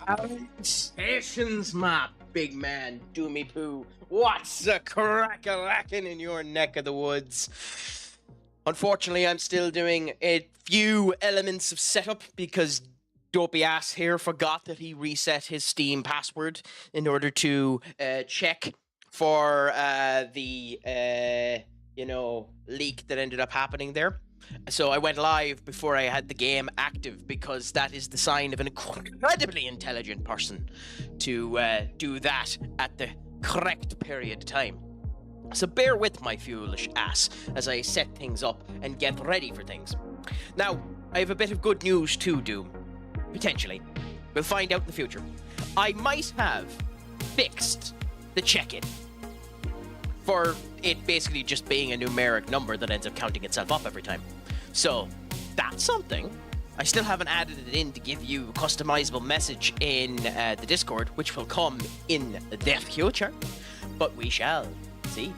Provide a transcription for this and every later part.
Salutations, my big man, Doomy Poo. What's a crack-a-lackin' in your neck of the woods? Unfortunately, I'm still doing a few elements of setup because dopey ass here forgot that he reset his Steam password in order to check for the leak that ended up happening there. So I went live before I had the game active because that is the sign of an incredibly intelligent person to do that at the correct period of time. So bear with my foolish ass as I set things up and get ready for things. Now, I have a bit of good news too, Doom. Potentially. We'll find out in the future. I might have fixed the check-in for it basically just being a numeric number that ends up counting itself up every time. So, that's something. I still haven't added it in to give you a customizable message in the Discord, which will come in the future. But we shall see.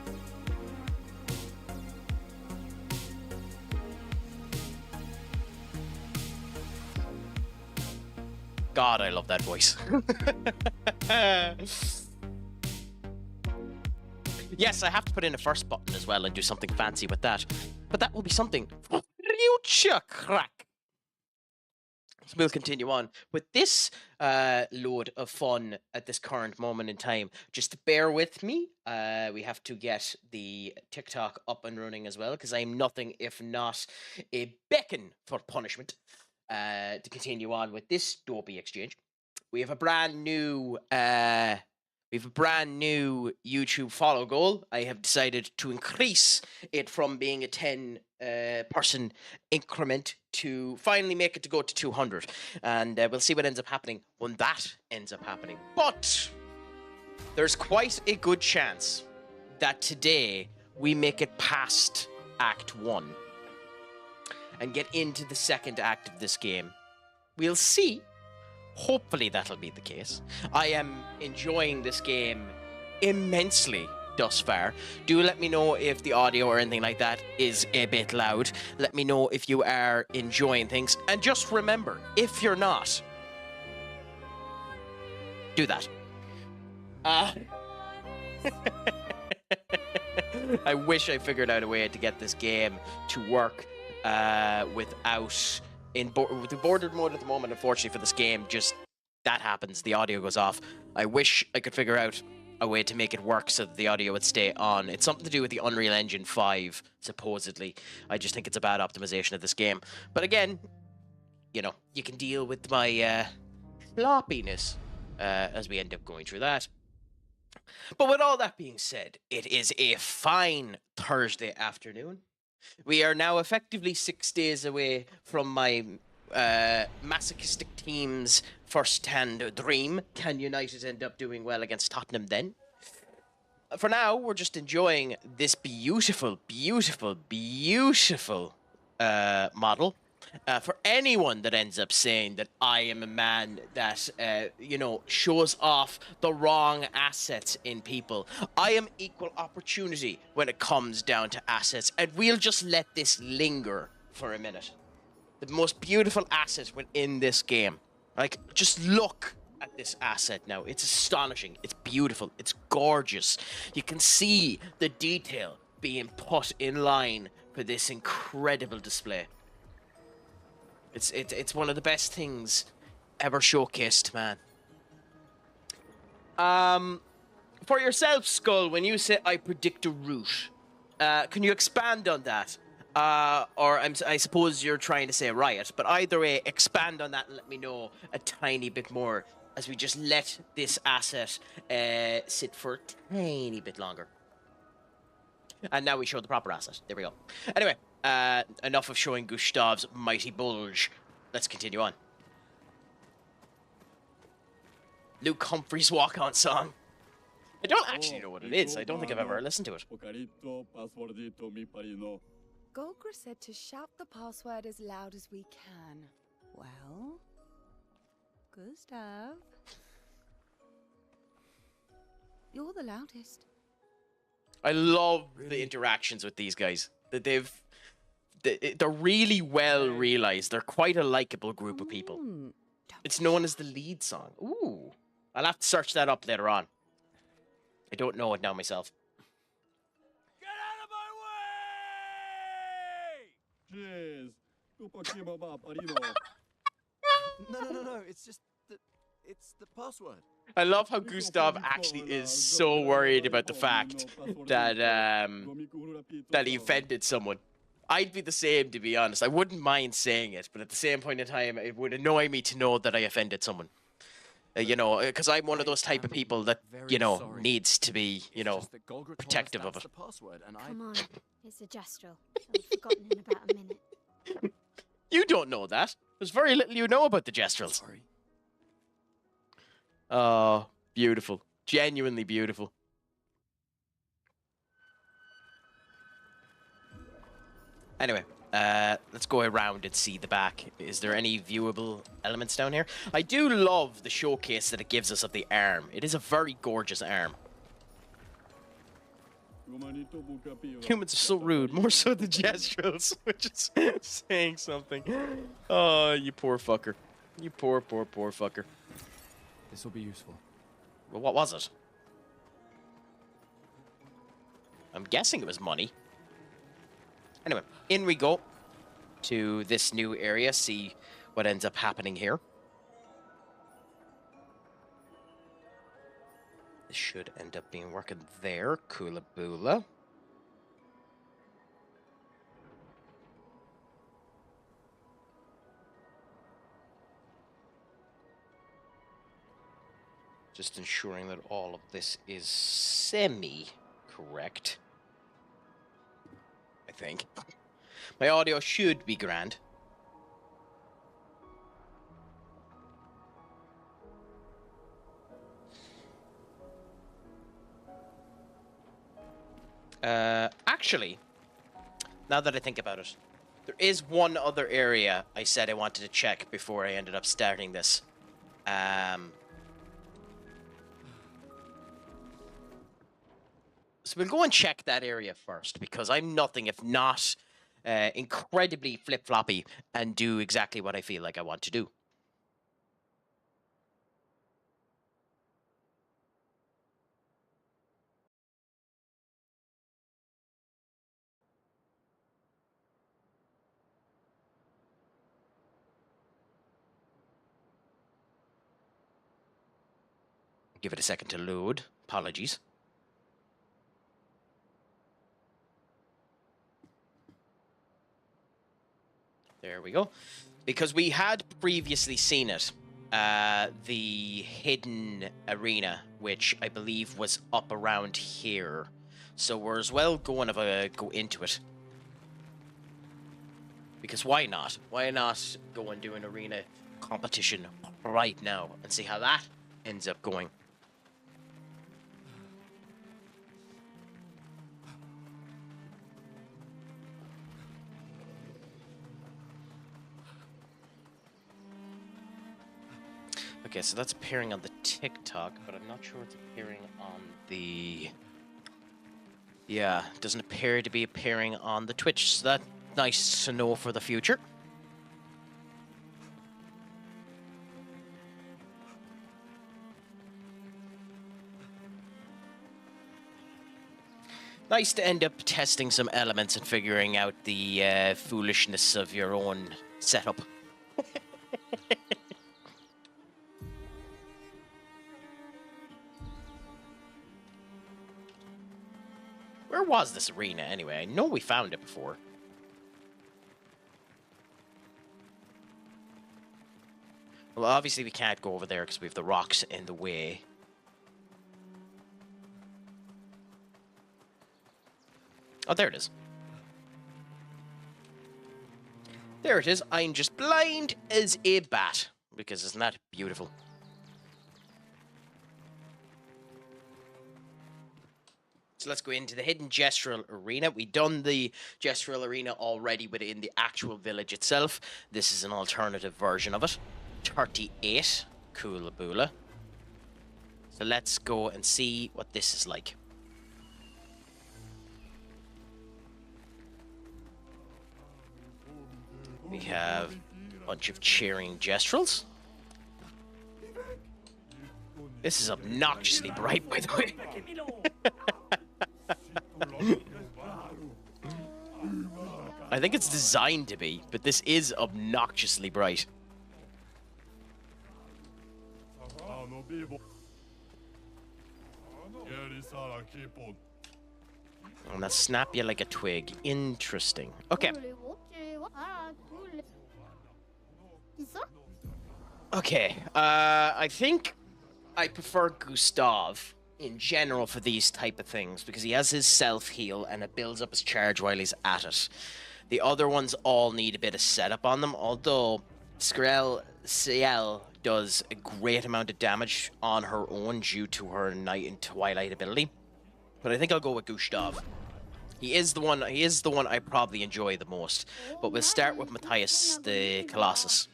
God, I love that voice. Yes, I have to put in a first button as well and do something fancy with that. But that will be something for future crack. So we'll continue on with this load of fun at this current moment in time. Just bear with me. We have to get the TikTok up and running as well, because I'm nothing if not a beacon for punishment. To continue on with this dopey exchange, we have a brand new YouTube follow goal. I have decided to increase it from being a 10 person increment to finally make it to go to 200, and we'll see what ends up happening when that ends up happening. But there's quite a good chance that today we make it past Act 1 and get into the second act of this game. We'll see. Hopefully that'll be the case. I am enjoying this game immensely thus far. Do let me know if the audio or anything like that is a bit loud. Let me know if you are enjoying things. And just remember, if you're not, do that. I wish I figured out a way to get this game to work without with the bordered mode at the moment. Unfortunately for this game, just that happens, the audio goes off. I wish I could figure out a way to make it work so that the audio would stay on. It's something to do with the Unreal Engine 5, supposedly. I just think it's a bad optimization of this game. But again, you know, you can deal with my sloppiness as we end up going through that. But with all that being said, it is a fine Thursday afternoon. We are now effectively 6 days away from my masochistic team's first-hand dream. Can United end up doing well against Tottenham then? For now, we're just enjoying this beautiful, beautiful, beautiful model. For anyone that ends up saying that I am a man that, shows off the wrong assets in people, I am equal opportunity when it comes down to assets, and we'll just let this linger for a minute. The most beautiful asset within this game. Like, just look at this asset now. It's astonishing. It's beautiful. It's gorgeous. You can see the detail being put in line for this incredible display. It's one of the best things ever showcased, man. For yourself, Skull, when you say I predict a route, can you expand on that? Or I suppose you're trying to say riot, but either way, expand on that and let me know a tiny bit more as we just let this asset sit for a tiny bit longer. And now we show the proper asset. There we go. Anyway. Enough of showing Gustav's mighty bulge. Let's continue on. Luke Humphrey's walk-on song. I don't actually know what it is. I don't think I've ever listened to it. Golgra said to shout the password as loud as we can. Well, Gustav, you're the loudest. I love the interactions with these guys. That they're really well realized. They're quite a likable group of people. Don't It's known as the lead song. Ooh. I'll have to search that up later on. I don't know it now myself. Get out of my way! No. It's just that it's the password. I love how Gustav actually is so worried about the fact that that he offended someone. I'd be the same, to be honest. I wouldn't mind saying it, but at the same point in time, it would annoy me to know that I offended someone. You know, because I'm one of those type of people that, you know, needs to be, you know, protective of it. Come on, it's a gestural. I'll have forgotten in about a minute. You don't know that. There's very little you know about the gestrals. Sorry. Oh, beautiful. Genuinely beautiful. Anyway, let's go around and see the back. Is there any viewable elements down here? I do love the showcase that it gives us of the arm. It is a very gorgeous arm. Humans are so rude, more so than gestrals, which is saying something. Oh, you poor fucker. You poor fucker. This will be useful. Well, what was it? I'm guessing it was money. Anyway, in we go to this new area, see what ends up happening here. This should end up being working there. Kula Boola. Just ensuring that all of this is semi-correct. I think. My audio should be grand. Actually, now that I think about it, there is one other area I said I wanted to check before I ended up starting this. So we'll go and check that area first, because I'm nothing if not incredibly flip-floppy and do exactly what I feel like I want to do. Give it a second to load. Apologies. There we go. Because we had previously seen it, the hidden arena, which I believe was up around here. So we're as well going to go into it. Because why not? Why not go and do an arena competition right now and see how that ends up going? Okay, so that's appearing on the TikTok, but I'm not sure it's appearing on the... Yeah, it doesn't appear to be appearing on the Twitch, so that's nice to know for the future. Nice to end up testing some elements and figuring out the foolishness of your own setup. Where was this arena anyway? I know we found it before. Well, obviously we can't go over there because we have the rocks in the way. Oh, there it is. There it is. I'm just blind as a bat. Because isn't that beautiful? So let's go into the hidden gestural arena. We've done the gestural arena already within the actual village itself. This is an alternative version of it. 38. Kula Boola. So let's go and see what this is like. We have a bunch of cheering gestrals. This is obnoxiously bright, by the way. I think it's designed to be, but this is obnoxiously bright. I'm gonna snap you like a twig. Interesting. Okay. Okay. I think I prefer Gustav in general for these type of things because he has his self-heal and it builds up his charge while he's at it. The other ones all need a bit of setup on them, although Ciel does a great amount of damage on her own due to her Night and Twilight ability. But I think I'll go with Gustav. He is the one I probably enjoy the most. But we'll start with Matthias the Colossus.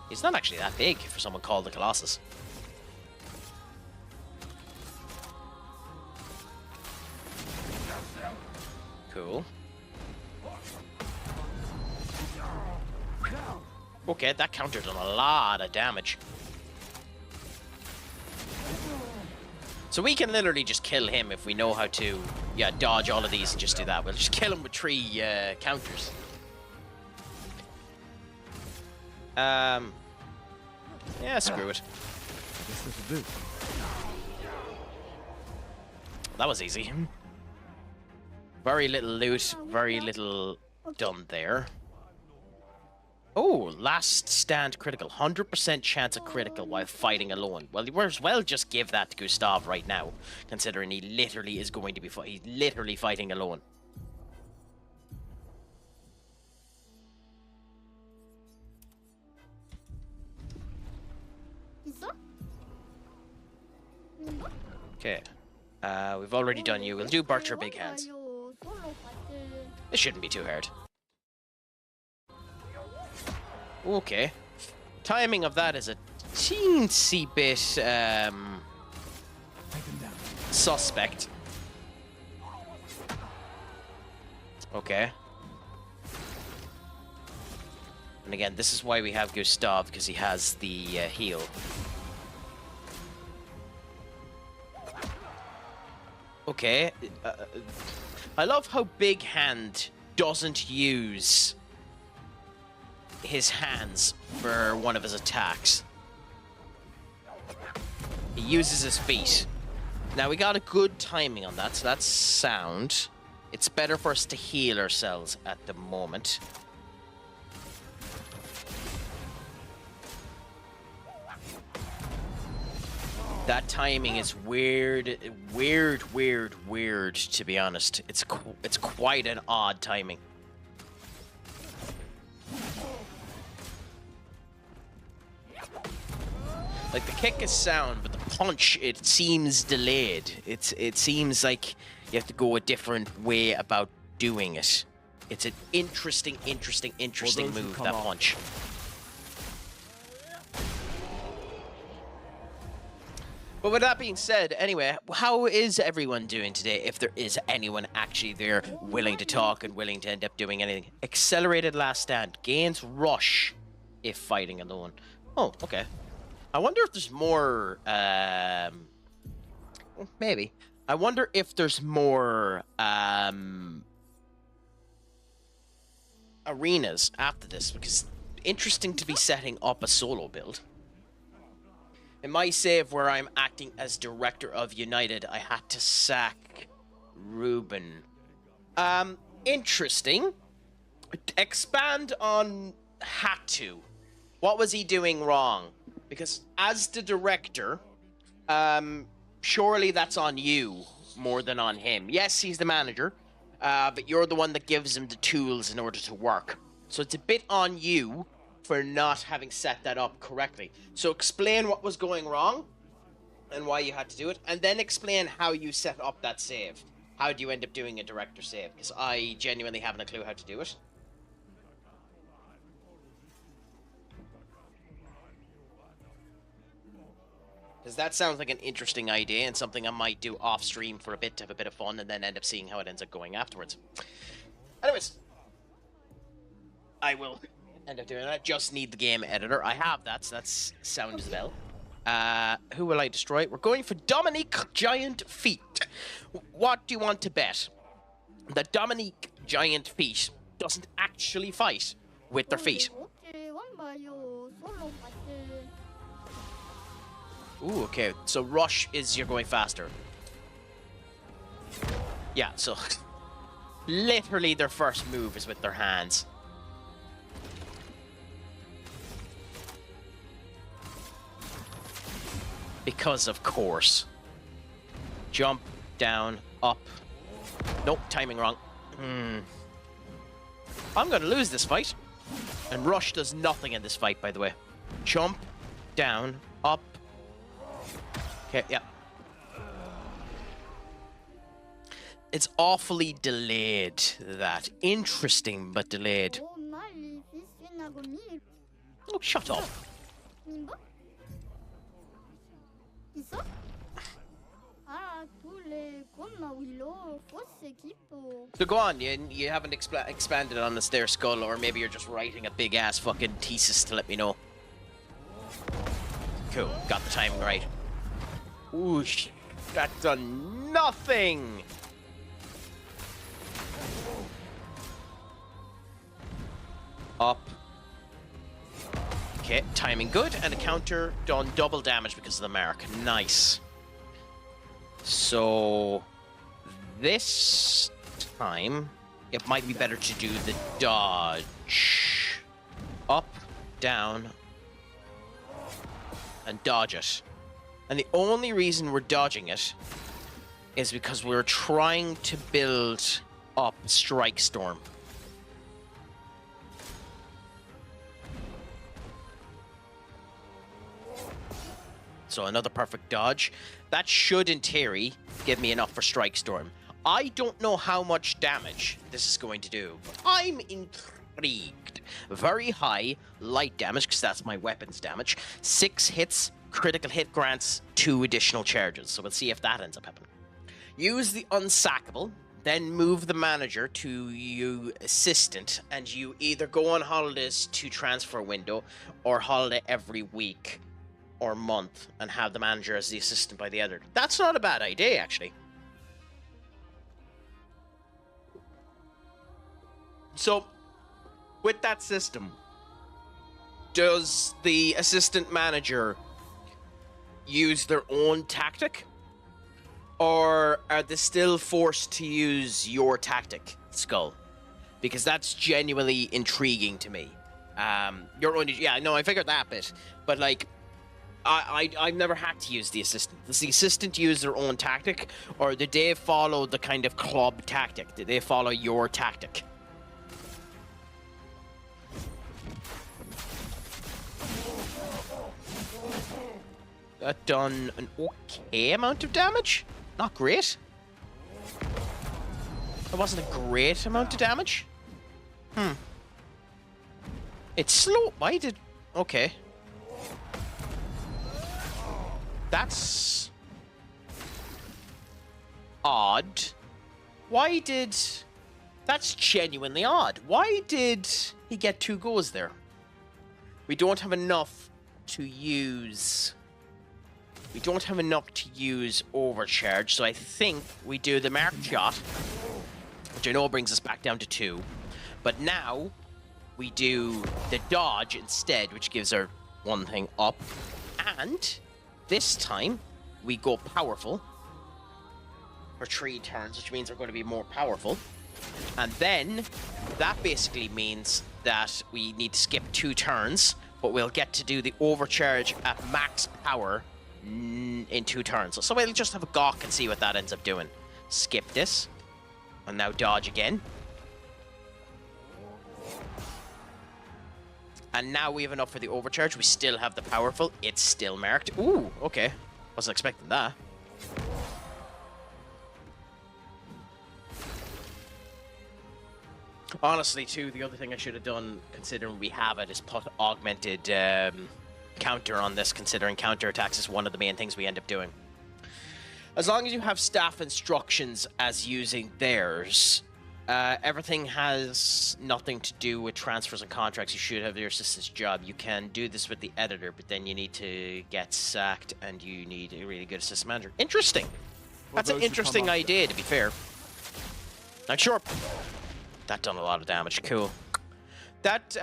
He's not actually that big for someone called the Colossus. Cool. Okay, that countered on a lot of damage. So we can literally just kill him if we know how to, dodge all of these and just do that. We'll just kill him with 3 counters. Yeah, screw it. That was easy. Very little loot, very little done there. Oh, last stand critical. 100% chance of critical while fighting alone. Well, you might as well just give that to Gustav right now, considering he literally is going to be he's literally fighting alone. Okay. We've already done you. We'll do Barcher Big Hands. It shouldn't be too hard. Okay. Timing of that is a teensy bit, suspect. Okay. And again, this is why we have Gustav, because he has the heal. Okay. I love how Big Hand doesn't use his hands for one of his attacks. He uses his feet. Now, we got a good timing on that, so that's sound. It's better for us to heal ourselves at the moment. That timing is weird, to be honest. It's quite an odd timing. Like, the kick is sound, but the punch, it seems delayed. It seems like you have to go a different way about doing it. It's an interesting move, that punch. But with that being said, anyway, how is everyone doing today? If there is anyone actually there willing to talk and willing to end up doing anything. Accelerated last stand. Gains rush if fighting alone. Oh, okay. I wonder if there's more, maybe. I wonder if there's more, arenas after this, because interesting to be setting up a solo build. In my save where I'm acting as director of United, I had to sack Ruben. Interesting. Expand on had to. What was he doing wrong? Because as the director, surely that's on you more than on him. Yes, he's the manager, but you're the one that gives him the tools in order to work. So it's a bit on you for not having set that up correctly. So explain what was going wrong and why you had to do it, and then explain how you set up that save. How do you end up doing a director save? Because I genuinely haven't a clue how to do it. Because that sounds like an interesting idea and something I might do off stream for a bit to have a bit of fun and then end up seeing how it ends up going afterwards. Anyways, I will end up doing that. Just need the game editor. I have that, so that's sound as well. Who will I destroy? We're going for Dominique Giant Feet. What do you want to bet? That Dominique Giant Feet doesn't actually fight with their feet. Ooh, okay. So rush is you're going faster. Yeah, so literally their first move is with their hands. Because of course. Jump, down, up. Nope, timing wrong. I'm gonna lose this fight. And rush does nothing in this fight, by the way. Jump, down, up. Okay, yeah. It's awfully delayed, that. Interesting, but delayed. Oh, shut up. So go on, you haven't expanded on the stair skull, or maybe you're just writing a big-ass fucking thesis to let me know. Cool, got the timing right. Ooh, that done nothing! Up. Okay, timing good, and a counter done double damage because of the mark. Nice. So this time, it might be better to do the dodge. Up, down, and dodge it. And the only reason we're dodging it is because we're trying to build up Strike Storm. So another perfect dodge. That should, in theory, give me enough for Strike Storm. I don't know how much damage this is going to do, but I'm intrigued. Very high light damage, because that's my weapons damage. 6 hits, critical hit grants 2 additional charges. So we'll see if that ends up happening. Use the unsackable, then move the manager to you assistant, and you either go on holidays to transfer window, or holiday every week or month, and have the manager as the assistant by the editor. That's not a bad idea, actually. So, with that system, does the assistant manager use their own tactic? Or are they still forced to use your tactic, Skull? Because that's genuinely intriguing to me. You're only... Yeah, no, I figured that bit. But, like, I've never had to use the assistant. Does the assistant use their own tactic? Or did they follow the kind of club tactic? Did they follow your tactic? That done an okay amount of damage? Not great. That wasn't a great amount of damage. It's slow. Why did... Okay. That's... odd. Why did... That's genuinely odd. Why did he get 2 goes there? We don't have enough to use... We don't have enough to use overcharge, so I think we do the mark shot, which I know brings us back down to 2. But now, we do the dodge instead, which gives our 1 thing up. And this time, we go powerful for 3 turns, which means we're going to be more powerful. And then, that basically means that we need to skip 2 turns, but we'll get to do the overcharge at max power in 2 turns. So we'll just have a gawk and see what that ends up doing. Skip this. And now dodge again. And now we have enough for the overcharge. We still have the powerful. It's still marked. Ooh, okay. Wasn't expecting that. Honestly, too, the other thing I should have done, considering we have it, is put augmented counter on this, considering counterattacks is one of the main things we end up doing. As long as you have staff instructions as using theirs, Everything has nothing to do with transfers and contracts. You should have your assistant's job. You can do this with the editor, but then you need to get sacked, and you need a really good assistant manager. Interesting. That's an interesting idea, to be fair. Not sure. That done a lot of damage. Cool. That,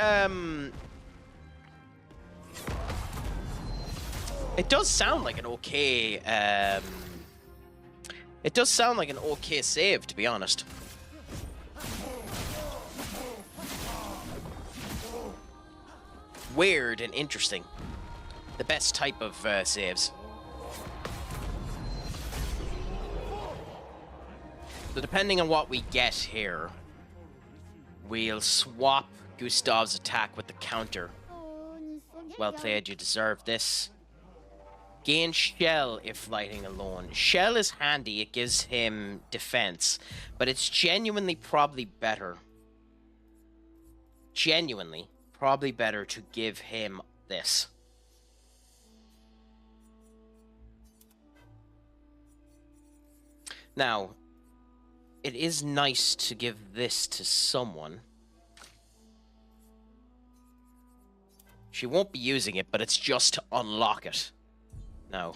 it does sound like an okay, it does sound like an okay save, to be honest. Weird and interesting. The best type of saves. So depending on what we get here, we'll swap Gustav's attack with the counter. Well played, you deserve this. Gain Shell if fighting alone. Shell is handy, it gives him defense, but it's genuinely probably better. Genuinely, probably better to give him this. Now, it is nice to give this to someone. She won't be using it, but it's just to unlock it. Now,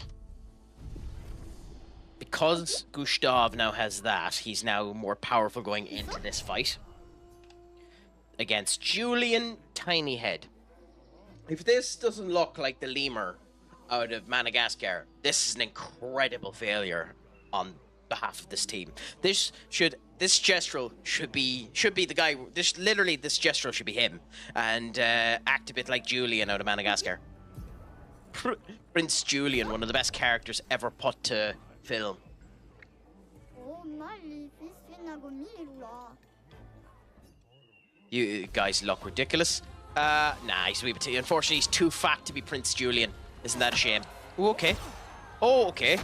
because Gustav now has that, he's now more powerful going into this fight. Against Julian Tinyhead. If this doesn't look like the lemur out of Madagascar, this is an incredible failure on behalf of this team. This Gestrel should be the guy. This Gestrel should be him, and act a bit like Julian out of Madagascar. Prince Julian, one of the best characters ever put to film. You guys look ridiculous. Nah, unfortunately, he's too fat to be Prince Julian. Isn't that a shame? Ooh, okay. Oh, okay.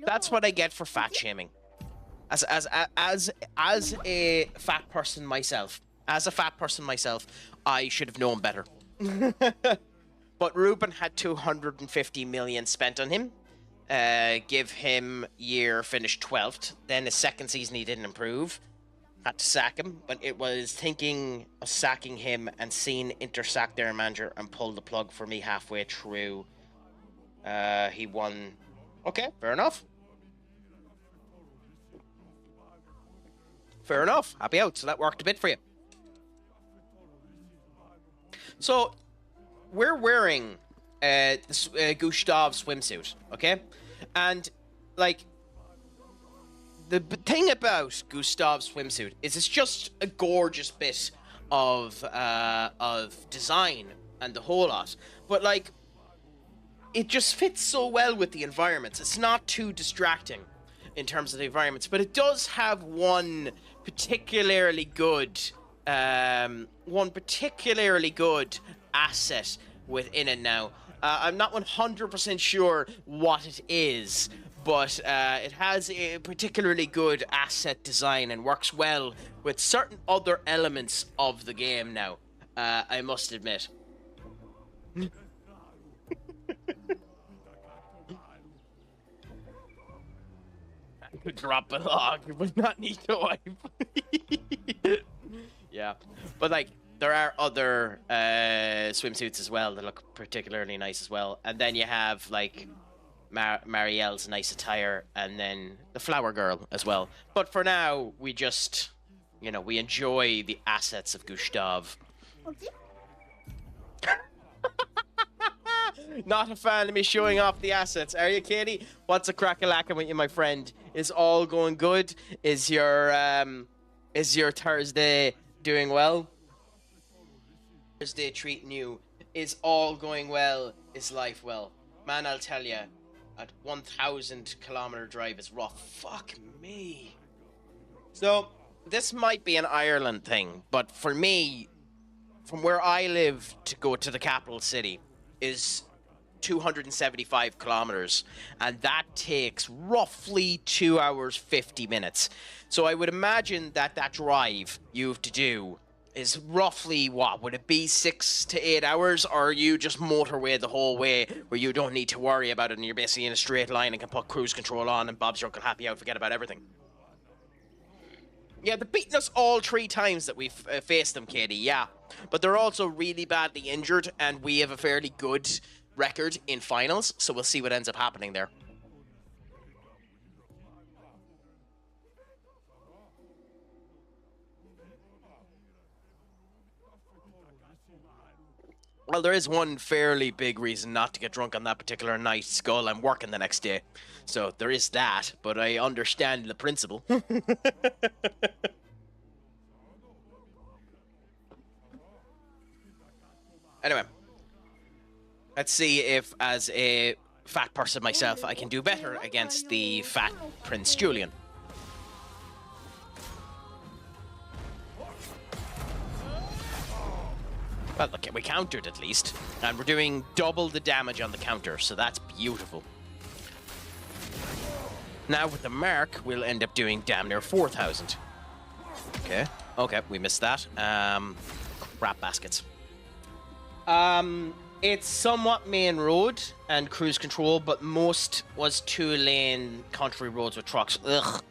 That's what I get for fat shaming. As a fat person myself, I should have known better. But Ruben had 250 million spent on him. Give him year finished 12th. Then his second season he didn't improve. Had to sack him, but it was thinking of sacking him and seeing Inter sack their manager and pull the plug for me halfway through. He won. Okay, fair enough. Fair enough. Happy out. So that worked a bit for you. So we're wearing this Gustav swimsuit, okay? And like the thing about Gustav's swimsuit is it's just a gorgeous bit of design and the whole lot. But like it just fits so well with the environments. It's not too distracting in terms of the environments, but it does have one particularly good asset within it now. I'm not 100% sure what it is, but it has a particularly good asset design and works well with certain other elements of the game now, I must admit. I could drop a log, but not need to wipe. Yeah, but like there are other swimsuits as well that look particularly nice as well, and then you have like Marielle's nice attire, and then the flower girl as well. But for now, we just, you know, we enjoy the assets of Gustav. Okay. Not a fan of me showing off the assets, are you, Katie? What's a crack-a-lackin' with you, my friend? Is all going good? Is your Thursday doing well? Thursday treating you? Is all going well? Is life well? Man, I'll tell you, a 1,000-kilometer drive is rough. Fuck me. So, this might be an Ireland thing, but for me, from where I live to go to the capital city is 275 kilometers, and that takes roughly 2 hours 50 minutes. So I would imagine that drive you have to do is roughly, what, would it be 6 to 8 hours? Or are you just motorway the whole way where you don't need to worry about it and you're basically in a straight line and can put cruise control on and Bob's your Uncle Happy out, forget about everything? Yeah, they're beating us all 3 times that we've faced them, Katie, yeah. But they're also really badly injured and we have a fairly good record in finals, so we'll see what ends up happening there. Well, there is one fairly big reason not to get drunk on that particular night, Skull. I'm working the next day. So there is that, but I understand the principle. Anyway. Let's see if, as a fat person myself, I can do better against the fat Prince Julian. Well, look, we countered at least. And we're doing double the damage on the counter, so that's beautiful. Now with the mark, we'll end up doing damn near 4,000. Okay. Okay, we missed that. Crap baskets. It's somewhat main road and cruise control, but most was 2-lane country roads with trucks. Ugh.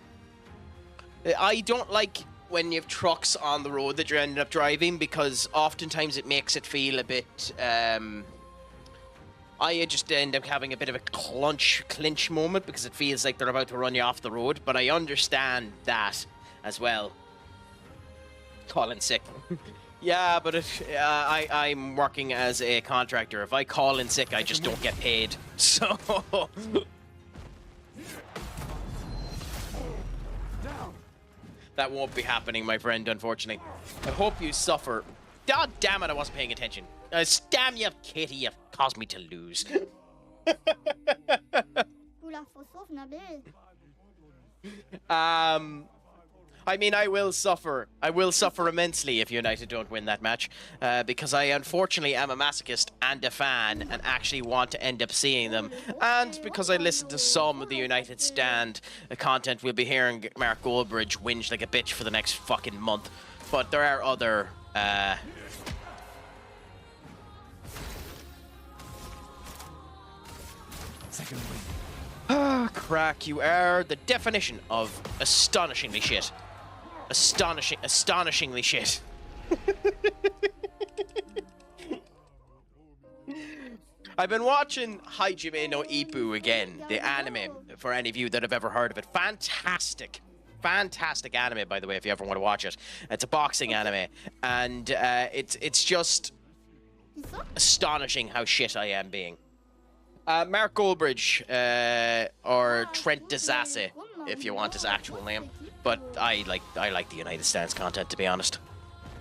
I don't like when you have trucks on the road that you're ending up driving, because oftentimes it makes it feel a bit, I just end up having a bit of a clinch moment because it feels like they're about to run you off the road, but I understand that as well. Calling sick. Yeah, but if I'm working as a contractor, if I call in sick, I just don't get paid. So that won't be happening, my friend, unfortunately. I hope you suffer. God damn it, I wasn't paying attention. Damn you, Katie, you've caused me to lose. I mean, I will suffer. I will suffer immensely if United don't win that match, because I unfortunately am a masochist and a fan and actually want to end up seeing them. And because I listen to some of the United Stand content, we'll be hearing Mark Goldbridge whinge like a bitch for the next fucking month. But there are other... Second win. Ah, Crack, you are the definition of astonishingly shit. Astonishingly shit. I've been watching Hajime no Ippo again, the anime, for any of you that have ever heard of it. Fantastic. Fantastic anime, by the way, if you ever want to watch it. It's a boxing anime, and it's just astonishing how shit I am being. Mark Goldbridge, or Trent Desase, if you want his actual name. But I like the United Stands content, to be honest.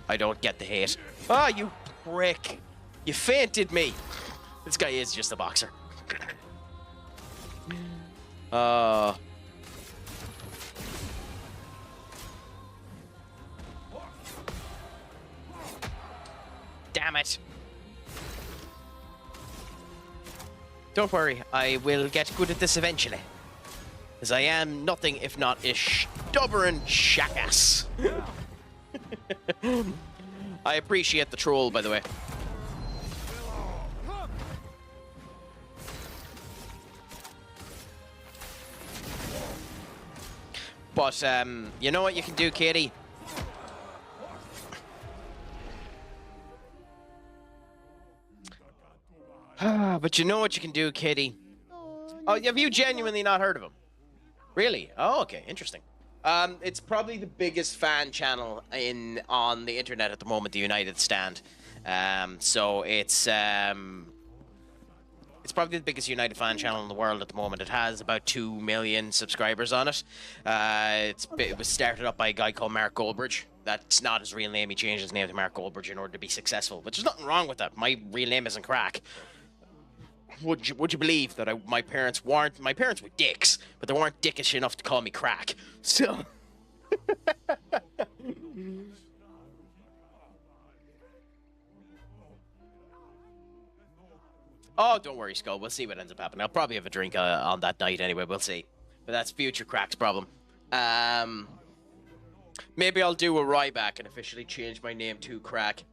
I don't get the hate. Ah, you prick. You fainted me. This guy is just a boxer. Damn it. Don't worry, I will get good at this eventually. As I am nothing if not a stubborn jackass. I appreciate the troll, by the way. But, you know what you can do, Katie? But you know what you can do, Katie? Oh, have you genuinely not heard of him? Really? Oh, okay. Interesting. It's probably the biggest fan channel on the internet at the moment, the United Stand. So it's probably the biggest United fan channel in the world at the moment. It has about 2 million subscribers on it. It was started up by a guy called Mark Goldbridge. That's not his real name. He changed his name to Mark Goldbridge in order to be successful. But there's nothing wrong with that. My real name isn't Crack. Would you believe that my parents were dicks, but they weren't dickish enough to call me Crack. So oh, don't worry, Skull. We'll see what ends up happening. I'll probably have a drink on that night anyway. We'll see. But that's future Crack's problem. Maybe I'll do a Ryback and officially change my name to Craic.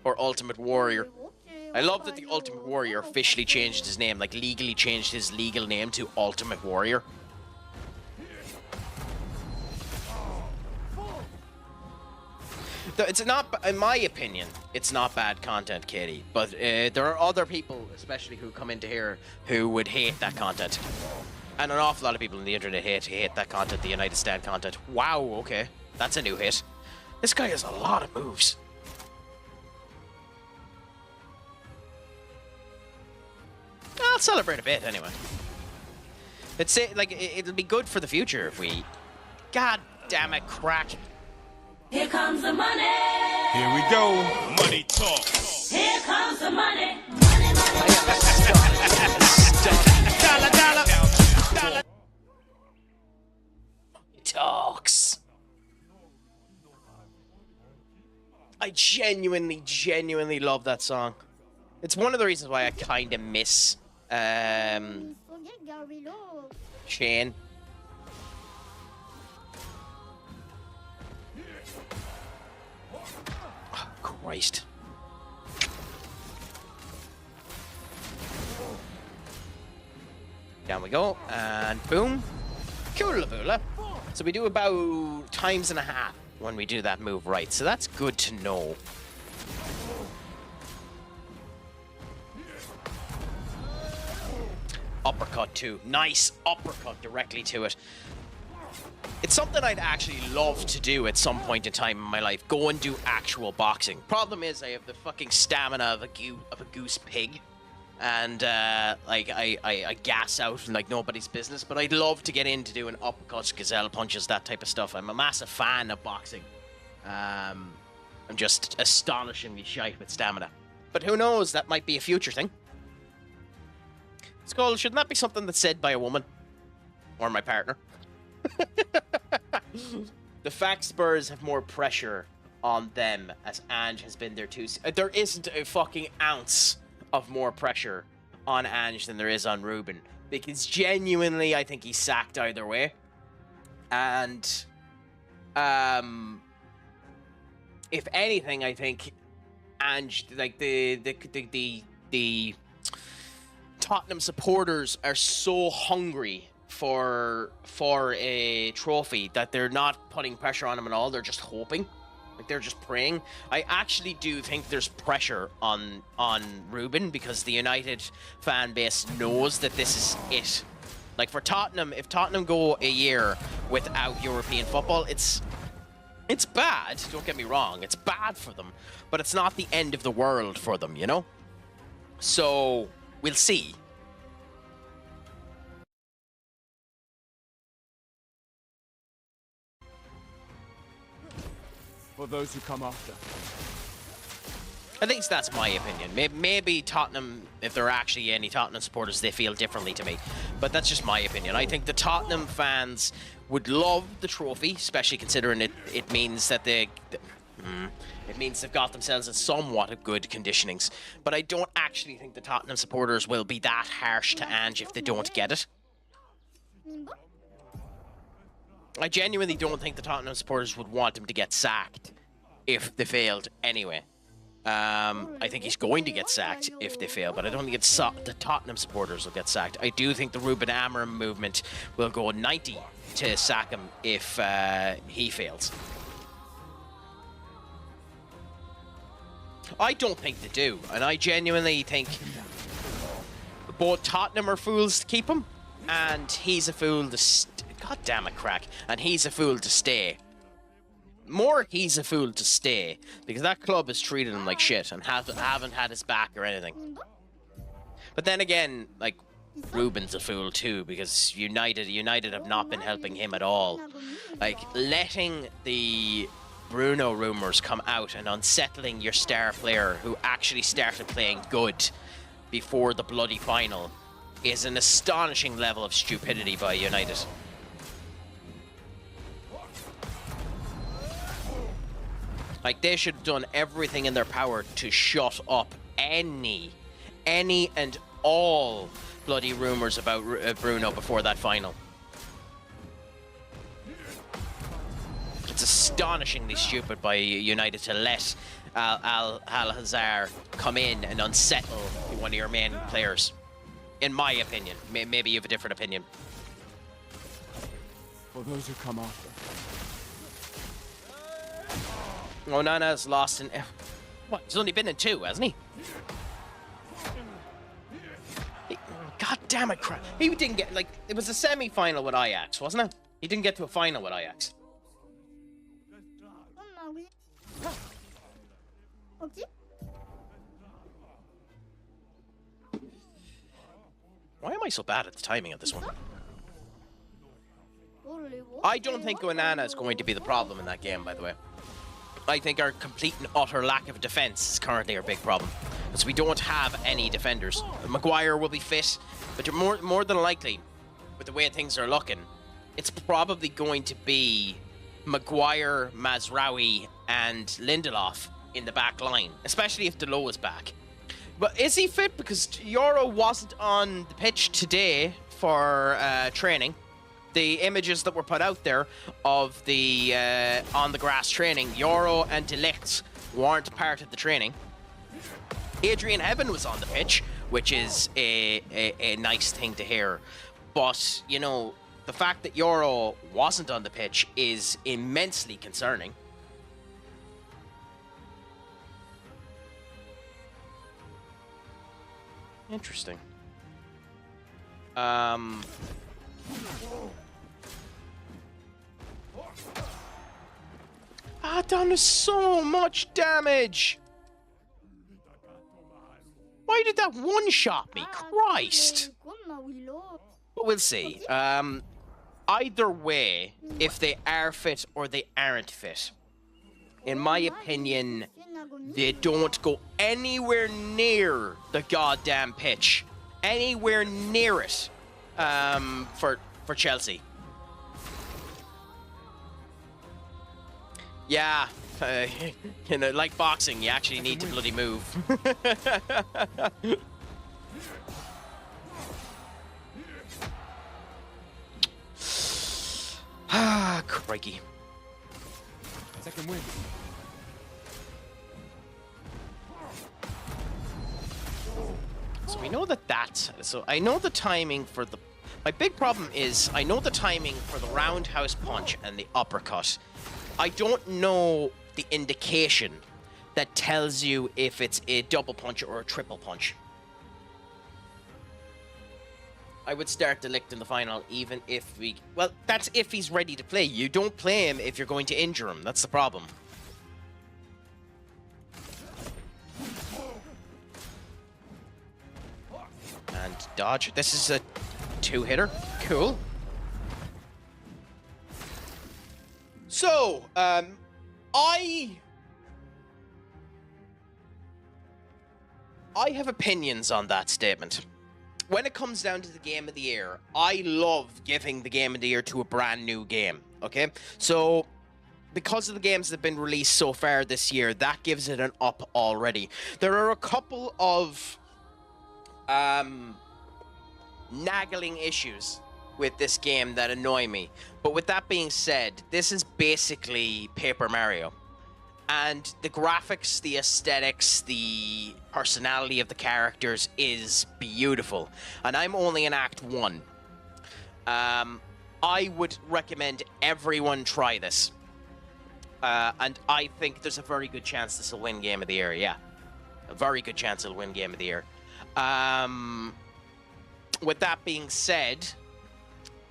Or Ultimate Warrior. I love that the Ultimate Warrior officially changed his name, like legally changed his legal name to Ultimate Warrior. It's not, in my opinion, it's not bad content, Katie. But there are other people, especially who come into here, who would hate that content. And an awful lot of people on the internet hate that content, the United Stand content. Wow, okay. That's a new hit. This guy has a lot of moves. I'll celebrate a bit, anyway. It's like, it'll be good for the future if we... God damn it, Craic. Here comes the money. Here we go. Money talk. Here comes the money. Dollar. Talks. I genuinely love that song. It's one of the reasons why I kind of miss Shane. Oh, Christ. Down we go, and boom. Coolaboola. So we do about times and a half when we do that move right, so that's good to know. Uppercut too. Nice uppercut directly to it. It's something I'd actually love to do at some point in time in my life. Go and do actual boxing. Problem is, I have the fucking stamina of a goose pig. And, like, I gas out like nobody's business. But I'd love to get into doing uppercuts, gazelle punches, that type of stuff. I'm a massive fan of boxing. I'm just astonishingly shite with stamina. But who knows, that might be a future thing. Skull, shouldn't that be something that's said by a woman? Or my partner? The fact Spurs have more pressure on them as Ange has been there too. There isn't a fucking ounce of more pressure on Ange than there is on Ruben. Because genuinely, I think he's sacked either way. And, if anything, I think Ange, like, the Tottenham supporters are so hungry for a trophy that they're not putting pressure on him at all. They're just hoping, like they're just praying. I actually do think there's pressure on Ruben because the United fan base knows that this is it. Like for Tottenham, if Tottenham go a year without European football, it's bad. Don't get me wrong, it's bad for them, but it's not the end of the world for them, you know. So we'll see. For those who come after. At least that's my opinion. Maybe Tottenham, if there are actually any Tottenham supporters, they feel differently to me. But that's just my opinion. I think the Tottenham fans would love the trophy, especially considering it means that it means they've got themselves in somewhat of good conditionings. But I don't actually think the Tottenham supporters will be that harsh to Ange if they don't get it. I genuinely don't think the Tottenham supporters would want him to get sacked if they failed anyway. I think he's going to get sacked if they fail, but I don't think the Tottenham supporters will get sacked. I do think the Ruben Amorim movement will go 90 to sack him if he fails. I don't think they do, and I genuinely think both Tottenham are fools to keep him, and he's a fool to... God damn it, Craic. And he's a fool to stay. More, he's a fool to stay, because that club has treated him like shit and haven't had his back or anything. But then again, like, Ruben's a fool too, because United have not been helping him at all. Like, letting the Bruno rumours come out and unsettling your star player who actually started playing good before the bloody final is an astonishing level of stupidity by United. Like, they should have done everything in their power to shut up any and all bloody rumours about Bruno before that final. astonishingly stupid by United to let Al-Hazar come in and unsettle one of your main players. In my opinion. Maybe you have a different opinion. For those who come after. Onana's lost in... What? He's only been in 2, hasn't he? God damn it, crap. He didn't get, like, it was a semi-final with Ajax, wasn't it? He didn't get to a final with Ajax. Why am I so bad at the timing of this one? I don't think Onana is going to be the problem in that game, by the way. I think our complete and utter lack of defense is currently our big problem. Because we don't have any defenders. Maguire will be fit, but more than likely, with the way things are looking, it's probably going to be Maguire, Mazraoui, and Lindelof in the back line, especially if Delo is back. But is he fit? Because Euro wasn't on the pitch today for training. The images that were put out there of the on-the-grass training, Euro and De Ligt weren't part of the training. Adrian Heaven was on the pitch, which is a nice thing to hear. But, you know, the fact that Euro wasn't on the pitch is immensely concerning. Interesting. Done so much damage. Why did that one-shot me? Christ. But we'll see. Either way, if they are fit or they aren't fit, in my opinion, they don't go anywhere near the goddamn pitch. Anywhere near it for Chelsea. Yeah, you know, like boxing, you actually need to bloody move. Ah, crikey. Second win. So we know that so I know the timing for the... My big problem is I know the timing for the roundhouse punch and the uppercut. I don't know the indication that tells you if it's a double punch or a triple punch. I would start De Ligt in the final even if we... Well, that's if he's ready to play. You don't play him if you're going to injure him. That's the problem. And dodge. This is a two-hitter. Cool. So, I have opinions on that statement. When it comes down to the Game of the Year, I love giving the Game of the Year to a brand new game, okay? So, because of the games that have been released so far this year, that gives it an up already. There are a couple of nagging issues with this game that annoy me. But with that being said, this is basically Paper Mario. And the graphics, the aesthetics, the personality of the characters is beautiful. And I'm only in Act 1. I would recommend everyone try this. And I think there's a very good chance this will win Game of the Year, yeah. A very good chance it'll win Game of the Year. With that being said,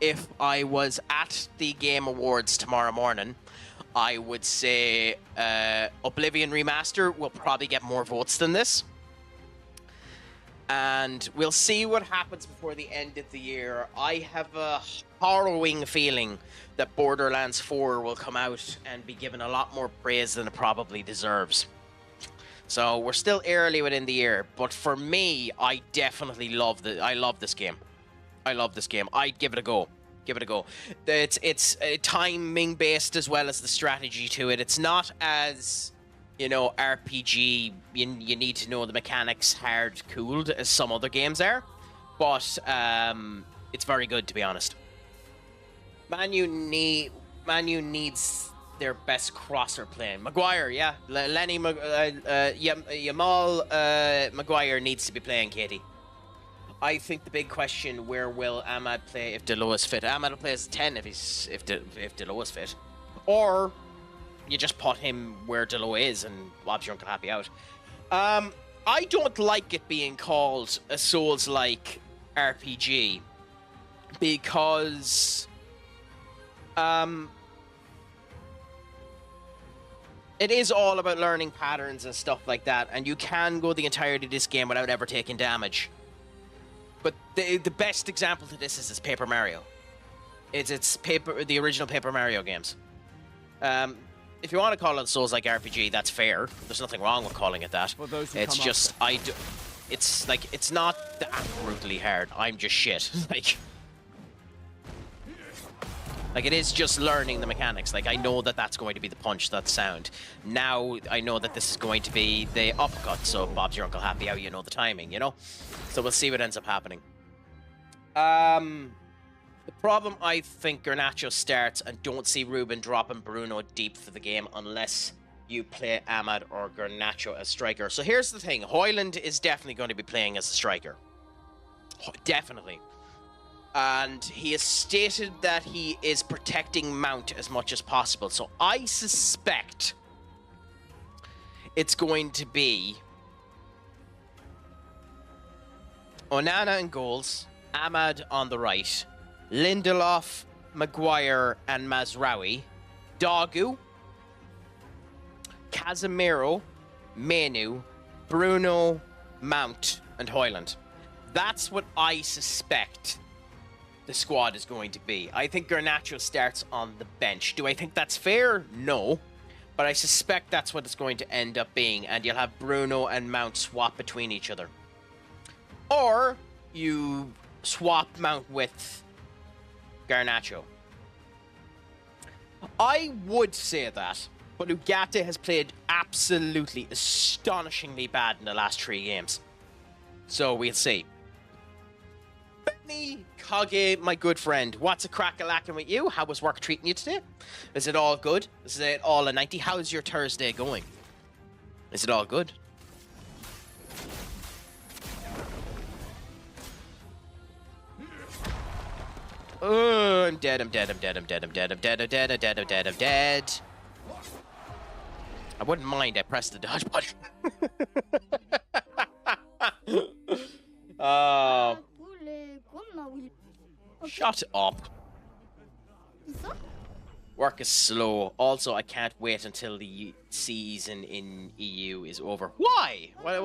if I was at the Game Awards tomorrow morning, I would say Oblivion Remaster will probably get more votes than this. And we'll see what happens before the end of the year. I have a harrowing feeling that Borderlands 4 will come out and be given a lot more praise than it probably deserves. So we're still early within the year, but for me, I definitely love this game. I love this game. I'd give it a go. Give it a go. It's timing based as well as the strategy to it. It's not as, you know, RPG. You need to know the mechanics hard cooled as some other games are, but it's very good, to be honest. Man U needs their best crosser playing? Maguire, yeah. Yamal Maguire needs to be playing, Katie. I think the big question, where will Ahmad play if Delo is fit? Ahmad will play as 10 if Delo is fit. Or you just put him where Delo is and Bob's your Uncle Happy out. I don't like it being called a Souls-like RPG because it is all about learning patterns and stuff like that, and you can go the entirety of this game without ever taking damage. But the best example to this is Paper Mario. It's the original Paper Mario games. If you want to call it a Souls-like RPG, that's fair. There's nothing wrong with calling it that. It's just it's like it's not that brutally hard. I'm just shit. Like it is just learning the mechanics. Like I know that that's going to be the punch, that sound. Now I know that this is going to be the uppercut. So Bob's your Uncle Happy, how you know the timing, you know? So we'll see what ends up happening. The problem, I think, Garnacho starts, and don't see Ruben dropping Bruno deep for the game unless you play Ahmad or Garnacho as striker. So here's the thing. Hoyland is definitely going to be playing as a striker. Definitely. And he has stated that he is protecting Mount as much as possible. So I suspect it's going to be Onana in goals, Ahmad on the right, Lindelof, Maguire, and Mazraoui, Dogu, Casemiro, Menu, Bruno, Mount, and Hoyland. That's what I suspect the squad is going to be. I think Garnacho starts on the bench. Do I think that's fair? No. But I suspect that's what it's going to end up being, and you'll have Bruno and Mount swap between each other. Or you swap Mount with Garnacho. I would say that, but Ugarte has played absolutely astonishingly bad in the last 3 games. So we'll see. Benny Kage, my good friend, what's a crack-a-lacking with you? How was work treating you today? Is it all good? Is it all a 90? How's your Thursday going? Is it all good? Oh, I'm dead, I'm dead, I'm dead, I'm dead, I'm dead, I'm dead, I'm dead, I'm dead, I'm dead, I'm dead. I wouldn't mind, I pressed the dodge button. Oh. Shut up. Work is slow. Also, I can't wait until the season in EU is over. Why? Why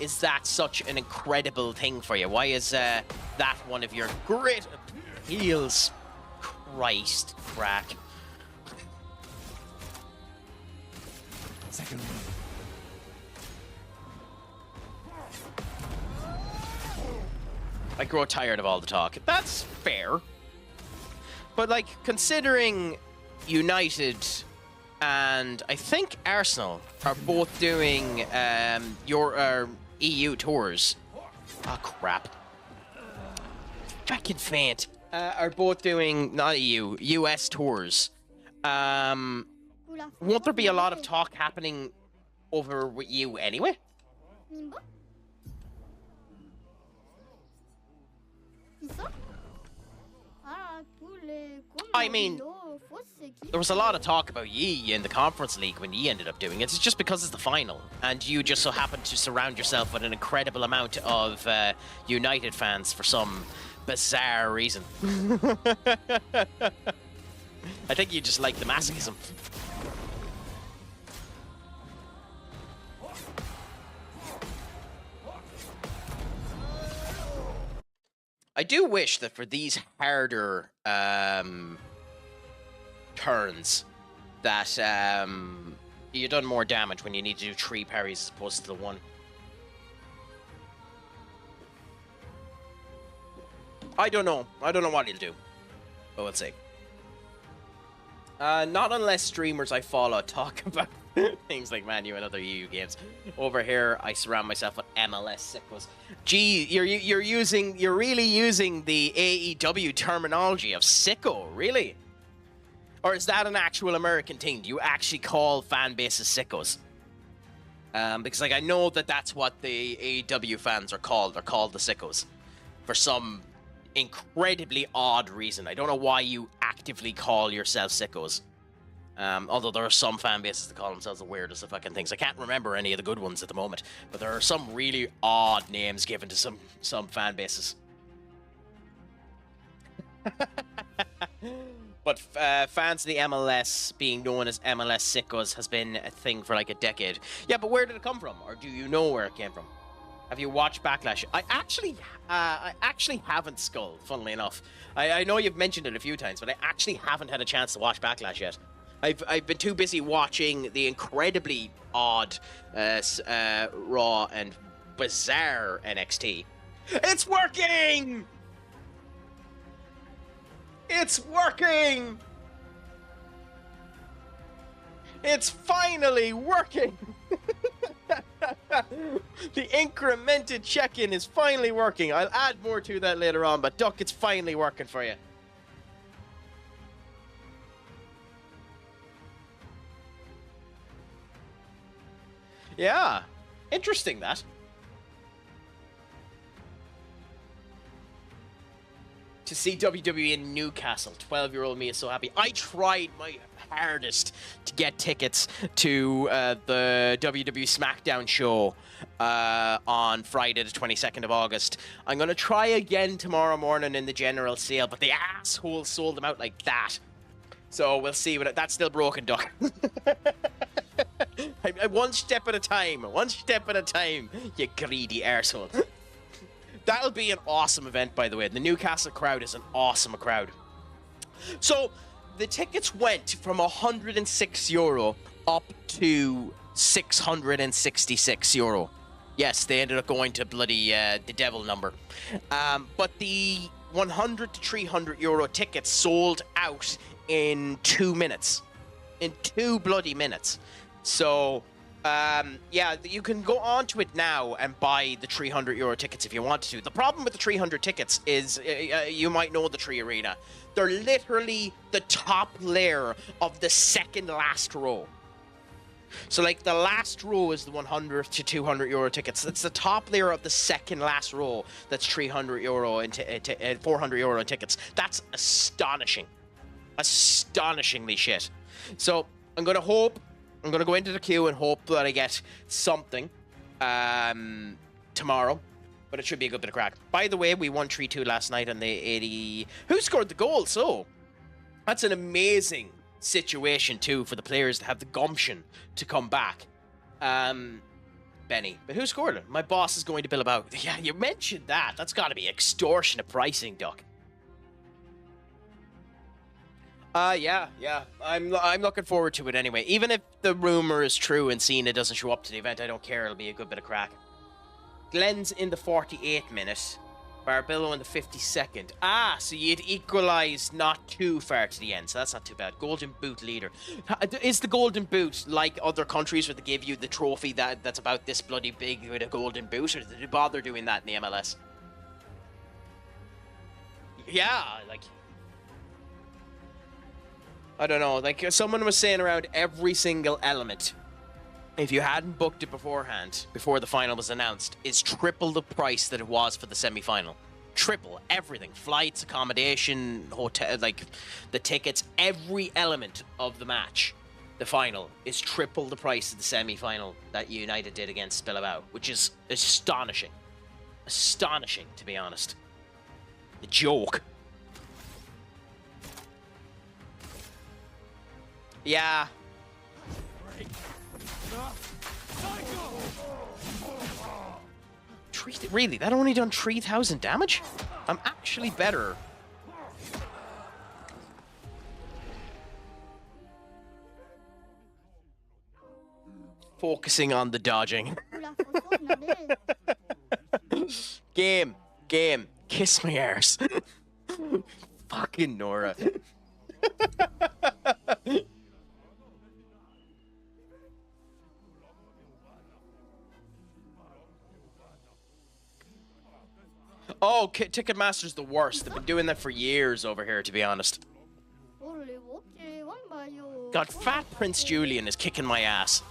is that such an incredible thing for you? Why is that one of your great appeals? Christ, crack. Second one. I grow tired of all the talk. That's fair. But, like, considering United and I think Arsenal are both doing your EU tours. Oh, crap. Fucking faint. Are both doing, not EU, US tours. Won't there be a lot of talk happening over with you anyway? I mean, there was a lot of talk about Yi in the Conference League when Yi ended up doing it. It's just because it's the final, and you just so happen to surround yourself with an incredible amount of United fans for some bizarre reason. I think you just like the masochism. I do wish that for these harder turns that you done more damage when you need to do 3 parries as opposed to the 1. I don't know. I don't know what he'll do. But we'll see. Not unless streamers I follow talk about Things like Man U and other EU games. Over here, I surround myself with MLS sickos. Gee, you're really using the AEW terminology of sicko, really? Or is that an actual American thing? Do you actually call fan bases sickos? Because like I know that that's what the AEW fans are called. They're called the sickos for some incredibly odd reason. I don't know why you actively call yourself sickos. Although there are some fan bases that call themselves the weirdest of fucking things. I can't remember any of the good ones at the moment, but there are some really odd names given to some fan bases. But fans of the MLS being known as MLS sickos has been a thing for like a decade. Yeah, but where did it come from? Or do you know where it came from? Have you watched Backlash? I actually haven't, Skull, funnily enough. I know you've mentioned it a few times, but I actually haven't had a chance to watch Backlash yet. I've been too busy watching the incredibly odd Raw and bizarre NXT. It's working! It's working! It's finally working! The incremented check-in is finally working. I'll add more to that later on, but Duck, it's finally working for you. Yeah. Interesting, that. To see WWE in Newcastle. 12-year-old me is so happy. I tried my hardest to get tickets to the WWE SmackDown show on Friday the 22nd of August. I'm going to try again tomorrow morning in the general sale, but the assholes sold them out like that. So we'll see. That's still broken, Duck. One step at a time. One step at a time, you greedy arsehole. That'll be an awesome event, by the way. The Newcastle crowd is an awesome crowd. So, the tickets went from €106 up to €666. Yes, they ended up going to bloody the devil number. But the €100 to €300 tickets sold out in 2 minutes. In 2 bloody minutes. So... yeah, you can go on to it now and buy the €300 tickets if you want to. The problem with the 300 tickets is, you might know the Tree Arena. They're literally the top layer of the second last row. So, like, the last row is the €100 to €200 tickets. It's the top layer of the second last row that's €300 and €400 in tickets. That's astonishing. Astonishingly shit. So, I'm going to go into the queue and hope that I get something tomorrow. But it should be a good bit of crack. By the way, we won 3-2 last night on the 80... Who scored the goal? So, that's an amazing situation, too, for the players to have the gumption to come back. Benny. But who scored it? My boss is going to bill about... Yeah, you mentioned that. That's got to be extortionate pricing, Duck. Yeah. I'm looking forward to it anyway. Even if the rumor is true and Cena doesn't show up to the event, I don't care. It'll be a good bit of crack. Glenn's in the 48th minute. Barbillo in the 52nd. So you'd equalise not too far to the end, so that's not too bad. Golden Boot leader. Is the Golden Boot like other countries where they give you the trophy that's about this bloody big with a Golden Boot, or did they bother doing that in the MLS? Yeah, like... I don't know, like someone was saying around every single element, if you hadn't booked it beforehand, before the final was announced, is triple the price that it was for the semi-final. Triple, everything. Flights, accommodation, hotel, like the tickets, every element of the match, the final, is triple the price of the semi-final that United did against Bilbao, which is astonishing. Astonishing, to be honest. A joke. Yeah. Really? That only done 3,000 damage? I'm actually better. Focusing on the dodging. Game. Kiss my arse. Fucking Nora. Oh, Ticketmaster's the worst. They've been doing that for years over here, to be honest. God, Fat Prince Julian is kicking my ass.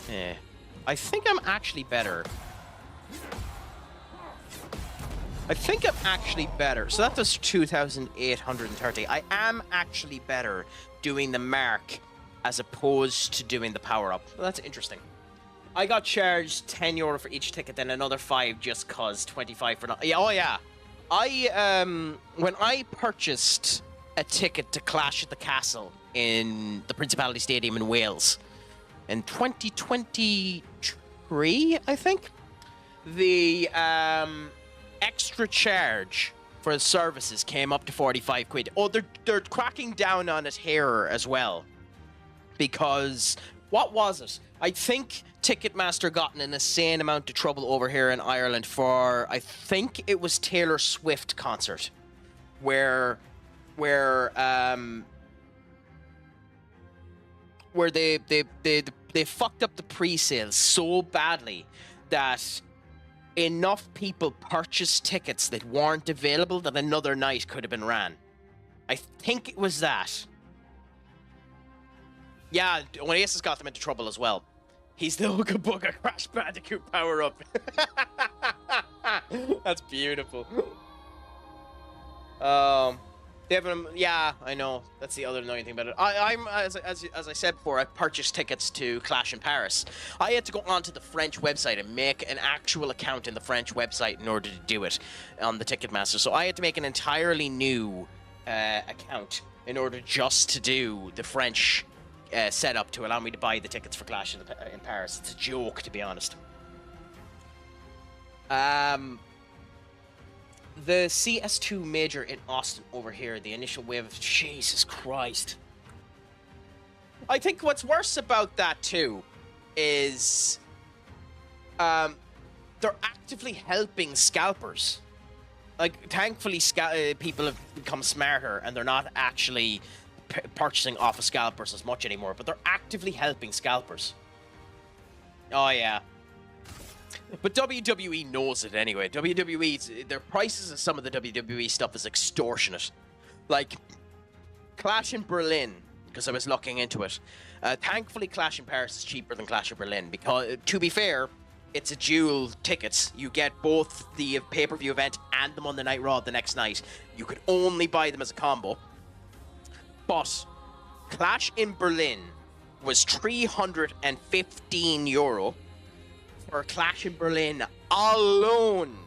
Yeah. I think I'm actually better. So that does 2,830. I am actually better doing the mark as opposed to doing the power-up. Well, that's interesting. I got charged €10 for each ticket, then another 5 just cause 25 for not. Yeah, oh yeah. When I purchased a ticket to Clash at the Castle in the Principality Stadium in Wales in 2023, I think, the extra charge for the services came up to 45 quid. Oh, they're cracking down on it here as well. Because, what was it? I think Ticketmaster got in an insane amount of trouble over here in Ireland for, I think it was Taylor Swift concert, where they fucked up the pre-sales so badly that enough people purchased tickets that weren't available that another night could have been ran. I think it was that. Yeah, Oasis got them into trouble as well. He's the Ooga Booga Crash Bandicoot power-up. That's beautiful. Yeah, I know. That's the other annoying thing about it. I'm as I said before, I purchased tickets to Clash in Paris. I had to go onto the French website and make an actual account in the French website in order to do it on the Ticketmaster. So I had to make an entirely new account in order just to do the French setup to allow me to buy the tickets for Clash in Paris. It's a joke, to be honest. The CS2 Major in Austin over here, the initial wave of... Jesus Christ. I think what's worse about that, too, is... they're actively helping scalpers. Like, thankfully, people have become smarter, and they're not actually purchasing off of scalpers as much anymore, but they're actively helping scalpers. Oh, yeah. But WWE knows it anyway. Their prices of some of the WWE stuff is extortionate. Like, Clash in Berlin, because I was looking into it. Thankfully, Clash in Paris is cheaper than Clash in Berlin, because, to be fair, it's a dual tickets. You get both the pay-per-view event and the Monday Night Raw the next night. You could only buy them as a combo. But Clash in Berlin was €315 for Clash in Berlin alone.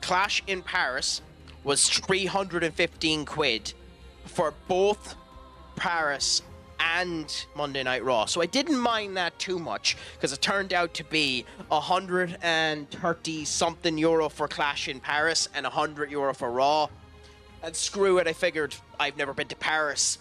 Clash in Paris was 315 quid for both Paris and Monday Night Raw. So I didn't mind that too much, because it turned out to be 130 something euro for Clash in Paris and €100 for Raw. And screw it, I figured I've never been to Paris.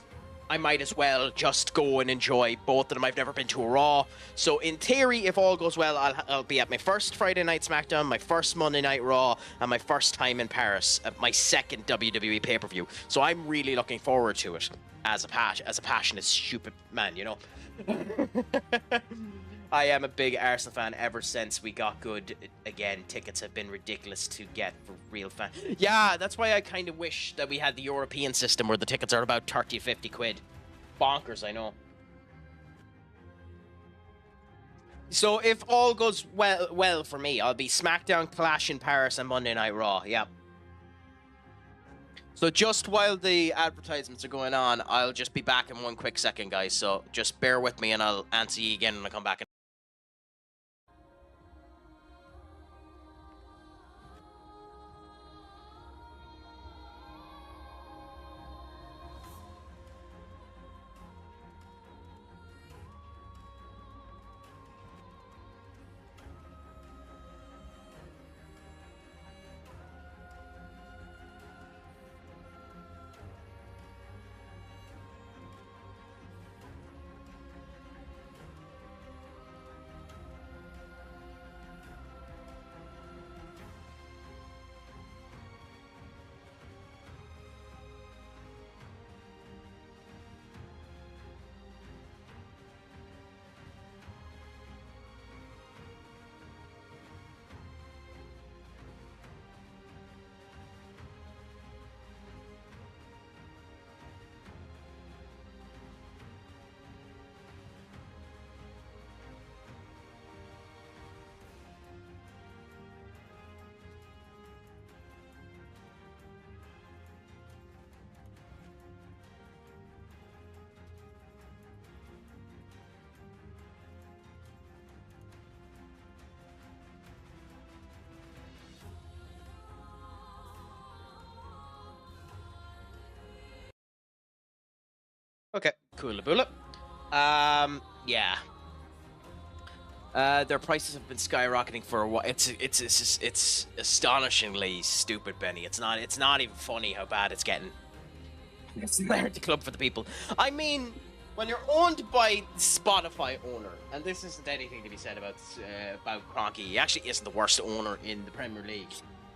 I might as well just go and enjoy both of them. I've never been to a Raw. So in theory, if all goes well, I'll be at my first Friday Night SmackDown, my first Monday Night Raw, and my first time in Paris at my second WWE pay-per-view. So I'm really looking forward to it as a passionate, stupid man, you know? I am a big Arsenal fan ever since we got good again. Tickets have been ridiculous to get for real fans. Yeah, that's why I kind of wish that we had the European system where the tickets are about 30 to 50 quid. Bonkers, I know. So if all goes well for me, I'll be SmackDown, Clash in Paris, and Monday Night Raw. Yep. So just while the advertisements are going on, I'll just be back in one quick second, guys. So just bear with me and I'll answer you again when I come back. Coolaboola. Yeah. Their prices have been skyrocketing for a while. It's astonishingly stupid, Benny. It's not even funny how bad it's getting. It's the club for the people. I mean, when you're owned by Spotify owner, and this isn't anything to be said about Kroenke. He actually isn't the worst owner in the Premier League.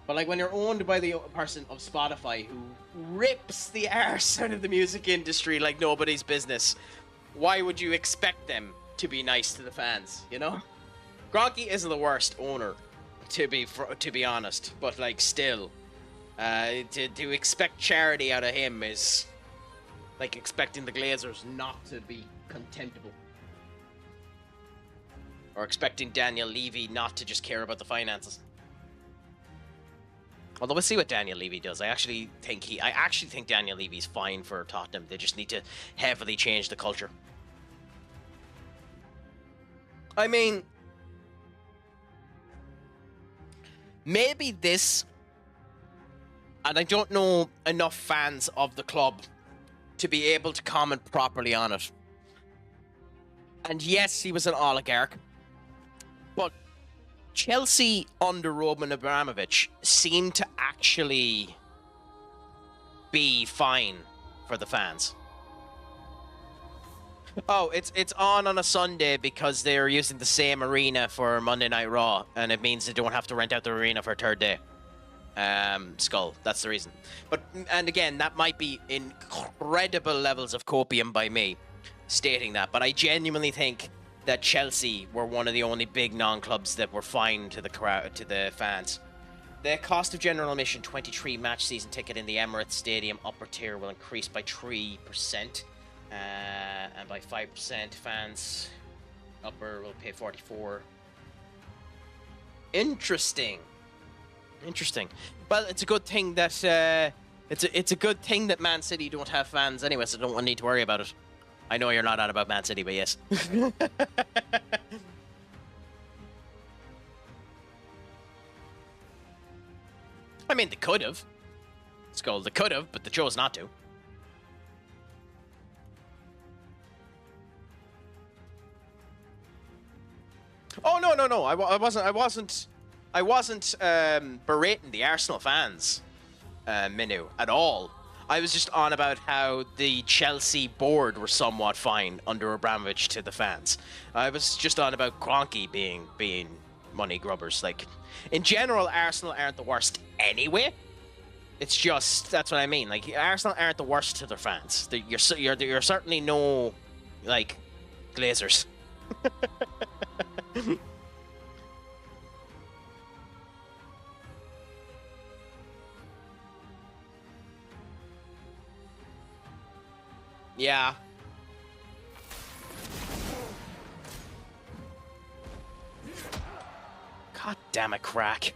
But like when you're owned by the person of Spotify who rips the arse out of the music industry like nobody's business, why would you expect them to be nice to the fans? You know, Kroenke isn't the worst owner, to be honest. But like still, to expect charity out of him is like expecting the Glazers not to be contemptible, or expecting Daniel Levy not to just care about the finances. Although we'll see what Daniel Levy does. I actually think Daniel Levy's fine for Tottenham. They just need to heavily change the culture. I mean, maybe this, and I don't know enough fans of the club to be able to comment properly on it. And yes, he was an oligarch, but Chelsea under Roman Abramovich seemed to actually be fine for the fans. Oh, it's on a Sunday because they're using the same arena for Monday Night Raw, and it means they don't have to rent out the arena for a third day. Skull, that's the reason. And again, that might be incredible levels of copium by me stating that, but I genuinely think that Chelsea were one of the only big non-clubs that were fine to the crowd, to the fans. The cost of general admission 23 match season ticket in the Emirates Stadium upper tier will increase by 3%, and by 5% fans upper will pay 44. Interesting. Well, it's a good thing that it's a good thing that Man City don't have fans anyway, so don't need to worry about it. I know you're not on about Man City, but yes. I mean, they could have. Skull, they could have, but they chose not to. Oh no! I wasn't berating the Arsenal fans, Minu, at all. I was just on about how the Chelsea board were somewhat fine under Abramovich to the fans. I was just on about Kroenke being money grubbers. Like, in general, Arsenal aren't the worst anyway. It's just, that's what I mean. Like, Arsenal aren't the worst to their fans. You're certainly no, like, Glazers. Yeah. God damn it, Craic.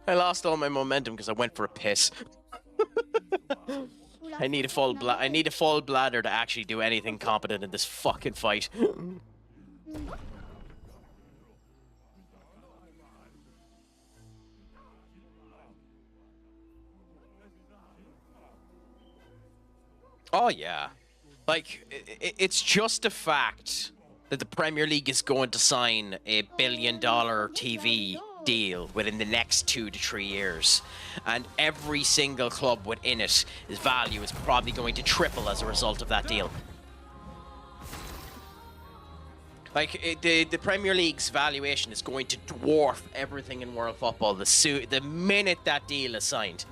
I lost all my momentum because I went for a piss. I need a full bladder to actually do anything competent in this fucking fight. Oh, yeah. Like, it's just a fact that the Premier League is going to sign a $1 billion TV deal within the next 2 to 3 years. And every single club within it, his value is probably going to triple as a result of that deal. Like, the Premier League's valuation is going to dwarf everything in world football the minute that deal is signed.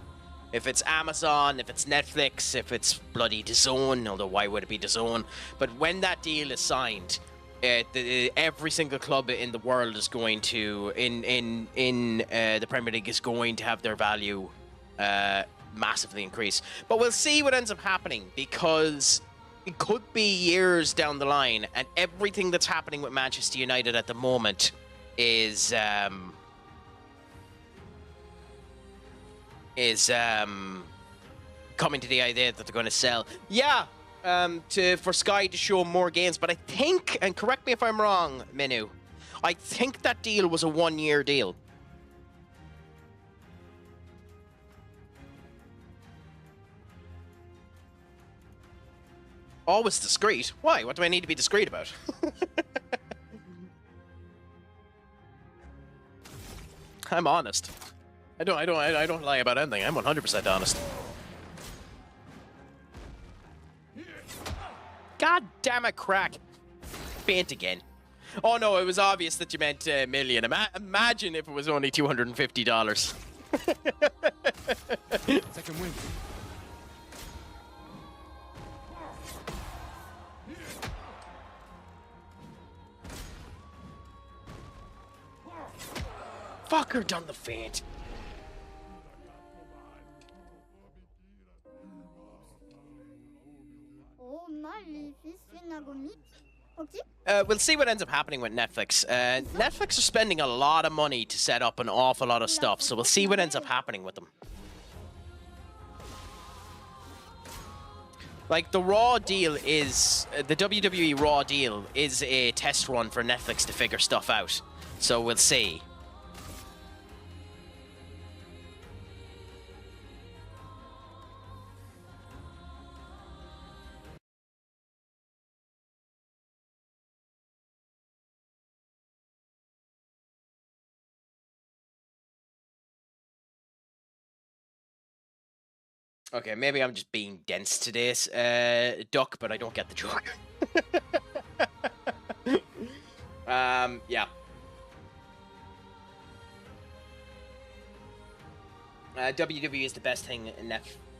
If it's Amazon, if it's Netflix, if it's bloody DAZN, although why would it be DAZN? But when that deal is signed, every single club in the world is going to, in the Premier League, is going to have their value massively increase. But we'll see what ends up happening, because it could be years down the line, and everything that's happening with Manchester United at the moment is coming to the idea that they're going to sell. Yeah, for Sky to show more games. But I think, and correct me if I'm wrong, Minu, I think that deal was a 1-year deal. Always discreet. Why? What do I need to be discreet about? I'm honest. I don't lie about anything. I'm 100% honest. God damn it, crack. Faint again. Oh no, it was obvious that you meant a million. Imagine if it was only $250. Second win. Fucker done the faint. We'll see what ends up happening with Netflix. Netflix are spending a lot of money to set up an awful lot of stuff, so we'll see what ends up happening with them. Like, the Raw deal is... the WWE Raw deal is a test run for Netflix to figure stuff out. So we'll see. Okay, maybe I'm just being dense today, Duck, but I don't get the joke. Yeah. WWE is the best thing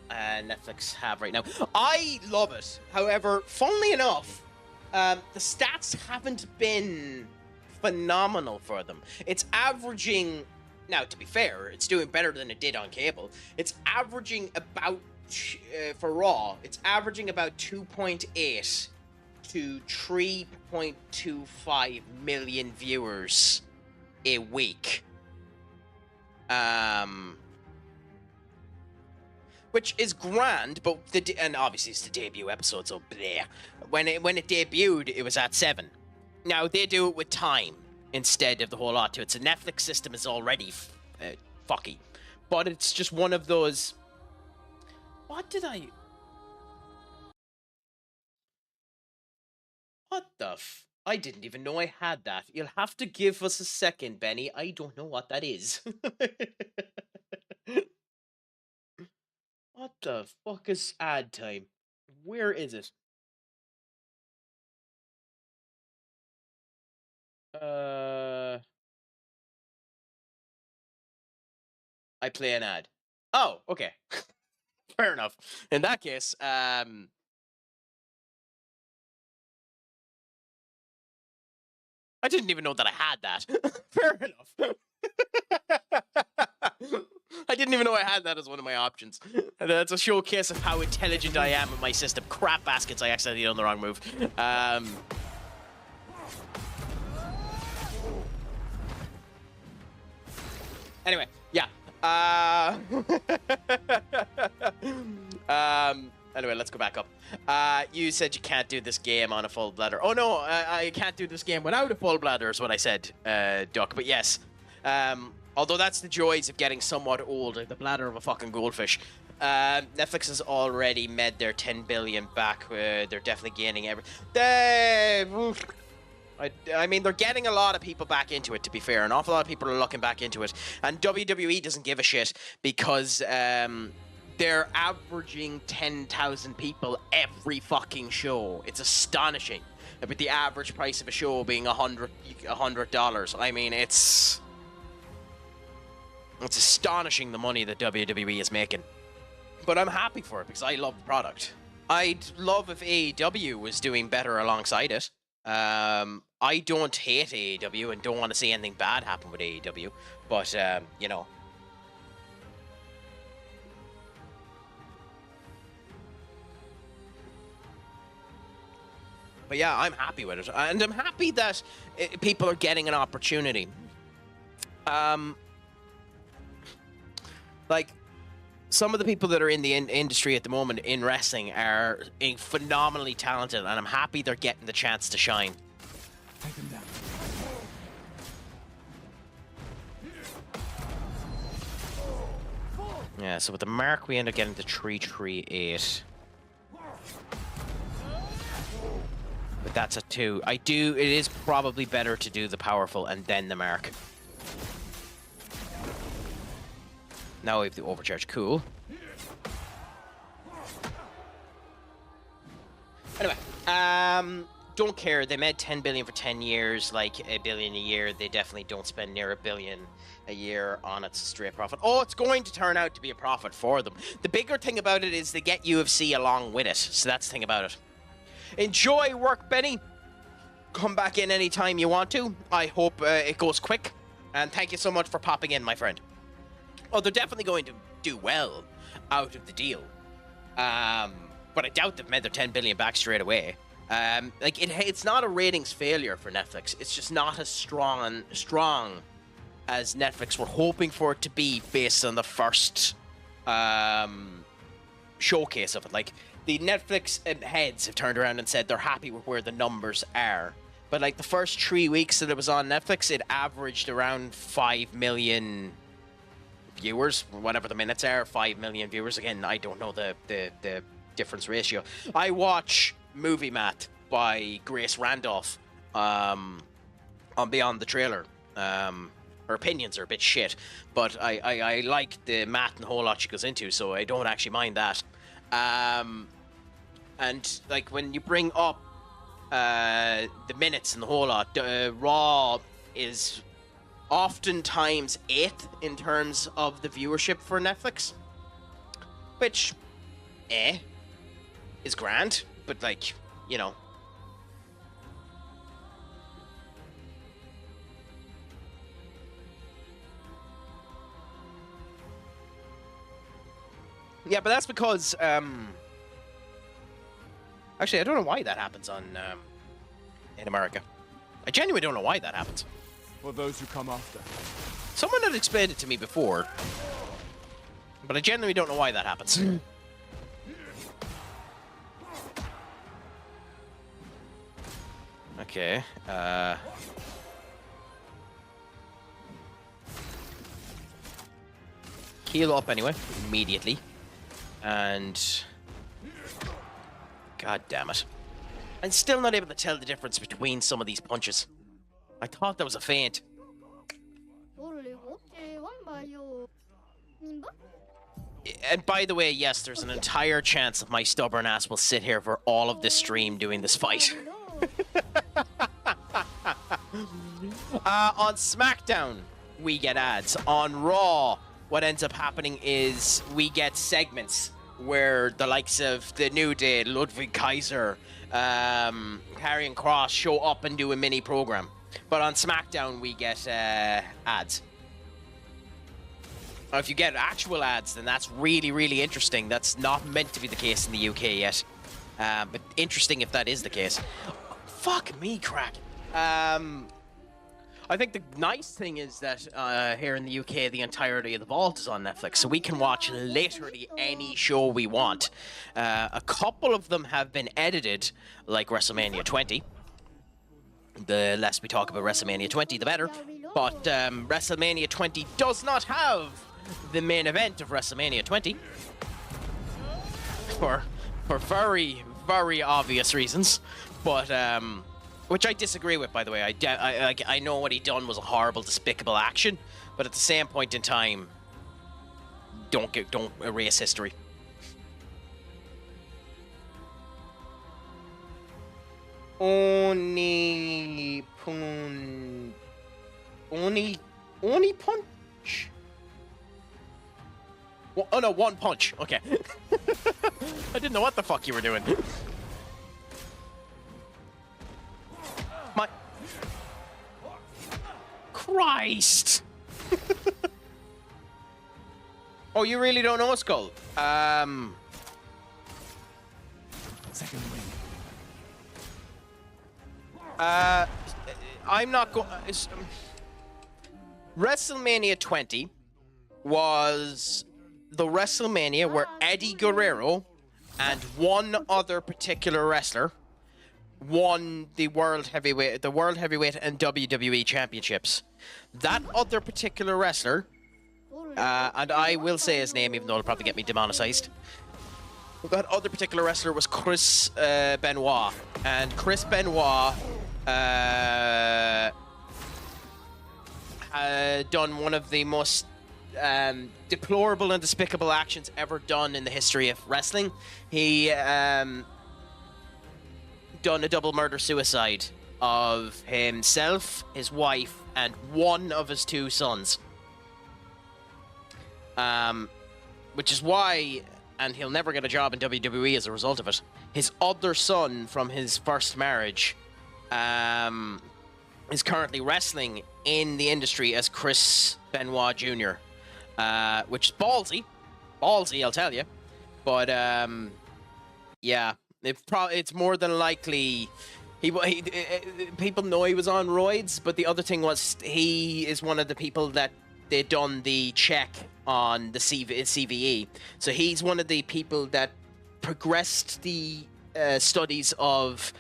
Netflix have right now. I love it. However, funnily enough, the stats haven't been phenomenal for them. It's averaging... Now, to be fair, it's doing better than it did on cable. It's averaging about, for Raw, it's averaging about 2.8 to 3.25 million viewers a week. Which is grand, but and obviously it's the debut episode, so bleh. When it debuted, it was at 7. Now, they do it with time instead of the whole lot to it. So Netflix system is already fucky. But it's just one of those... What did I... What the f... I didn't even know I had that. You'll have to give us a second, Benny. I don't know what that is. What the fuck is ad time? Where is it? I play an ad. Oh, okay. Fair enough. In that case, I didn't even know that I had that. Fair enough. I didn't even know I had that as one of my options. And that's a showcase of how intelligent I am with my system. Crap baskets, I accidentally done the wrong move. Anyway, yeah. Anyway, let's go back up. You said you can't do this game on a full bladder. Oh no, I can't do this game without a full bladder is what I said, Duck. But yes, although that's the joys of getting somewhat old, like the bladder of a fucking goldfish. Netflix has already made their 10 billion back. They're definitely gaining I mean, they're getting a lot of people back into it, to be fair. An awful lot of people are looking back into it. And WWE doesn't give a shit because they're averaging 10,000 people every fucking show. It's astonishing. With the average price of a show being $100. I mean, it's astonishing the money that WWE is making. But I'm happy for it because I love the product. I'd love if AEW was doing better alongside it. I don't hate AEW and don't want to see anything bad happen with AEW, but, you know. But yeah, I'm happy with it, and I'm happy that people are getting an opportunity. Like, some of the people that are in the industry at the moment in wrestling are phenomenally talented, and I'm happy they're getting the chance to shine. Take him down. Yeah, so with the mark, we end up getting to 338. But that's a 2. It is probably better to do the powerful and then the mark. Now we have the overcharge. Cool. Anyway, don't care. They made 10 billion for 10 years, like $1 billion a year. They definitely don't spend near $1 billion a year on its straight profit. Oh, it's going to turn out to be a profit for them. The bigger thing about it is they get UFC along with it. So that's the thing about it. Enjoy work, Benny. Come back in anytime you want to. I hope it goes quick. And thank you so much for popping in, my friend. Oh, they're definitely going to do well out of the deal. But I doubt they've made their 10 billion back straight away. Like it's not a ratings failure for Netflix. It's just not as strong as Netflix were hoping for it to be based on the first showcase of it. Like the Netflix heads have turned around and said they're happy with where the numbers are. But like the first 3 weeks that it was on Netflix, it averaged around 5 million viewers, whatever the minutes are. 5 million viewers. Again, I don't know the difference ratio. I watch Movie Math by Grace Randolph on Beyond the Trailer. Her opinions are a bit shit, but I like the math and the whole lot she goes into, so I don't actually mind that. And like when you bring up the minutes and the whole lot, Raw is oftentimes 8th in terms of the viewership for Netflix, which is grand, but like, you know. Yeah, but that's because actually I don't know why that happens on in America. I genuinely don't know why that happens. For those who come after. Someone had explained it to me before, but I genuinely don't know why that happens. Okay, heal up anyway, immediately. And god damn it. I'm still not able to tell the difference between some of these punches. I thought that was a feint. And by the way, yes, there's an entire chance that my stubborn ass will sit here for all of this stream doing this fight. On SmackDown, we get ads. On Raw, what ends up happening is we get segments where the likes of the New Day, Ludwig Kaiser, Karrion Kross show up and do a mini program. But on SmackDown, we get ads. Now, if you get actual ads, then that's really, really interesting. That's not meant to be the case in the UK yet. But interesting if that is the case. Fuck me, crack. I think the nice thing is that here in the UK, the entirety of the vault is on Netflix, so we can watch literally any show we want. A couple of them have been edited, like WrestleMania 20. The less we talk about WrestleMania 20, the better. But WrestleMania 20 does not have the main event of WrestleMania 20. For very, very obvious reasons. But which I disagree with, by the way. I know what he done was a horrible, despicable action, but at the same point in time, don't erase history. Oni punch. Oh no, one punch. Okay. I didn't know what the fuck you were doing. My Christ. Oh, you really don't know Skull? Second win. I'm not going. WrestleMania 20 was the WrestleMania where Eddie Guerrero and one other particular wrestler won the World Heavyweight and WWE Championships. That other particular wrestler, and I will say his name even though it'll probably get me demonetized, that other particular wrestler was Chris Benoit. And Chris Benoit done one of the most deplorable and despicable actions ever done in the history of wrestling. He done a double murder-suicide of himself, his wife, and one of his 2 sons. Which is why, and he'll never get a job in WWE as a result of it, his other son from his first marriage is currently wrestling in the industry as Chris Benoit Jr., which is ballsy. Ballsy, I'll tell you. But, yeah, it's more than likely... people know he was on roids, but the other thing was he is one of the people that they done the check on the CVE. So he's one of the people that progressed the studies of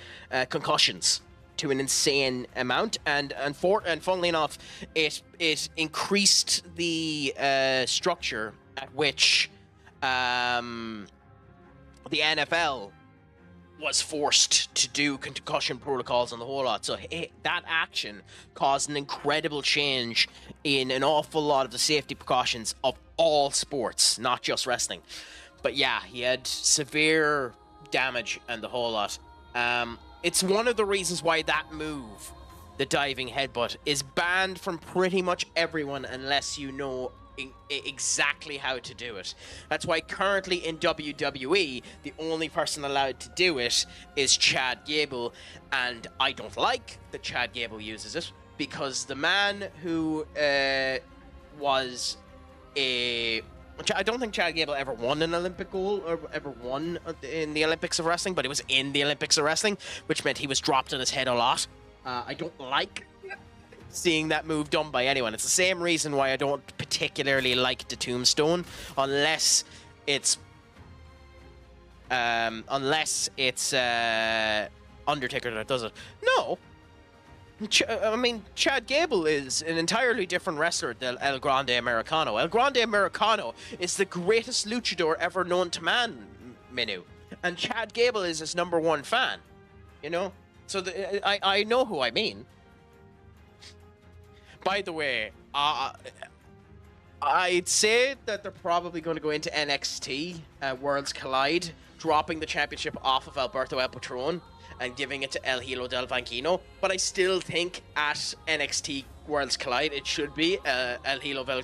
concussions to an insane amount, and funnily enough, it increased the structure at which the NFL was forced to do concussion protocols and the whole lot. So that action caused an incredible change in an awful lot of the safety precautions of all sports, not just wrestling. But yeah, he had severe damage and the whole lot. It's one of the reasons why that move, the diving headbutt, is banned from pretty much everyone unless you know exactly how to do it. That's why currently in WWE, the only person allowed to do it is Chad Gable, and I don't like that Chad Gable uses it, because the man who was a... I don't think Chad Gable ever won an Olympic gold or ever won in the Olympics of wrestling, but he was in the Olympics of wrestling, which meant he was dropped on his head a lot. I don't like seeing that move done by anyone. It's the same reason why I don't particularly like the tombstone, unless it's Undertaker that does it. No, I mean, Chad Gable is an entirely different wrestler than El Grande Americano. El Grande Americano is the greatest luchador ever known to man, Minu, and Chad Gable is his #1 fan. You know, so I know who I mean. By the way, I'd say that they're probably going to go into NXT Worlds Collide, dropping the championship off of Alberto El Patron and giving it to El Hilo del Vanquino. But I still think at NXT Worlds Collide, it should be El Hilo del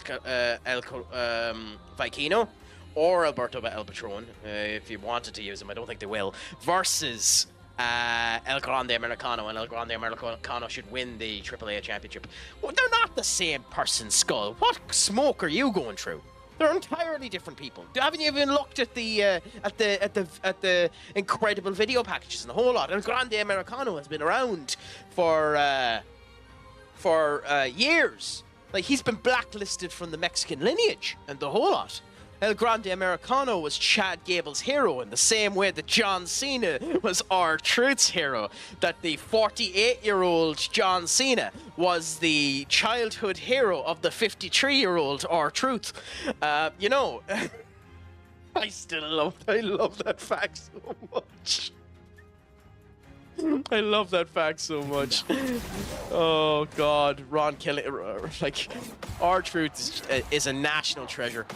Vanquino or Alberto El Patron, if you wanted to use them. I don't think they will. Versus... El Grande Americano, and El Grande Americano should win the AAA championship. Well, they're not the same person, Skull. What smoke are you going through? They're entirely different people. Haven't you even looked at the incredible video packages and the whole lot? El Grande Americano has been around for years. Like, he's been blacklisted from the Mexican lineage and the whole lot. El Grande Americano was Chad Gable's hero in the same way that John Cena was R-Truth's hero. That the 48-year-old John Cena was the childhood hero of the 53-year-old R-Truth. You know, I love that fact so much. I love that fact so much. Oh God, Ron Kelly, like, R-Truth is a national treasure.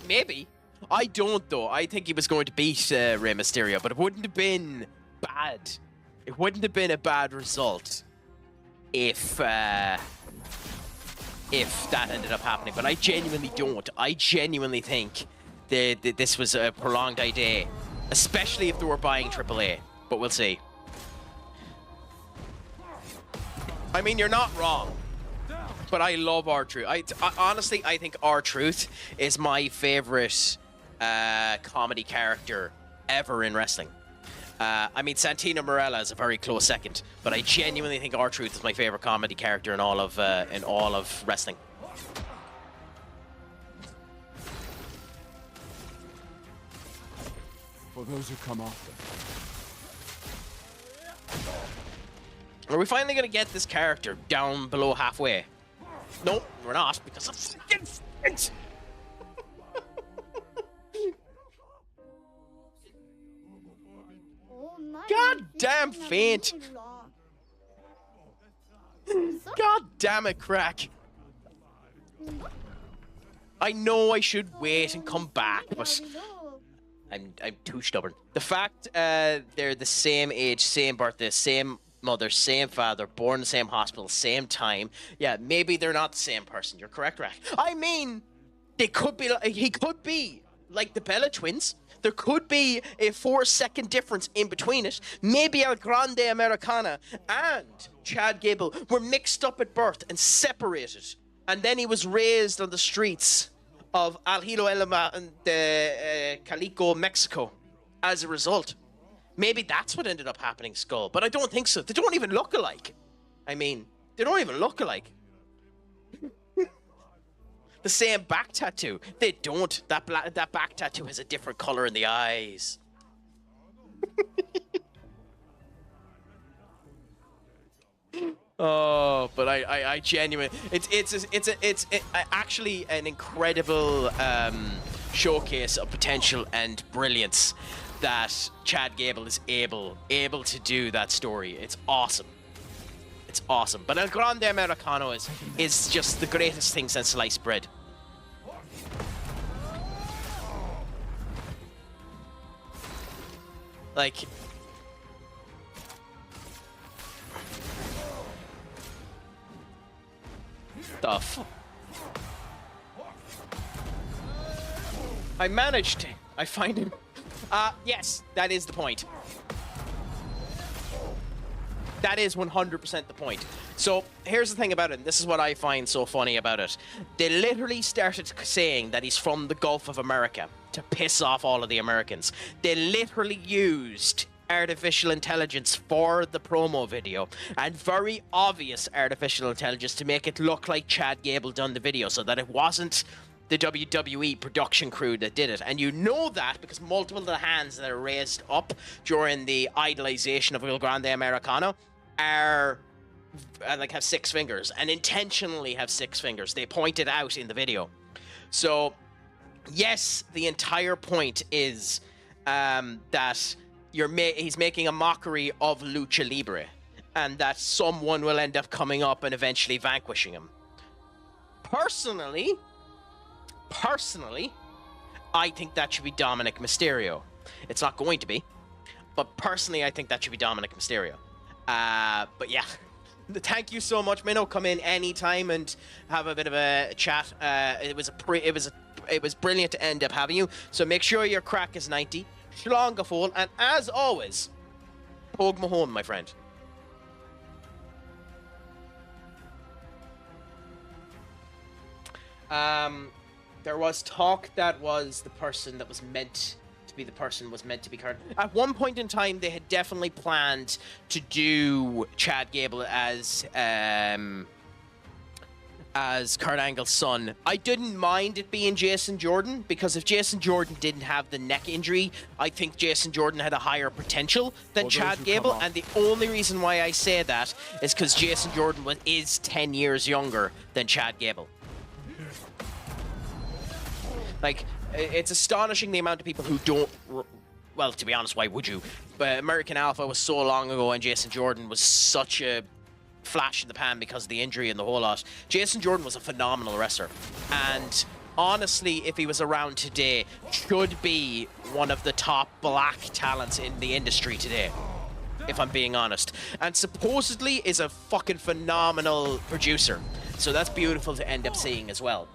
Maybe. I don't, though. I think he was going to beat Rey Mysterio, but it wouldn't have been bad. It wouldn't have been a bad result if that ended up happening. But I genuinely don't. I genuinely think that this was a prolonged idea, especially if they were buying AAA. But we'll see. I mean, you're not wrong. But I love R-Truth. Honestly, I think R-Truth is my favorite comedy character ever in wrestling. I mean, Santino Marella is a very close second, but I genuinely think R-Truth is my favorite comedy character in all of wrestling. For those who come after. Are we finally going to get this character down below halfway? Nope, we're not, because of fucking Flint! damn faint. God damn it, Crack. I know I should wait and come back, but I'm too stubborn. The fact they're the same age, same birthday, same mother, same father, born in the same hospital, same time. Yeah, maybe they're not the same person. You're correct, Rack. I mean, they could be. He could be like the Bella twins. There could be a 4-second difference in between it. Maybe El Grande Americana and Chad Gable were mixed up at birth and separated, and then he was raised on the streets of Alhilo de Calico, Mexico, as a result. Maybe that's what ended up happening, Skull, but I don't think so. They don't even look alike. I mean, they don't even look alike. The same back tattoo. They don't. That back tattoo has a different color in the eyes. Oh, but I genuinely, it's actually an incredible showcase of potential and brilliance that Chad Gable is able to do that story. It's awesome. It's awesome. But El Grande Americano is just the greatest thing since sliced bread. Like, the fuck? I managed to. I find him. Yes, that is the point. That is 100% the point. So, here's the thing about it. This is what I find so funny about it. They literally started saying that he's from the Gulf of America to piss off all of the Americans. They literally used artificial intelligence for the promo video, and very obvious artificial intelligence to make it look like Chad Gable done the video, so that it wasn't the WWE production crew that did it. And you know that because multiple of the hands that are raised up during the idolization of El Grande Americano are like have 6 fingers, and intentionally have 6 fingers. They point it out in the video. So yes, the entire point is that he's making a mockery of Lucha Libre, and that someone will end up coming up and eventually vanquishing him. Personally, I think that should be Dominic Mysterio. It's not going to be, but personally, I think that should be Dominic Mysterio. But yeah, thank you so much, Minnow. Come in anytime and have a bit of a chat. It was brilliant to end up having you. So make sure your crack is 90. Schlongafol, and as always, Pogue Mahone, my friend. There was talk that was the person that was meant to be Kurt. At one point in time, they had definitely planned to do Chad Gable as Kurt Angle's son. I didn't mind it being Jason Jordan, because if Jason Jordan didn't have the neck injury, I think Jason Jordan had a higher potential than Chad Gable. And the only reason why I say that is because Jason Jordan is 10 years younger than Chad Gable. Like, it's astonishing the amount of people who don't... Well, to be honest, why would you? But American Alpha was so long ago, and Jason Jordan was such a flash in the pan because of the injury and the whole lot. Jason Jordan was a phenomenal wrestler, and honestly, if he was around today, should be one of the top black talents in the industry today, if I'm being honest. And supposedly is a fucking phenomenal producer, so that's beautiful to end up seeing as well.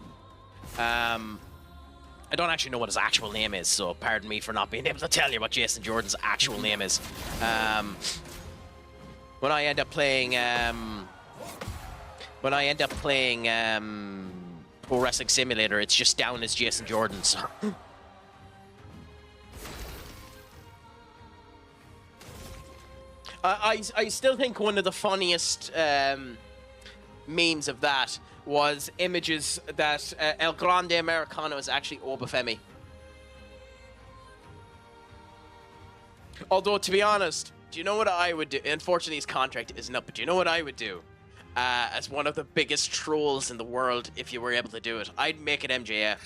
I don't actually know what his actual name is, so pardon me for not being able to tell you what Jason Jordan's actual name is. When I end up playing Pro Wrestling Simulator, it's just down as Jason Jordan. So. I still think one of the funniest memes of that was images that El Grande Americano is actually Obafemi. Although, to be honest, do you know what I would do? Unfortunately, his contract isn't up, but do you know what I would do? As one of the biggest trolls in the world, if you were able to do it, I'd make it MJF.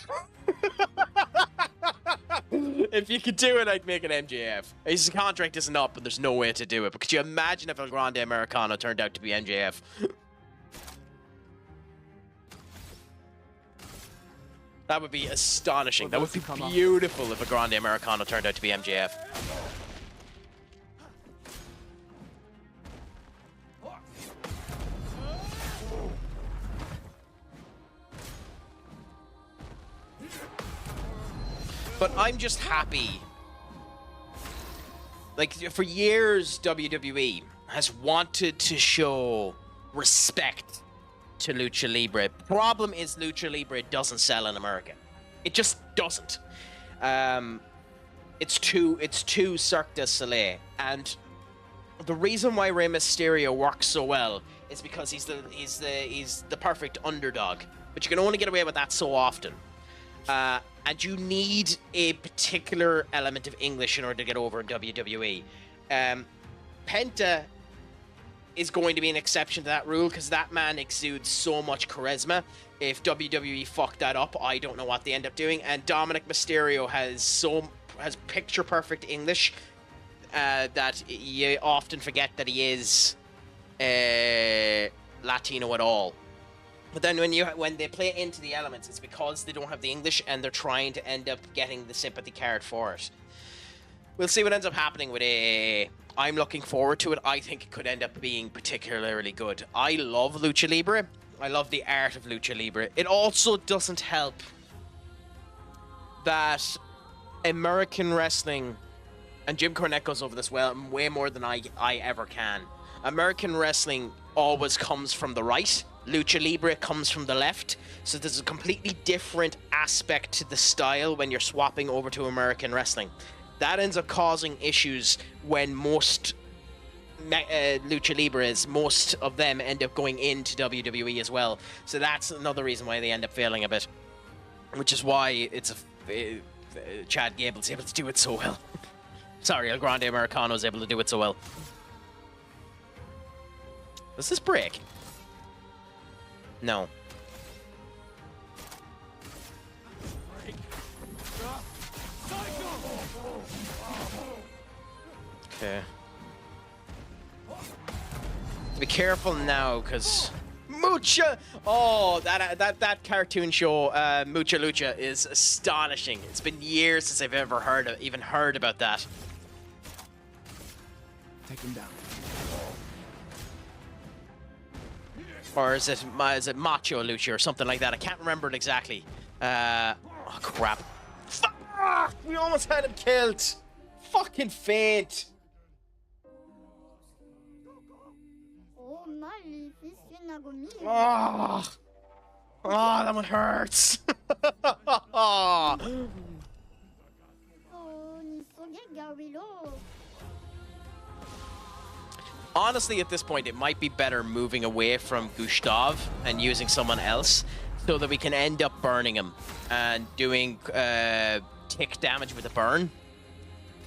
If you could do it, I'd make an MJF. His contract isn't up, and there's no way to do it. But could you imagine if El Grande Americano turned out to be MJF? That would be astonishing. That would be beautiful if a Grande Americano turned out to be MJF. But I'm just happy. Like, for years, WWE has wanted to show respect to Lucha Libre. Problem is, Lucha Libre doesn't sell in America. It just doesn't. It's too Cirque du Soleil. And the reason why Rey Mysterio works so well is because he's the perfect underdog. But you can only get away with that so often. And you need a particular element of English in order to get over in WWE. Penta is going to be an exception to that rule because that man exudes so much charisma. If WWE fucked that up, I don't know what they end up doing. And Dominic Mysterio has picture perfect English that you often forget that he is Latino at all. But then when they play into the elements, it's because they don't have the English and they're trying to end up getting the sympathy card for it. We'll see what ends up happening with AAA. I'm looking forward to it. I think it could end up being particularly good. I love Lucha Libre. I love the art of Lucha Libre. It also doesn't help that American wrestling, and Jim Cornette goes over this way more than I ever can. American wrestling always comes from the right. Lucha Libre comes from the left. So there's a completely different aspect to the style when you're swapping over to American wrestling. That ends up causing issues when most Lucha Libres, most of them end up going into WWE as well. So that's another reason why they end up failing a bit. Which is why Chad Gable's able to do it so well. Sorry, El Grande Americano is able to do it so well. Does this break? No. Okay. Be careful now, because Mucha. Oh, that cartoon show, Mucha Lucha, is astonishing. It's been years since I've ever heard about that. Take him down. Or is it Macho Lucha or something like that? I can't remember it exactly. Oh crap! Fuck! We almost had him killed. Fucking faint. Oh, that one hurts. Honestly, at this point, it might be better moving away from Gustav and using someone else so that we can end up burning him and doing tick damage with a burn.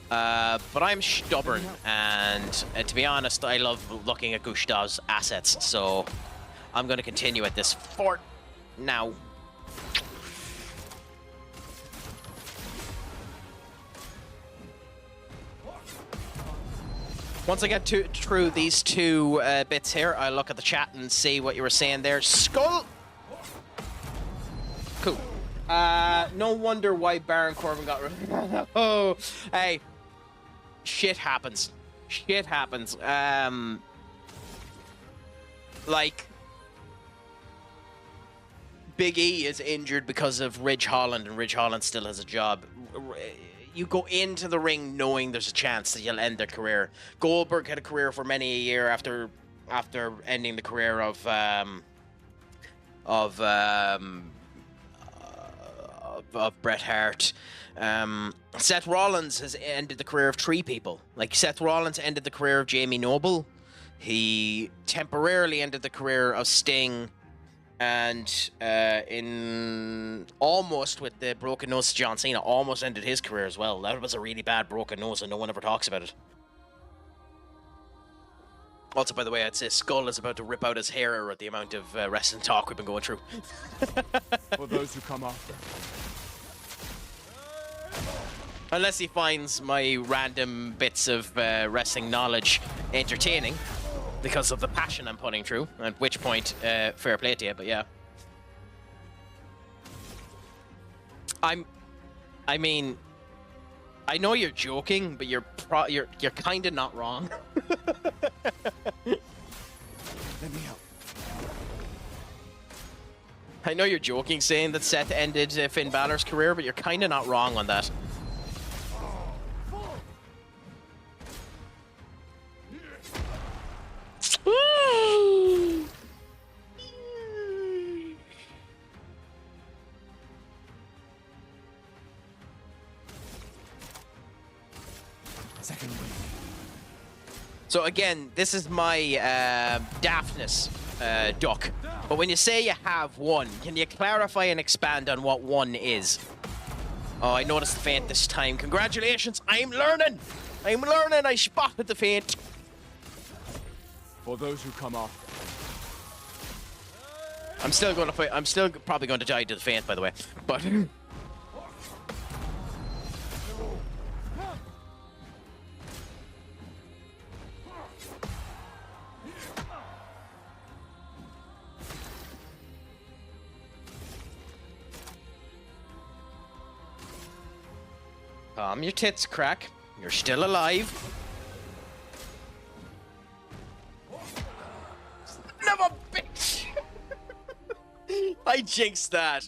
But I'm stubborn, and to be honest, I love looking at Gustav's assets, so I'm going to continue at this fort now. Once I get through these two bits here, I'll look at the chat and see what you were saying there. Skull! Cool. No wonder why Baron Corbin got rid. Oh, hey. Shit happens. Shit happens. Like, Big E is injured because of Ridge Holland, and Ridge Holland still has a job. You go into the ring knowing there's a chance that you'll end their career. Goldberg had a career for many a year after ending the career of Bret Hart. Seth Rollins has ended the career of 3 people. Like, Seth Rollins ended the career of Jamie Noble. He temporarily ended the career of Sting. And in almost with the broken nose, John Cena almost ended his career as well. That was a really bad broken nose, and no one ever talks about it. Also, by the way, I'd say Skull is about to rip out his hair at the amount of wrestling talk we've been going through. For those who come after. Unless he finds my random bits of wrestling knowledge entertaining because of the passion I'm putting through, at which point, fair play to you, but yeah. I mean, I know you're joking, but you're kind of not wrong. Let me help. I know you're joking saying that Seth ended Finn Balor's career, but you're kind of not wrong on that. Second wind. So again, this is my daftness duck. But when you say you have one, can you clarify and expand on what one is? Oh, I noticed the feint this time. Congratulations! I'm learning! I'm learning! I spotted the feint. For those who come off. I'm still going to fight. I'm still probably going to die to the feint, by the way. But calm your tits, Crack. You're still alive. Never, bitch! I jinxed that.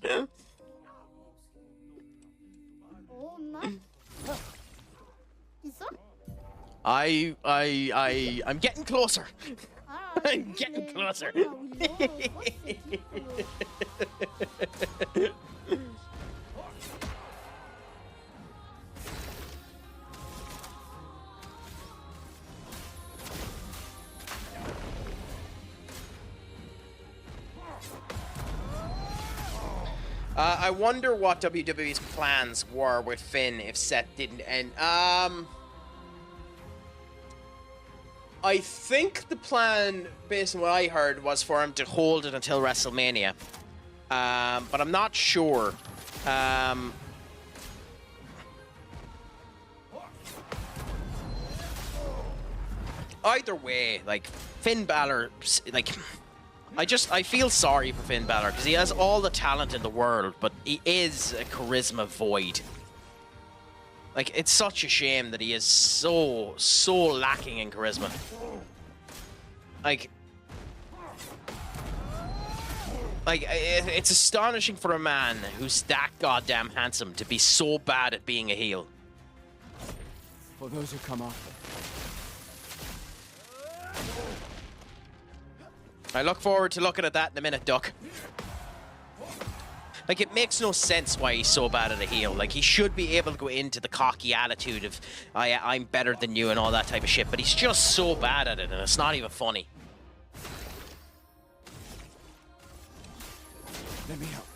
Oh, man. Is that? I'm getting closer. I'm getting closer. I wonder what WWE's plans were with Finn if Seth didn't end. I think the plan, based on what I heard, was for him to hold it until WrestleMania. But I'm not sure. Either way, like, Finn Balor, like... I feel sorry for Finn Balor because he has all the talent in the world, but he is a charisma void. Like, it's such a shame that he is so lacking in charisma. Like, it's astonishing for a man who's that goddamn handsome to be so bad at being a heel. For those who come after. I look forward to looking at that in a minute, Duck. Like, it makes no sense why he's so bad at a heel. Like, he should be able to go into the cocky attitude of, I'm better than you and all that type of shit, but he's just so bad at it, and it's not even funny. Let me help.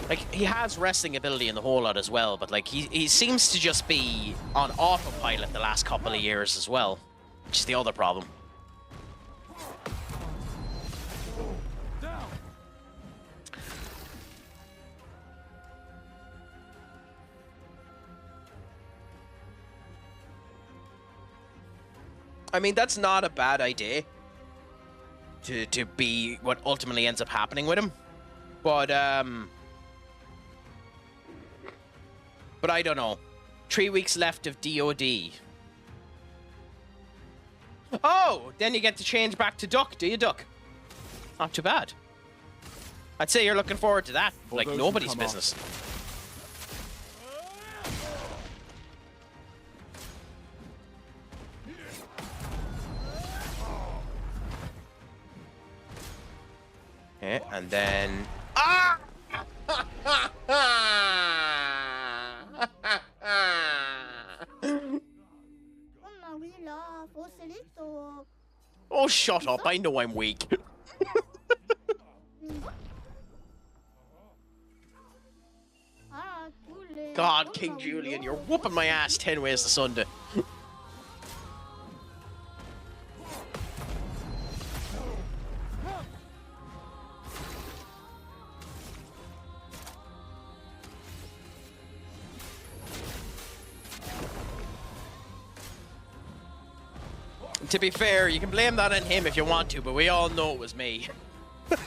Like, he has wrestling ability in the whole lot as well, but, like, he seems to just be on autopilot the last couple of years as well, which is the other problem. I mean, that's not a bad idea to be what ultimately ends up happening with him. But I don't know. 3 weeks left of DOD. Oh, then you get to change back to Duck, do you, Duck? Not too bad. I'd say you're looking forward to that, like nobody's business. Okay, and then... Ah! Oh, shut up. I know I'm weak. God, King Julian, you're whooping my ass 10 ways to Sunday. To be fair, you can blame that on him if you want to, but we all know it was me. Take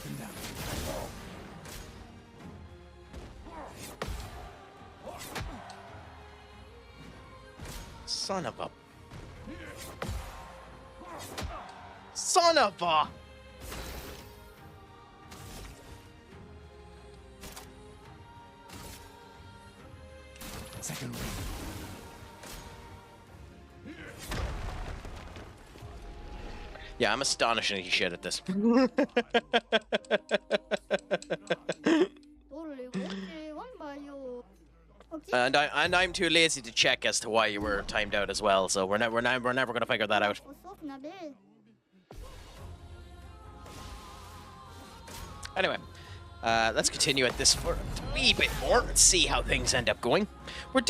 him down. Son of a... Son of a... Second ring. Yeah, I'm astonishingly shit at this. And I'm too lazy to check as to why you were timed out as well, so we're never gonna figure that out. Anyway, let's continue at this for a wee bit more and see how things end up going. We're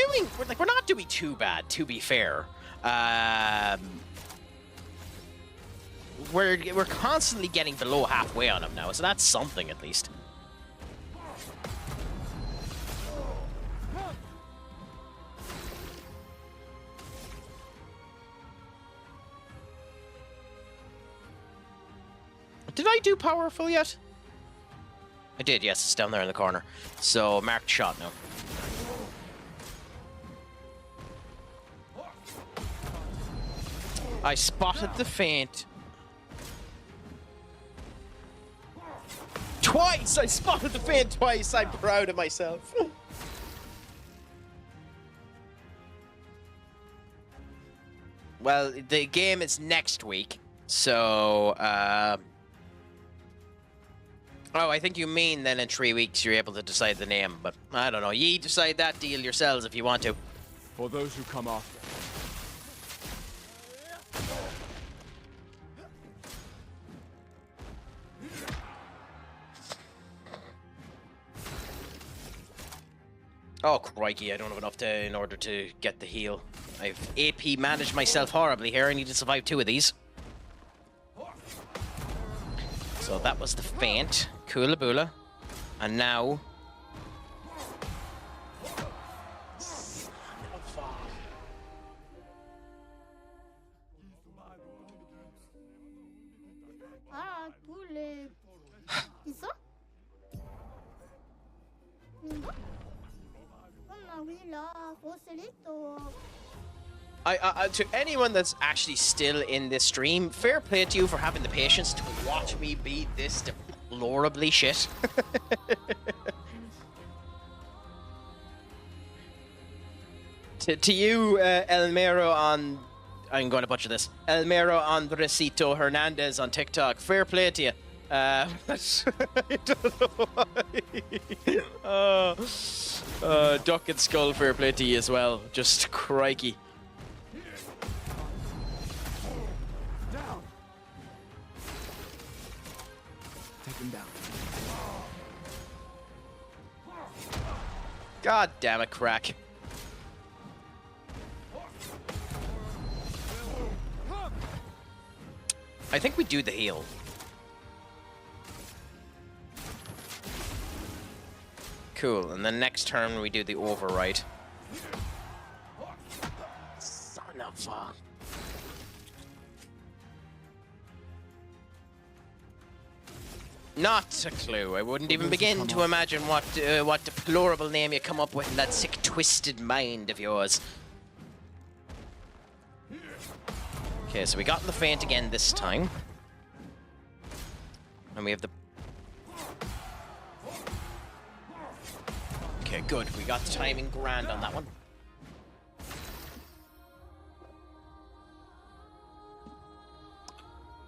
not doing too bad, to be fair. We're constantly getting below halfway on him now, so that's something at least. Did I do powerful yet? I did, yes, it's down there in the corner. So, marked shot now. I spotted the feint. Twice! I spotted the feint twice! I'm proud of myself. Well, the game is next week, so, Oh, I think you mean then in 3 weeks you're able to decide the name, but I don't know. Ye decide that deal yourselves if you want to. For those who come after. Oh, crikey, I don't have enough in order to get the heal. I've AP managed myself horribly here. I need to survive 2 of these. So that was the feint. Coolaboola. And now... to anyone that's actually still in this stream, fair play to you for having the patience to watch me be this deplorably shit. to you, Elmero on... I'm going to butcher this. Elmero Andresito Hernandez on TikTok. Fair play to you. I don't know why. Duck and Skull, fair play to you as well. Just crikey. Down. Take him down. God damn it, crack. I think we do the heal. Cool, and then next turn we do the override. Son of a... Not a clue. I wouldn't even begin to imagine what deplorable name you come up with in that sick, twisted mind of yours. Okay, so we got the feint again this time. And we have the... Okay, good. We got the timing grand on that one.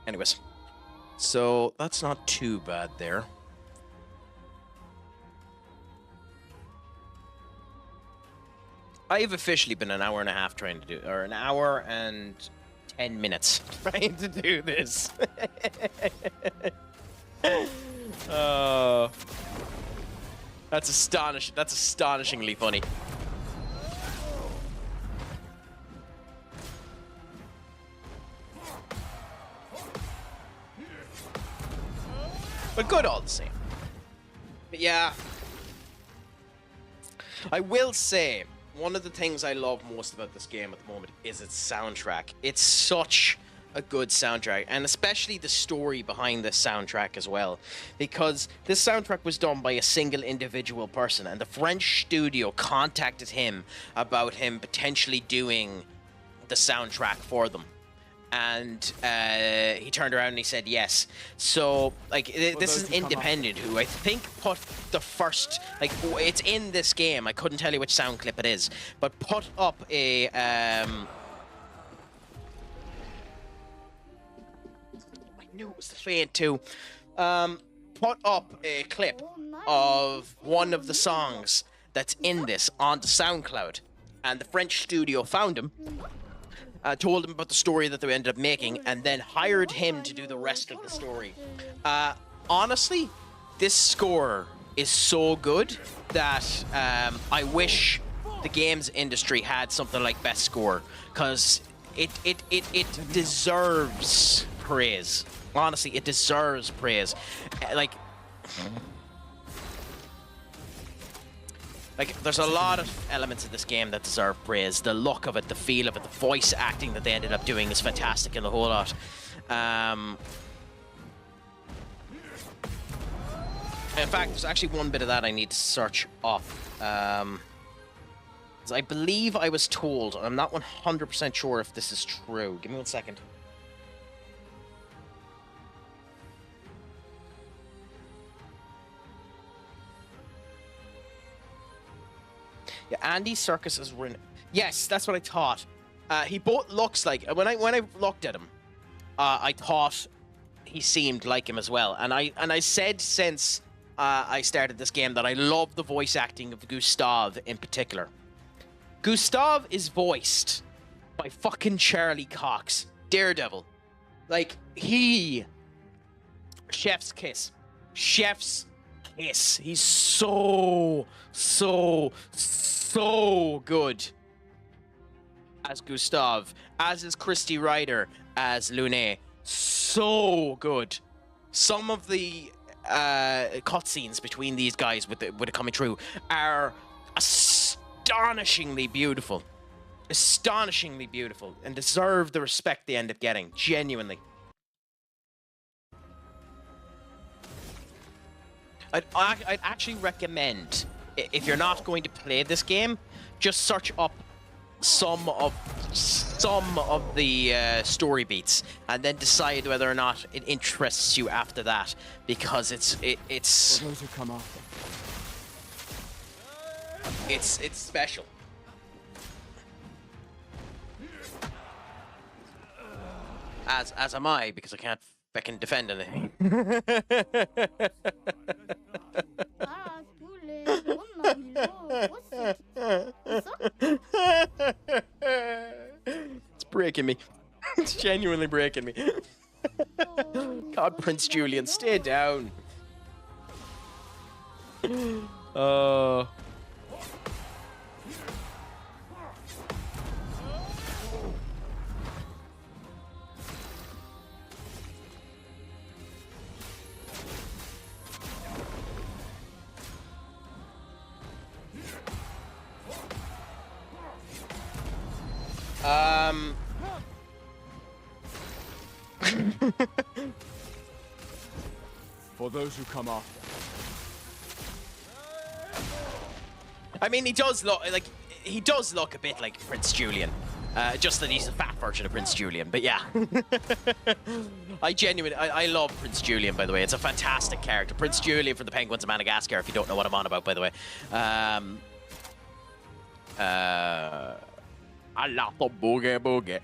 Anyways. So, that's not too bad there. I've officially been an hour and a half trying to do... Or an hour and 10 minutes trying to do this. Oh... That's astonishing. That's astonishingly funny. But good all the same. But yeah. I will say, one of the things I love most about this game at the moment is its soundtrack. It's such a good soundtrack, and especially the story behind this soundtrack as well, because this soundtrack was done by a single individual person, and the French studio contacted him about him potentially doing the soundtrack for them. And he turned around and he said yes. So, like, this is an independent who I think put the first, like, it's in this game. I couldn't tell you which sound clip it is, but put up a, I knew it was the Faint too. Put up a clip of one of the songs that's in this on the SoundCloud, and the French studio found him. Told him about the story that they ended up making, and then hired him to do the rest of the story. Honestly, this score is so good that I wish the games industry had something like Best Score, because it deserves praise. Honestly, it deserves praise. Like, there's a lot of elements of this game that deserve praise. The look of it, the feel of it, the voice acting that they ended up doing is fantastic and the whole lot. In fact, there's actually one bit of that I need to search up. I believe I was told, and I'm not 100% sure if this is true. Give me 1 second. Yeah, Andy Serkis is written. Yes, that's what I thought. He both looks like, when I looked at him, I thought he seemed like him as well. And I said since I started this game that I love the voice acting of Gustave in particular. Gustave is voiced by fucking Charlie Cox, Daredevil. Like, chef's kiss. Chef's kiss. He's so good as Gustave, as is Christy Ryder as Lune. So good. Some of the cutscenes between these guys with it coming through are astonishingly beautiful. Astonishingly beautiful, and deserve the respect they end up getting, genuinely. I'd actually recommend, if you're not going to play this game, just search up some of the story beats, and then decide whether or not it interests you after that, because it's For those who come after. it's special. As am I, because I can't fucking defend anything. It's breaking me. It's genuinely breaking me. God, Prince Julian, stay down. For those who come after. I mean, he does look a bit like Prince Julian. Just that he's a fat version of Prince Julian, but yeah. I love Prince Julian, by the way. It's a fantastic character. Prince Julian from the Penguins of Madagascar, if you don't know what I'm on about, by the way. I love the boogie boogie.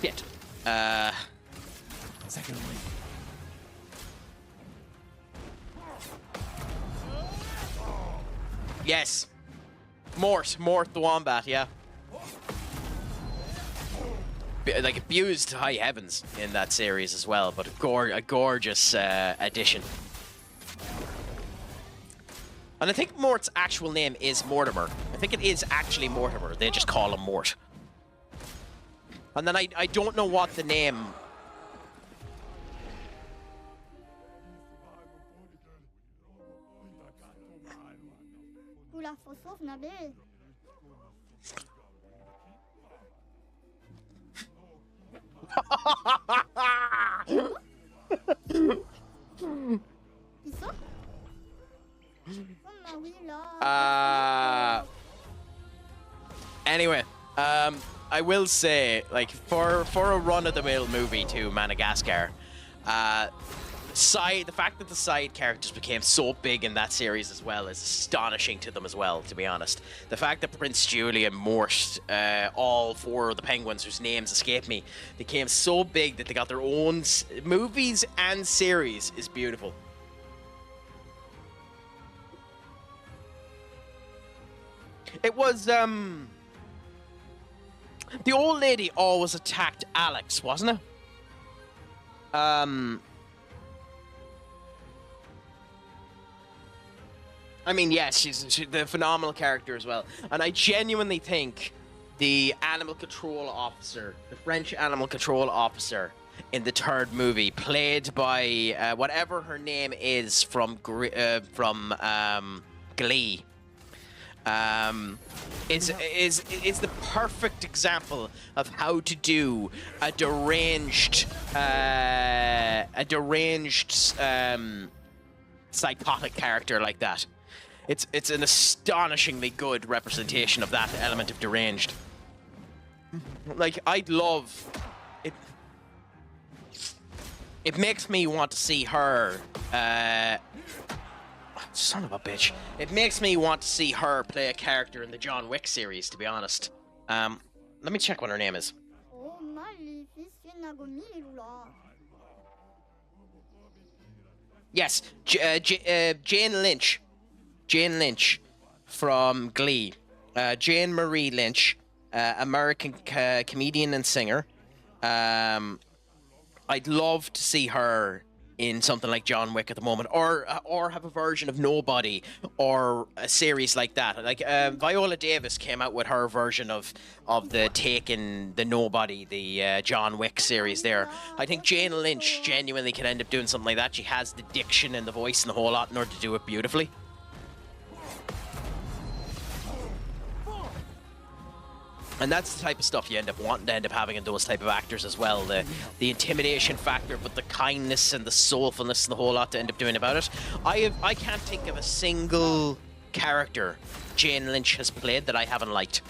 Shit. Second wave. Yes. Mort the Wombat, yeah. Like, abused to high heavens in that series as well, but a gorgeous addition. And I think Mort's actual name is Mortimer. I think it is actually Mortimer. They just call him Mort. And then I don't know what the name... Anyway, I will say, like, for a run-of-the-mill movie to Madagascar, the fact that the side characters became so big in that series as well is astonishing to them as well, to be honest. The fact that Prince Julian, Mort, all four of the penguins whose names escape me, became so big that they got their own movies and series is beautiful. It was, the old lady always attacked Alex, wasn't it? I mean, yes, she's a phenomenal character as well. And I genuinely think the animal control officer, the French animal control officer in the third movie, played by whatever her name is from Glee, is the perfect example of how to do a deranged psychotic character like that. It's an astonishingly good representation of that element of deranged. Like, I'd love it. It makes me want to see her. Son of a bitch. It makes me want to see her play a character in the John Wick series, to be honest. Let me check what her name is. Yes, Jane Lynch. Jane Lynch from Glee. Jane Marie Lynch, American comedian and singer. I'd love to see her in something like John Wick at the moment, or have a version of Nobody, or a series like that. Like Viola Davis came out with her version of the Taken, the Nobody, the John Wick series there. I think Jane Lynch genuinely can end up doing something like that. She has the diction and the voice and the whole lot in order to do it beautifully. And that's the type of stuff you end up wanting to end up having in those type of actors as well. The intimidation factor, but the kindness and the soulfulness and the whole lot to end up doing about it. I can't think of a single character Jane Lynch has played that I haven't liked.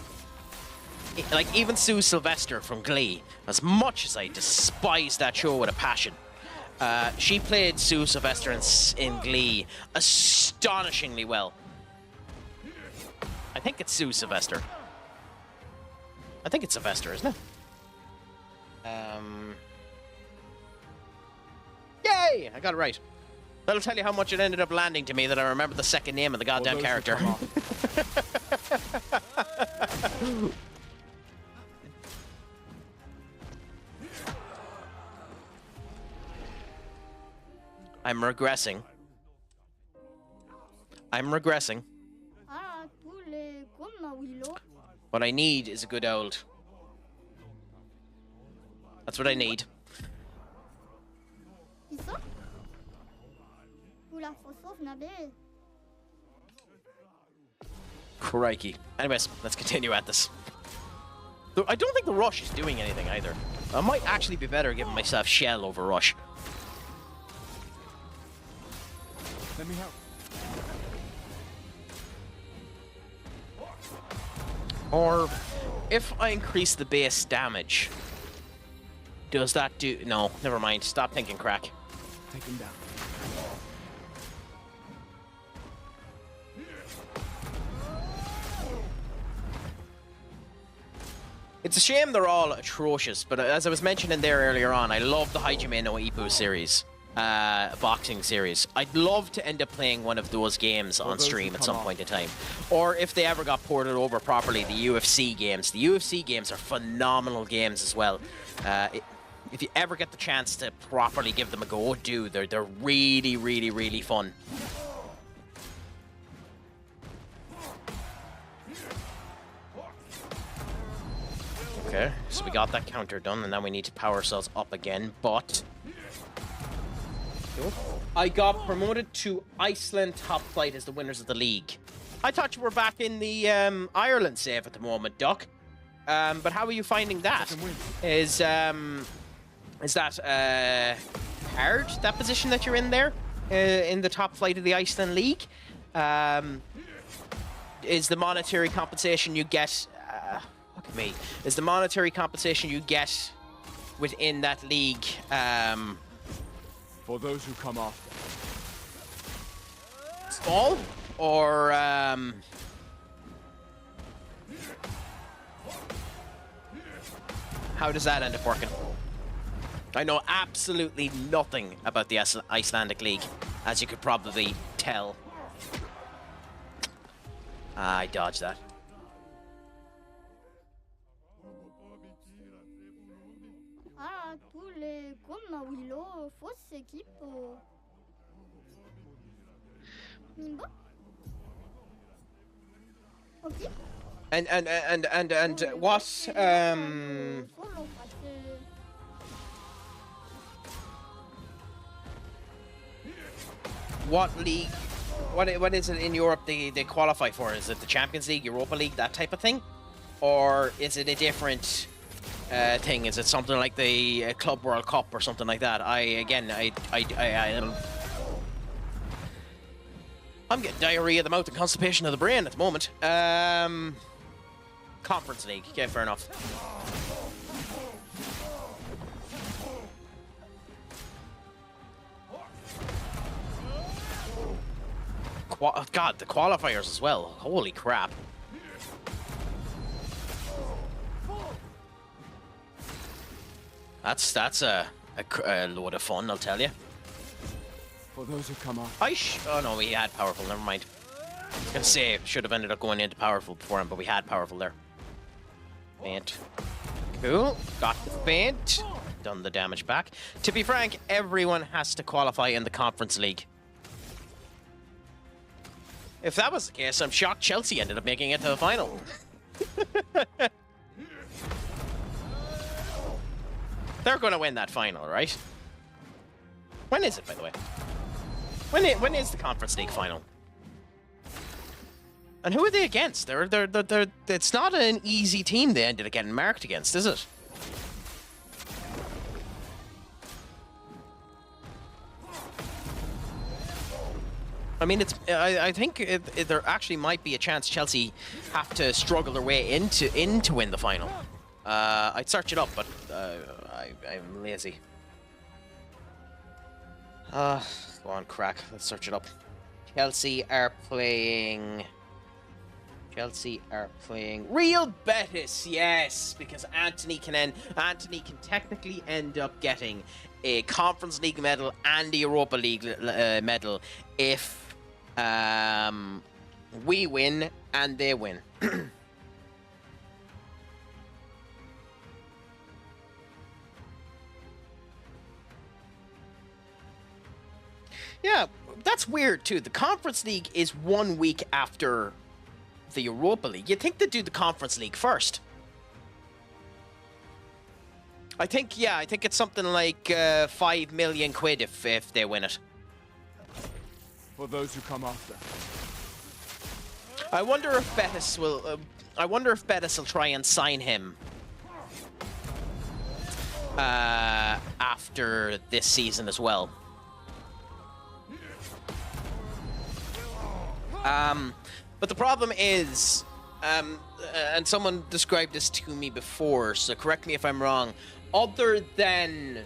Like, even Sue Sylvester from Glee, as much as I despise that show with a passion, she played Sue Sylvester in Glee astonishingly well. I think it's Sue Sylvester. I think it's Sylvester, isn't it? Yay! I got it right. That'll tell you how much it ended up landing to me that I remember the second name of the goddamn character. I'm regressing. What I need is a good old. That's what I need. Crikey. Anyways, let's continue at this. I don't think the rush is doing anything either. I might actually be better giving myself shell over rush. Let me help. Or if I increase the base damage, does that do... No, never mind. Stop thinking, Crack. Take him down. It's a shame they're all atrocious, but as I was mentioning there earlier on, I love the Hajime no Ippo series. Boxing series. I'd love to end up playing one of those games on stream at some point in time. Or if they ever got ported over properly, the UFC games. The UFC games are phenomenal games as well. If you ever get the chance to properly give them a go, do. They're really, really, really fun. Okay, so we got that counter done, and now we need to power ourselves up again, but... Cool. I got promoted to Iceland top flight as the winners of the league. I thought you were back in the Ireland save at the moment, Doc. But how are you finding that? Is that hard, that position that you're in there? In the top flight of the Iceland League? Is the monetary compensation you get... look at me. Is the monetary compensation you get within that league... For those who come after. small? Or... how does that end up working? I know absolutely nothing about the Icelandic League, as you could probably tell. I dodged that. Ah, tous les comme Willow, fausse équipe. Nimbo? Ok. And what what league, what is it in Europe they qualify for? Is it the Champions League, Europa League, that type of thing? Or is it a different thing? Is it something like the Club World Cup or something like that? I'm getting diarrhea of the mouth and constipation of the brain at the moment. Conference League. Okay, fair enough. God, the qualifiers as well. Holy crap. That's a load of fun, I'll tell you. For those who come after. Oh no, we had powerful. Never mind. I was gonna say should have ended up going into powerful before him, but we had powerful there. Faint. Cool. Got the faint. Done the damage back. To be frank, everyone has to qualify in the Conference League. If that was the case, I'm shocked Chelsea ended up making it to the final. They're going to win that final, right? When is it, by the way? When is the Conference League final? And who are they against? It's not an easy team they ended up getting marked against, is it? I mean, I think there actually might be a chance Chelsea have to struggle their way in to win the final. I'd search it up, but I'm lazy. Go on, crack. Let's search it up. Chelsea are playing Real Betis, yes, because Anthony can technically end up getting a Conference League medal and a Europa League medal if we win and they win. Yeah, that's weird too. The Conference League is 1 week after the Europa League. You'd think they'd do the Conference League first. I think it's something like 5 million quid if they win it. For those who come after. I wonder if Betis will. I wonder if Betis will try and sign him after this season as well. But the problem is, and someone described this to me before, so correct me if I'm wrong, other than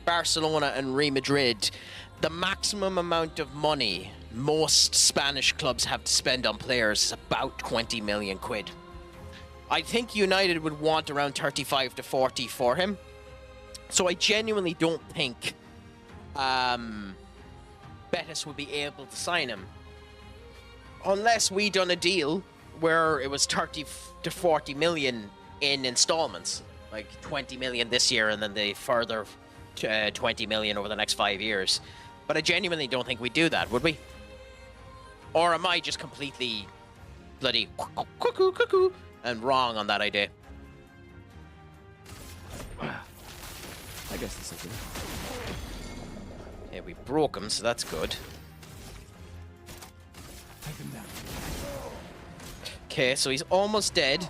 Barcelona and Real Madrid, the maximum amount of money most Spanish clubs have to spend on players is about 20 million quid. I think United would want around 35 to 40 for him. So I genuinely don't think Betis would be able to sign him. Unless we done a deal where it was 30 to 40 million in installments. Like 20 million this year and then the further 20 million over the next 5 years. But I genuinely don't think we'd do that, would we? Or am I just completely bloody cuckoo and wrong on that idea? I guess this is it. Yeah, we broke him, so that's good. Take him down. Okay, so he's almost dead.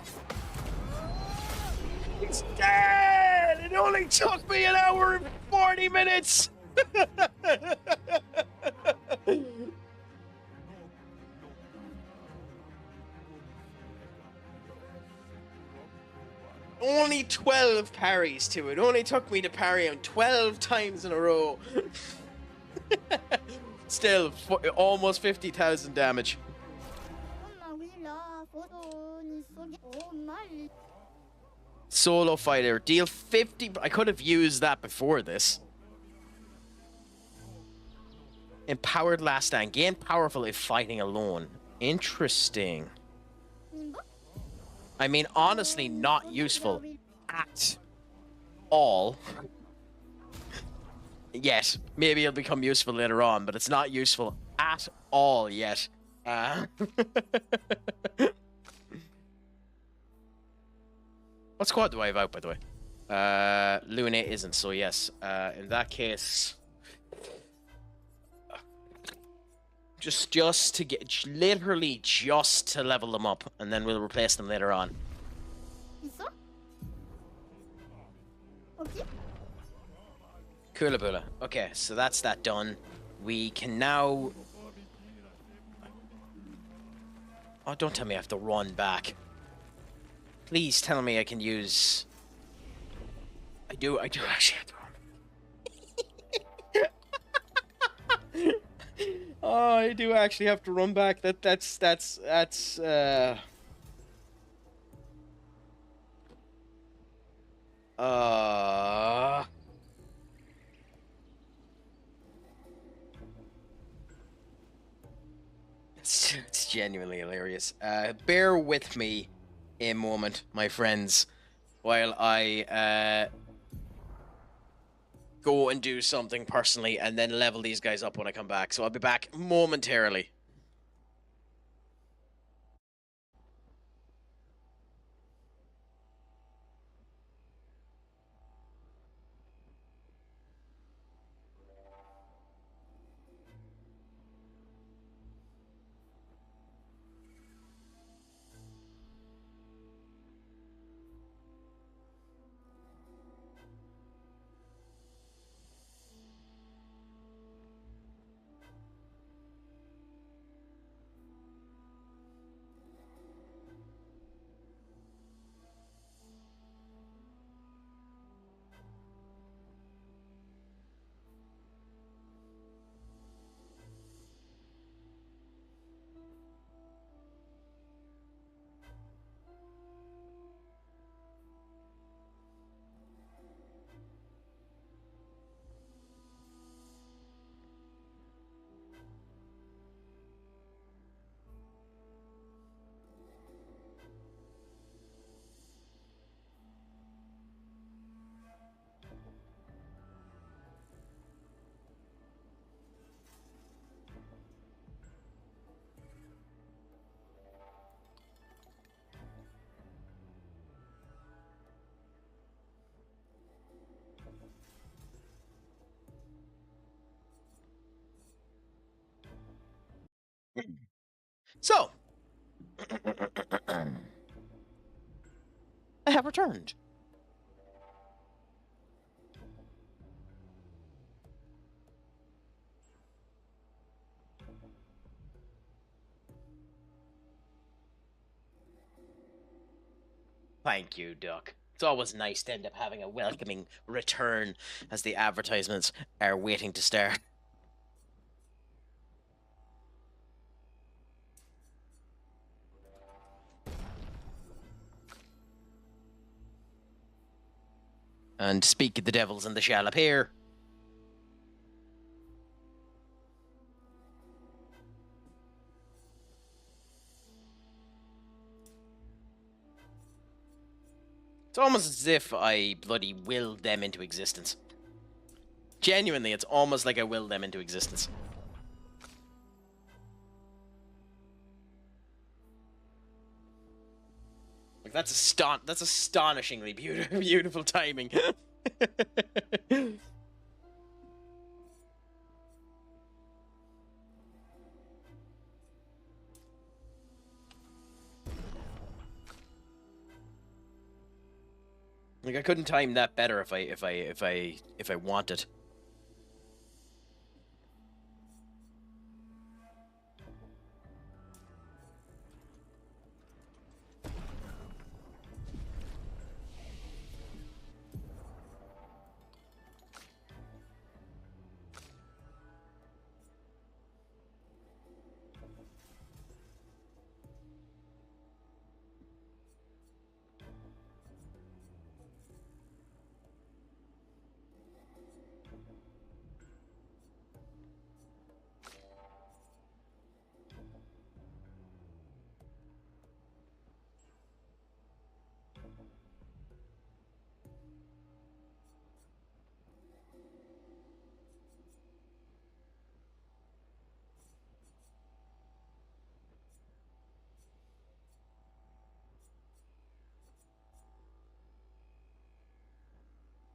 He's dead! It only took me an hour and 40 minutes! Only 12 parries to it. Only took me to parry him 12 times in a row. Still, almost 50,000 damage. Solo fighter, deal 50. I could have used that before this. Empowered last stand. Gain powerful if fighting alone. Interesting. I mean, honestly, not useful at all. Yet. Maybe it'll become useful later on, but it's not useful at all yet. What squad do I have out, by the way? Lune isn't, so yes. In that case... Just to get... Literally just to level them up, and then we'll replace them later on. Coolaboola. Okay, so that's that done. We can now... Oh, don't tell me I have to run back. Please tell me I can use... I do actually have to run. Oh, I do actually have to run back. That's it's genuinely hilarious. Bear with me a moment, my friends, while I go and do something personally and then level these guys up when I come back. So I'll be back momentarily. So, I have returned. Thank you, Duck. It's always nice to end up having a welcoming return as the advertisements are waiting to start. And speak of the devils and they shall appear. It's almost as if I bloody willed them into existence. Genuinely, it's almost like I willed them into existence. Like, that's astonishingly beautiful timing. Like, I couldn't time that better if I wanted.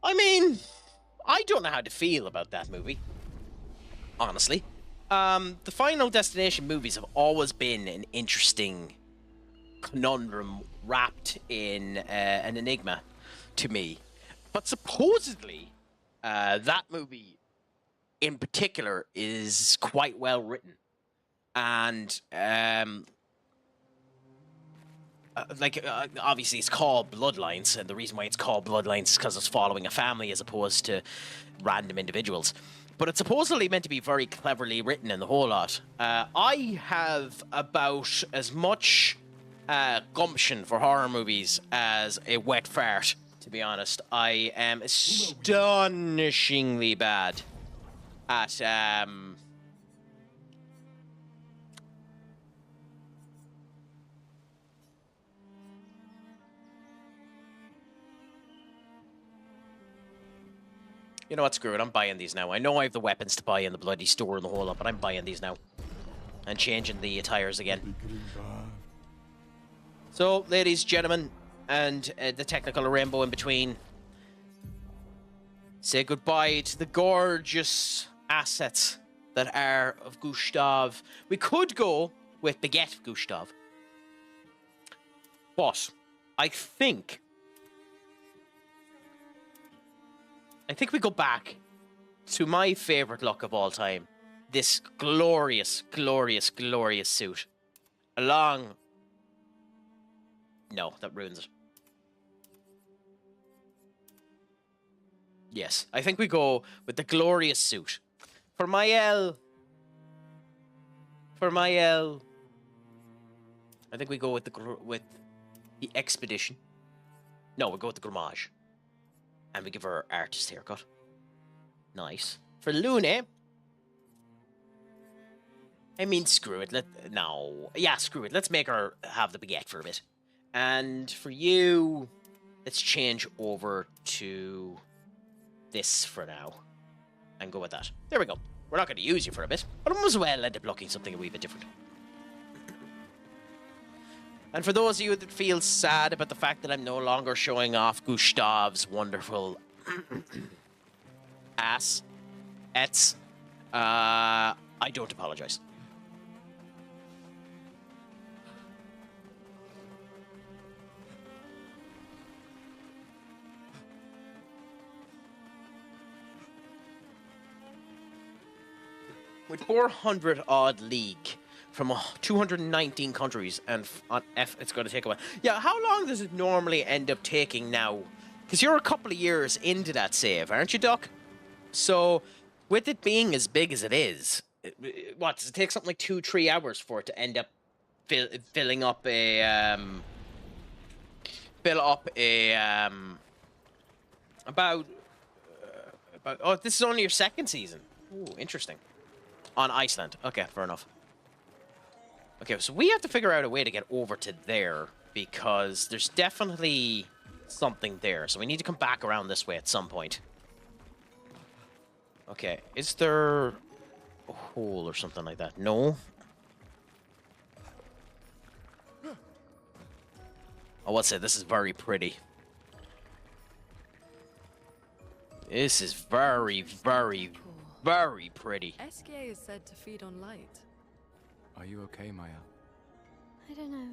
I mean, I don't know how to feel about that movie, honestly. The Final Destination movies have always been an interesting conundrum wrapped in an enigma to me. But supposedly, that movie in particular is quite well written. And, obviously it's called Bloodlines, and the reason why it's called Bloodlines is because it's following a family as opposed to random individuals. But it's supposedly meant to be very cleverly written in the whole lot. I have about as much gumption for horror movies as a wet fart, to be honest. I am astonishingly bad at you know what, screw it, I'm buying these now. I know I have the weapons to buy in the bloody store and the whole lot, but I'm buying these now. And changing the tires again. So, ladies, gentlemen, and the technical rainbow in between, say goodbye to the gorgeous assets that are of Gustav. We could go with Baguette Gustav. But I think we go back to my favorite look of all time. This glorious, glorious, glorious suit. Along... No, that ruins it. Yes, I think we go with the glorious suit. For my L... I think we go with the expedition. No, we go with the Grammage. And we give her artist haircut. Nice. For Luna... I mean, screw it. Yeah, screw it. Let's make her have the baguette for a bit. And for you, let's change over to this for now. And go with that. There we go. We're not going to use you for a bit, but I might as well end up looking something a wee bit different. And for those of you that feel sad about the fact that I'm no longer showing off Gustav's wonderful ass, I don't apologize. With 400 odd league from 219 countries, and on F, it's going to take a while. Yeah, how long does it normally end up taking now? Because you're a couple of years into that save, aren't you, Doc? So, with it being as big as it is, what, does it take something like 2-3 hours for it to end up filling up a, oh, this is only your second season. Ooh, interesting. On Iceland. Okay, fair enough. Okay, so we have to figure out a way to get over to there, because there's definitely something there. So we need to come back around this way at some point. Okay, is there a hole or something like that? No. I will say this is very pretty. This is very, very, very pretty. SK is said to feed on light. Are you okay, Maya? I don't know.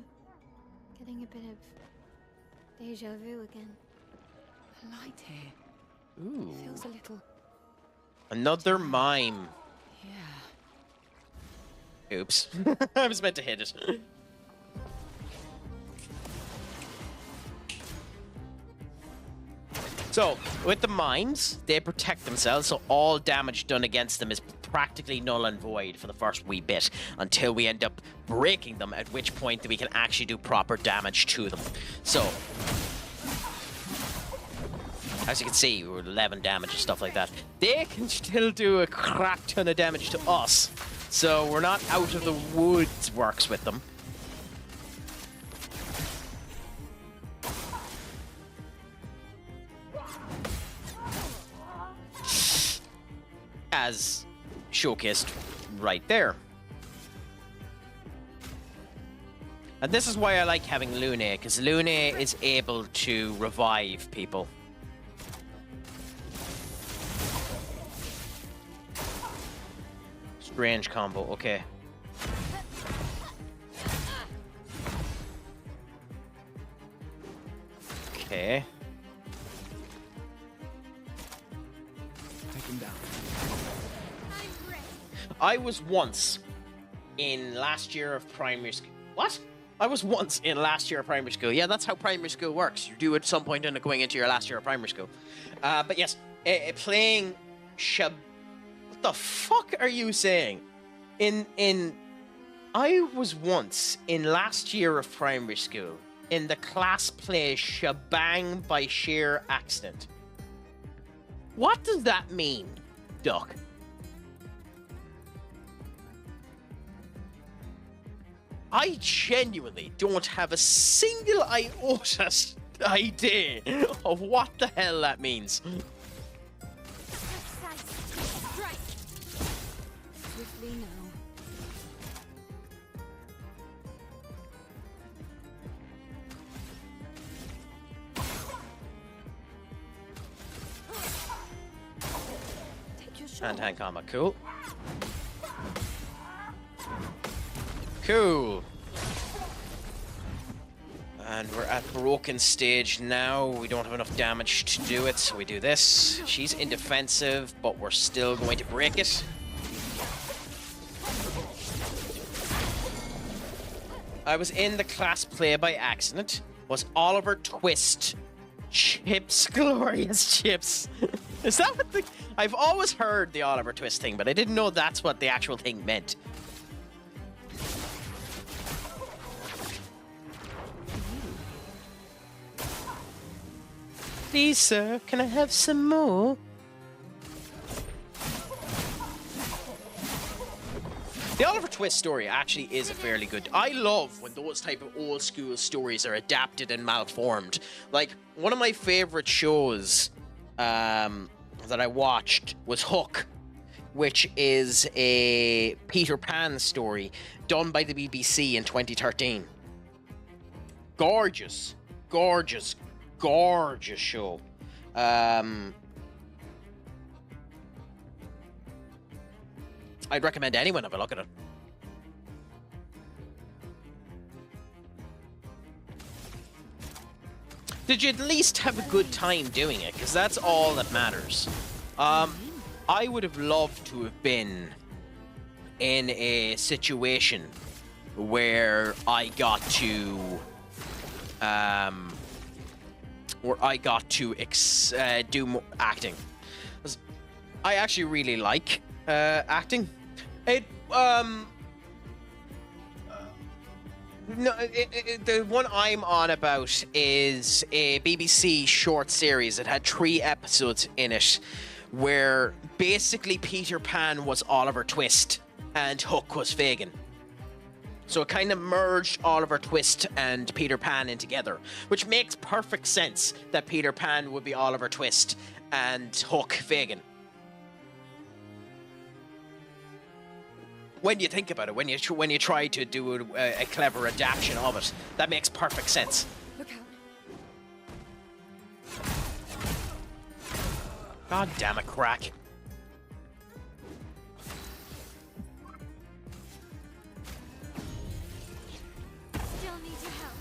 Getting a bit of deja vu again. light here. Ooh. Feels a little. Another mime. Yeah. Oops. I was meant to hit it. So, with the mimes, they protect themselves, so all damage done against them is practically null and void for the first wee bit, until we end up breaking them, at which point we can actually do proper damage to them. So, as you can see, we're 11 damage and stuff like that. They can still do a crap ton of damage to us, so we're not out of the woods works with them. As showcased right there. And this is why I like having Lune, because Lune is able to revive people. Strange combo, okay. Okay. Take him down. I was once in last year of primary school. What? I was once in last year of primary school. Yeah, that's how primary school works. You do at some point in going into your last year of primary school. But yes, playing What the fuck are you saying? I was once in last year of primary school in the class play Shebang by sheer accident. What does that mean, Duck? I genuinely don't have a single iota idea of what the hell that means. Swiftly now. Take your shot. Hand-to-hand combat, cool. Cool. And we're at broken stage now. We don't have enough damage to do it, so we do this. She's indefensive, but we're still going to break it. I was in the class play by accident. Was Oliver Twist Chips, glorious chips? Is that what the... I've always heard the Oliver Twist thing, but I didn't know that's what the actual thing meant. Please, sir, can I have some more? The Oliver Twist story actually is a fairly good... I love when those type of old school stories are adapted and malformed. Like, one of my favorite shows that I watched was Hook, which is a Peter Pan story done by the BBC in 2013. Gorgeous, gorgeous, gorgeous show. I'd recommend anyone have a look at it. Did you at least have a good time doing it? Because that's all that matters. I would have loved to have been in a situation where I got to do more acting. I actually really like acting. The one I'm on about is a BBC short series. It had 3 episodes in it, where basically Peter Pan was Oliver Twist and Hook was Fagin. So it kind of merged Oliver Twist and Peter Pan in together, which makes perfect sense that Peter Pan would be Oliver Twist and Hook Fagin. When you think about it, when you try to do a clever adaptation of it, that makes perfect sense. Look out. God damn it, Crack. Still need your help.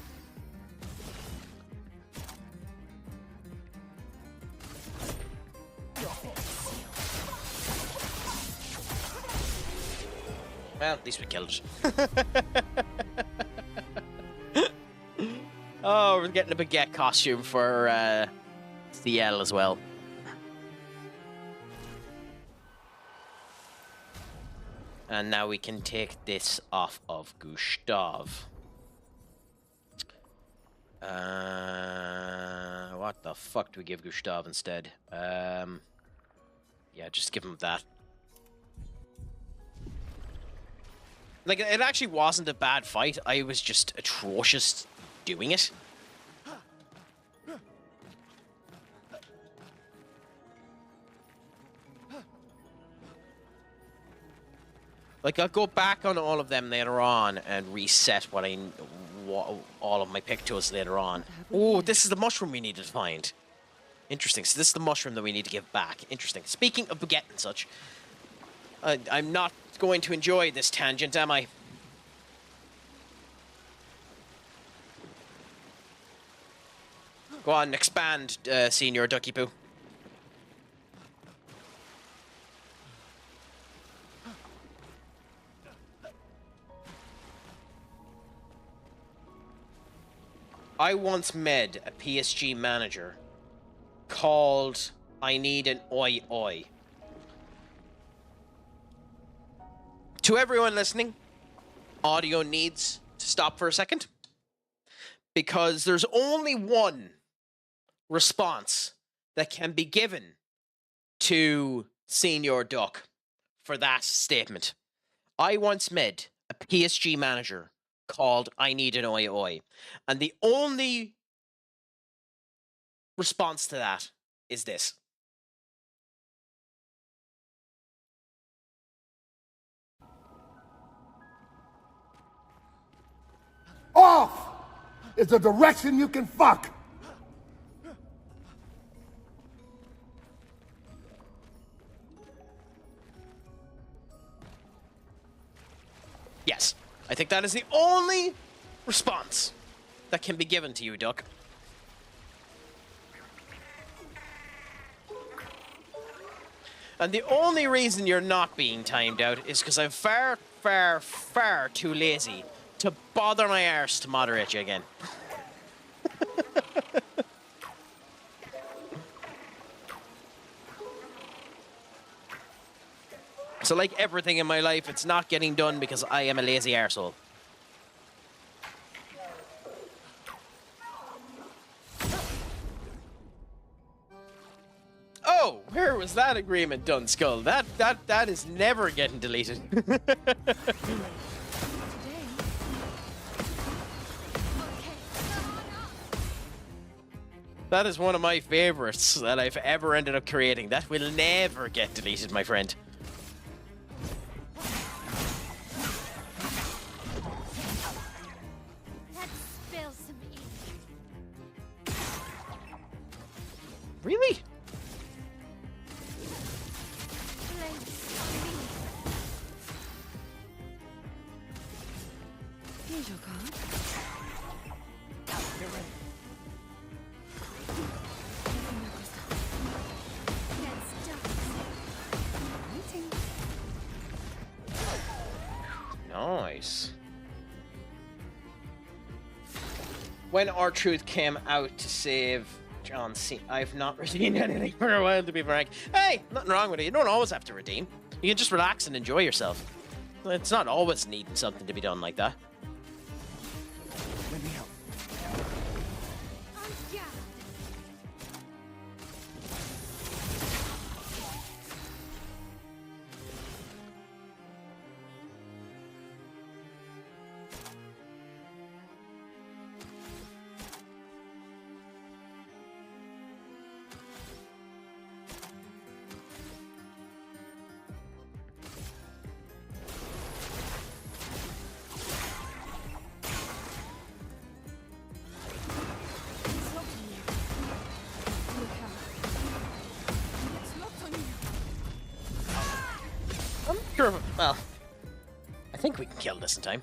Well, at least we killed it. Oh, we're getting a baguette costume for CL as well. And now we can take this off of Gustav. What the fuck do we give Gustav instead? Yeah, just give him that. Like, it actually wasn't a bad fight. I was just atrocious doing it. Like, I'll go back on all of them later on and reset what all of my pictos later on. Oh, this is the mushroom we needed to find. Interesting. So this is the mushroom that we need to give back. Interesting. Speaking of baguette and such, I'm not going to enjoy this tangent, am I? Go on, expand, Senior Ducky Poo. I once met a PSG manager called I Need an Oi Oi. To everyone listening, audio needs to stop for a second because there's only one response that can be given to Senior Duck for that statement. I once met a PSG manager called I Need an Oi Oi. And the only response to that is this. Off is the direction you can fuck. Yes, I think that is the only response that can be given to you, Duck. And the only reason you're not being timed out is because I'm far, far, far too lazy to bother my arse to moderate you again. So like everything in my life, it's not getting done because I am a lazy arsehole. Oh, where was that agreement done, Skull? That is never getting deleted. That is one of my favorites that I've ever ended up creating. That will never get deleted, my friend. Let's spill some ink. Really? Here's your card. Nice. When R-Truth came out to save John C, I've not redeemed anything for a while, to be frank. Hey, nothing wrong with it. You don't always have to redeem. You can just relax and enjoy yourself. It's not always needing something to be done like that. Let me help. Sure, well, I think we can kill this in time.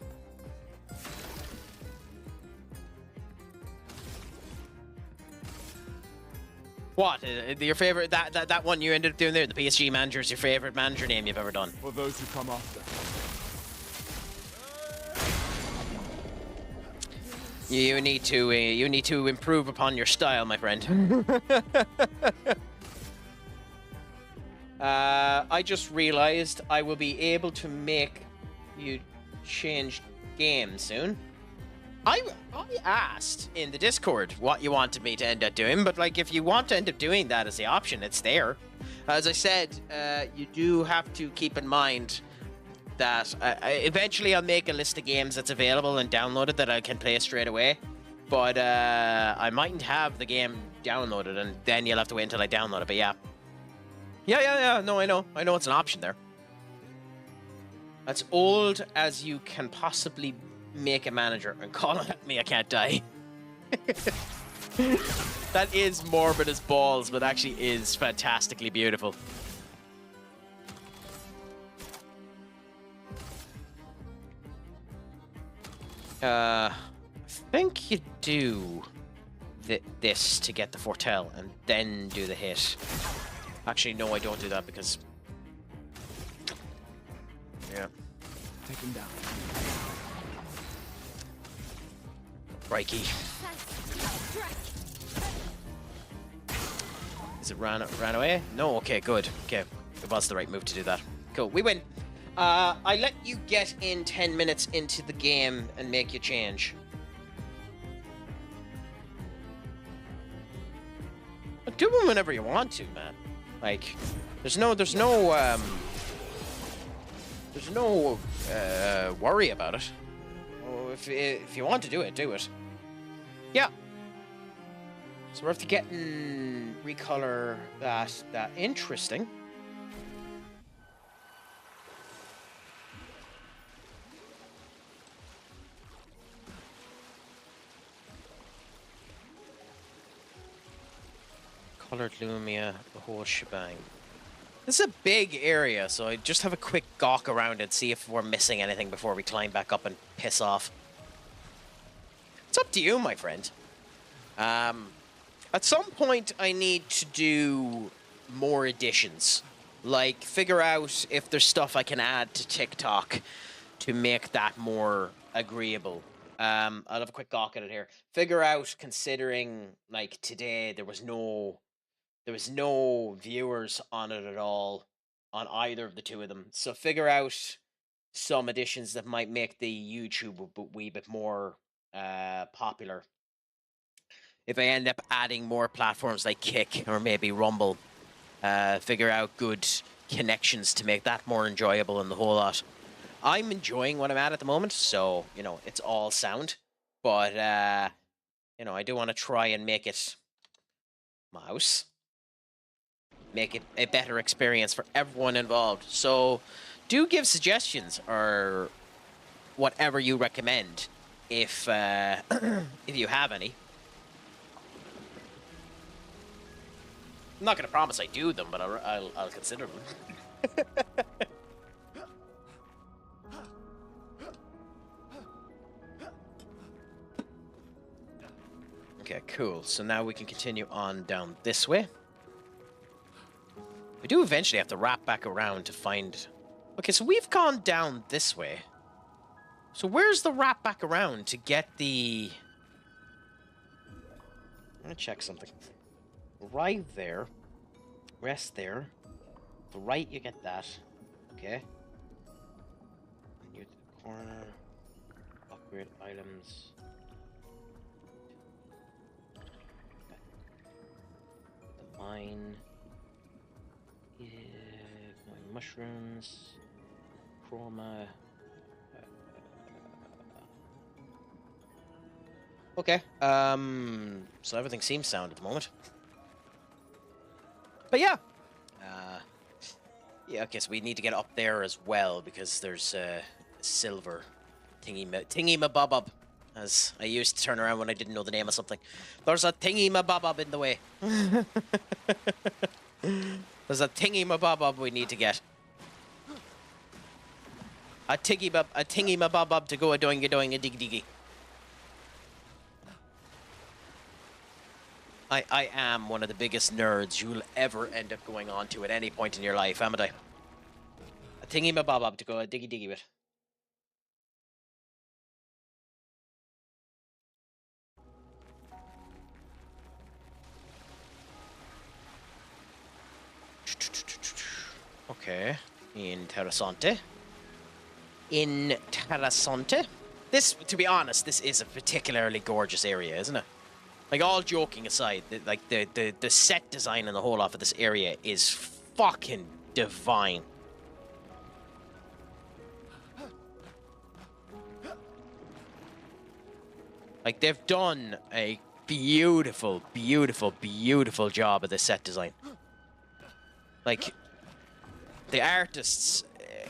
What? Your favorite, that one you ended up doing there, the PSG manager, is your favorite manager name you've ever done? For those who come after. You need to improve upon your style, my friend. I just realized I will be able to make you change game soon. I asked in the Discord what you wanted me to end up doing, but like if you want to end up doing that as the option, it's there. As I said, you do have to keep in mind that eventually I'll make a list of games that's available and downloaded that I can play straight away. But I mightn't have the game downloaded, and then you'll have to wait until I download it. But yeah. Yeah. No, I know it's an option there. As old as you can possibly make a manager and call at me, I can't die. That is morbid as balls, but actually is fantastically beautiful. I think you do this to get the foretell and then do the hit. Actually, no, I don't do that because... Yeah. Take him down. Crikey. Is it ran away? No, okay, good. Okay, it was the right move to do that. Cool, we win. I let you get in 10 minutes into the game and make you change. Do them whenever you want to, man. Like, there's no worry about it. Oh, if you want to do it, do it. Yeah. So we're after getting recolor that interesting. Colored Lumia, the whole shebang. This is a big area, so I just have a quick gawk around and see if we're missing anything before we climb back up and piss off. It's up to you, my friend. At some point, I need to do more additions. Like, figure out if there's stuff I can add to TikTok to make that more agreeable. I'll have a quick gawk at it here. Figure out, considering, like, today there was no viewers on it at all, on either of the two of them. So figure out some additions that might make the YouTube a wee bit more popular. If I end up adding more platforms like Kick or maybe Rumble, figure out good connections to make that more enjoyable and the whole lot. I'm enjoying what I'm at the moment, so, you know, it's all sound. But, you know, I do want to try and make it mouse. Make it a better experience for everyone involved. So do give suggestions or whatever you recommend if if you have any. I'm not going to promise I do them, but I'll consider them. Okay, cool. So now we can continue on down this way. We do eventually have to wrap back around to find... Okay, so we've gone down this way. So where's the wrap back around to get the... I'm gonna check something. Arrive there. Rest there. The right, you get that. Okay. Near the corner. Upgrade items. The mine. Yeah, mushrooms, chroma. Okay. So everything seems sound at the moment. But yeah. Yeah. Okay. So we need to get up there as well because there's silver thingy mabob, as I used to turn around when I didn't know the name of something. There's a thingy mabob in the way. There's a thingy mabob we need to get. A thingy mabob to go a doing a diggy diggy. I am one of the biggest nerds you'll ever end up going on to at any point in your life, haven't I? A thingy mabob to go a diggy diggy with. Okay. Interessante. Interessante. This, to be honest, this is a particularly gorgeous area, isn't it? Like, all joking aside, the set design and the whole lot of this area is fucking divine. Like, they've done a beautiful, beautiful, beautiful job of the set design. Like, the artists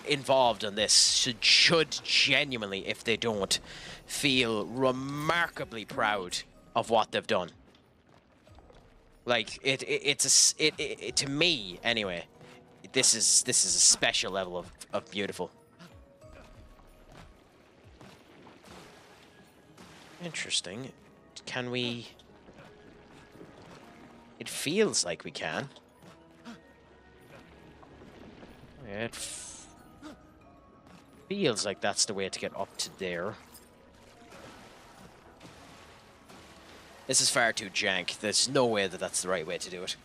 involved in this should genuinely, if they don't, feel remarkably proud of what they've done. Like, to me anyway, this is a special level of beautiful. Interesting. Can we? It feels like we can. It feels like that's the way to get up to there. This is far too jank. There's no way that that's the right way to do it.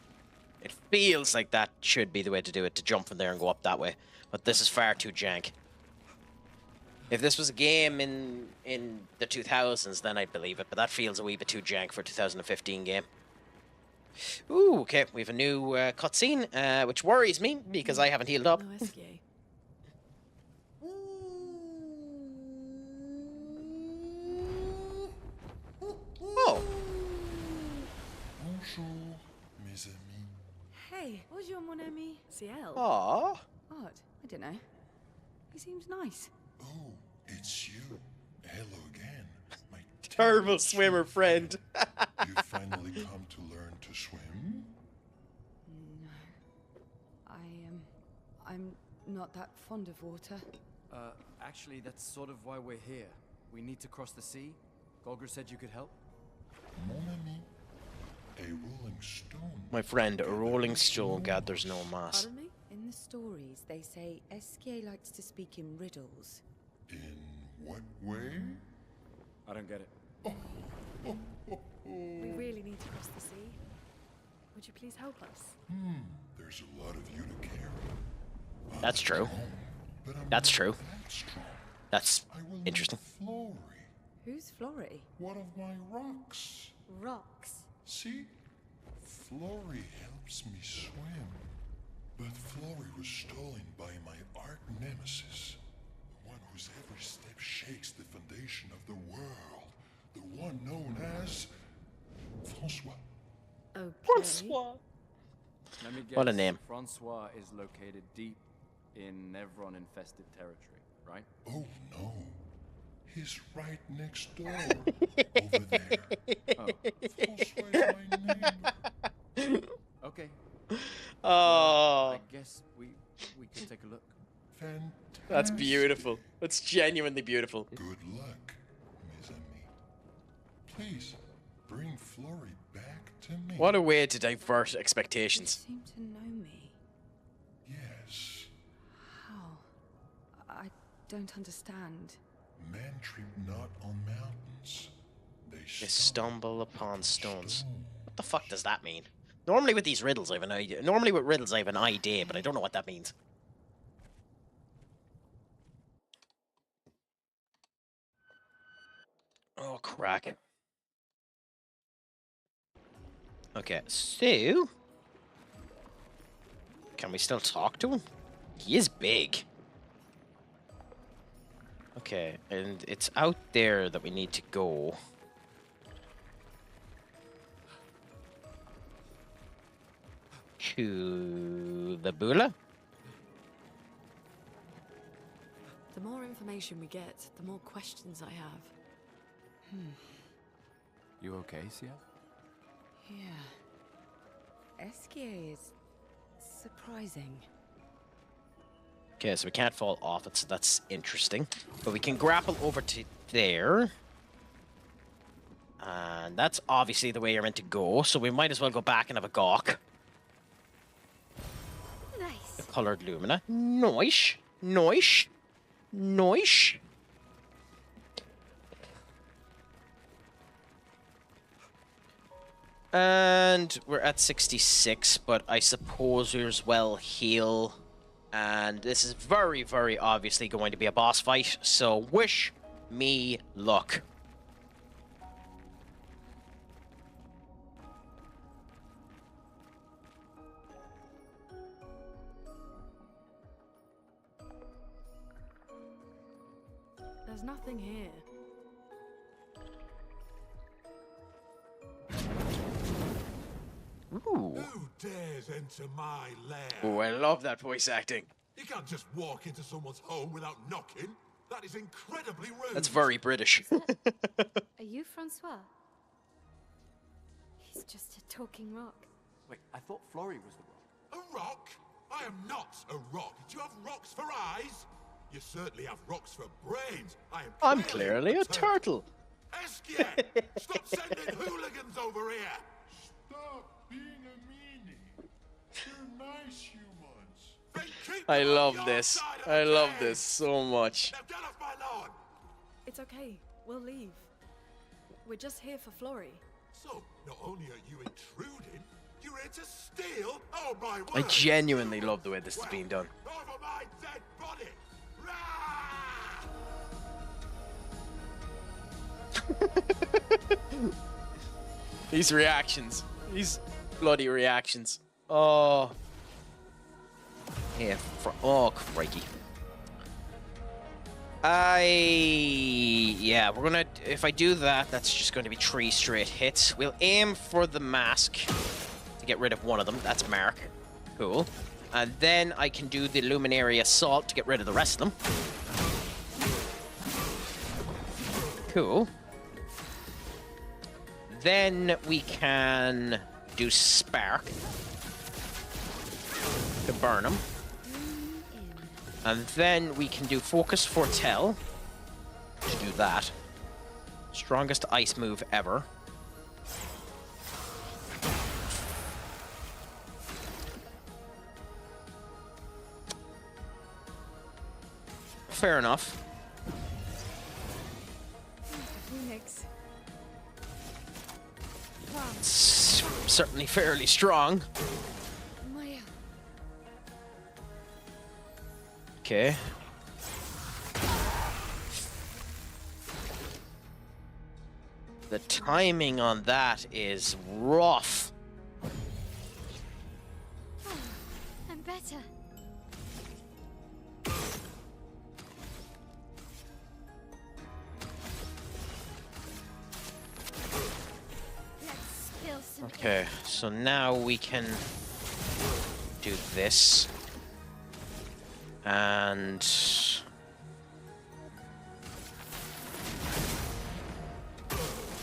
It feels like that should be the way to do it, to jump from there and go up that way. But this is far too jank. If this was a game in the 2000s, then I'd believe it. But that feels a wee bit too jank for a 2015 game. Ooh, okay. We have a new cutscene, which worries me because I haven't healed up. No escape. Oh. Bonjour, mes amis. Hey, bonjour, mon ami. CL. Aww. Odd. I don't know. He seems nice. Oh, it's you. Hello again, my Terrible swimmer friend. You finally come to learn to swim? No. I'm not that fond of water. Actually, that's sort of why we're here. We need to cross the sea. Golger said you could help. Mon ami, a rolling stone. My friend, a rolling stone gathers no mass. Pardon me? In the stories, they say Esquier likes to speak in riddles. In what way? I don't get it. We really need to cross the sea. Would you please help us? There's a lot of you to carry. That's true. But I'm That's not true. that strong. That's I will interesting. need Flory, Who's Flory? one of my rocks. Rocks. See? Flory helps me swim. But Flory was stolen by my arch nemesis. The one whose every step shakes the foundation of the world. The one known as Francois. Okay. Let me guess. What a name. Francois is located deep in Nevron-infested territory, right? Oh no. He's right next door. Over there. Oh. Francois is my name. Okay. Oh, I guess we can take a look. Fantastic. that's beautiful. That's genuinely beautiful. Good luck, mes amis. Please, bring Flory back to me. What a way to divert You expectations. seem to know me. Yes. How? I don't understand. Men trip not on mountains. They stumble upon stones. What the fuck does that mean? Normally with these riddles, I have an idea. Normally with riddles, I have an idea, but I don't know what that means. Oh, crack. Okay, so... Can we still talk to him? He is big. Okay, and it's out there that we need to go. To the Bula? The more information we get, the more questions I have. You okay, CL? Yeah. Esquier is surprising. Okay, so we can't fall off it, so that's interesting. But we can grapple over to there. And that's obviously the way you're meant to go, so we might as well go back and have a gawk. Nice. The coloured lumina. Nice. Nice. Nice. And we're at 66, but I suppose we as well heal And this is very, very obviously going to be a boss fight, so wish me luck. There's nothing here. Ooh. Who dares enter my lair? Ooh, I love that voice acting. You can't just walk into someone's home without knocking. That is incredibly rude. That's very British. Are you Francois? He's just a talking rock. Wait, I thought Florrie was the rock. A rock? I am not a rock. Do you have rocks for eyes? You certainly have rocks for brains. I'm clearly a turtle. Eskia! Stop sending hooligans over here! Stop being a meanie. They're nice humans. Then keep I them on love your this. side of I the love game. this so much. Now get off my lawn! It's okay. We'll leave. We're just here for Florrie. So, not only are you intruding, you're here to steal? Oh my word! I genuinely love the way this is being done. Over my dead body! Rah! These reactions. These bloody reactions. Oh. Yeah, oh, crikey. Yeah, we're gonna... If I do that, that's just going to be 3 straight hits. We'll aim for the mask to get rid of one of them. That's Mark. Cool. And then I can do the Luminary Assault to get rid of the rest of them. Cool. Then we can do Spark to burn them. And then we can do Focus Foretell to do that. Strongest ice move ever. Fair enough. Phoenix. It's certainly fairly strong. Maya. Okay. The timing on that is rough. I'm better. Let's spill some. Okay, so now we can do this. And...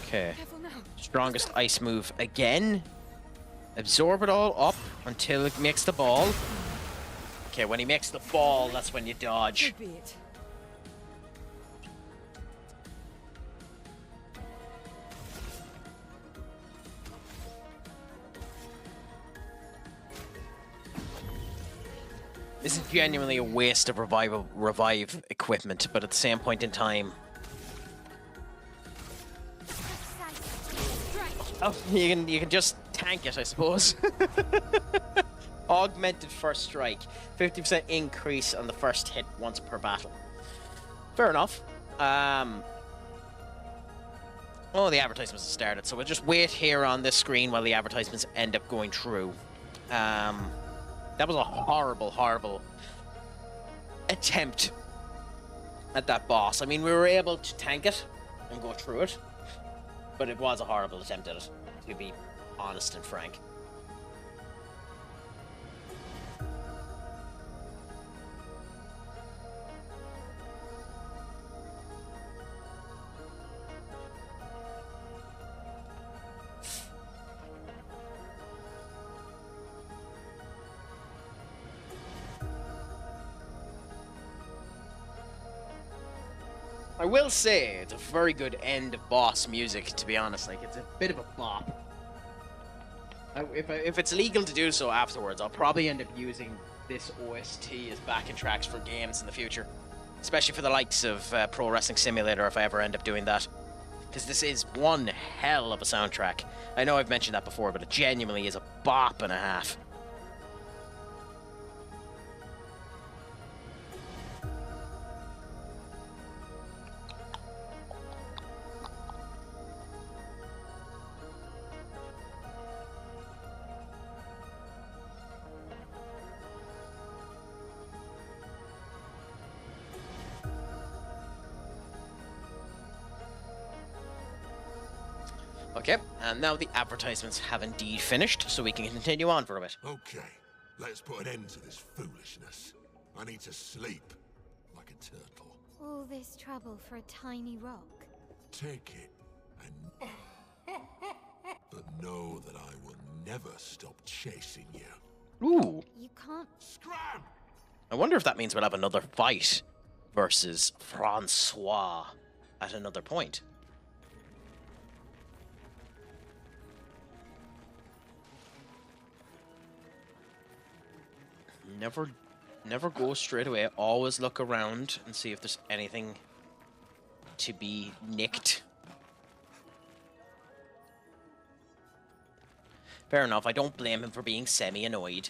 Okay. Careful now. Strongest ice move again. Absorb it all up until it makes the ball. Okay, when he makes the ball, that's when you dodge. Could be it. This is genuinely a waste of revive equipment, but at the same point in time... Oh, you can just tank it, I suppose. Augmented first strike. 50% increase on the first hit once per battle. Fair enough. Oh, the advertisements have started, so we'll just wait here on this screen while the advertisements end up going through. That was a horrible, horrible attempt at that boss. I mean, we were able to tank it and go through it, but it was a horrible attempt at it, to be honest and frank. I will say, it's a very good end of boss music, to be honest. Like, it's a bit of a bop. If it's legal to do so afterwards, I'll probably end up using this OST as backing tracks for games in the future. Especially for the likes of Pro Wrestling Simulator, if I ever end up doing that. Because this is one hell of a soundtrack. I know I've mentioned that before, but it genuinely is a bop and a half. Okay, and now the advertisements have indeed finished, so we can continue on for a bit. Okay, let's put an end to this foolishness. I need to sleep like a turtle. All this trouble for a tiny rock. Take it and... but know that I will never stop chasing you. Ooh, You can't. Scram! I wonder if that means we'll have another fight versus Francois at another point. Never go straight away. Always look around and see if there's anything to be nicked. Fair enough. I don't blame him for being semi-annoyed.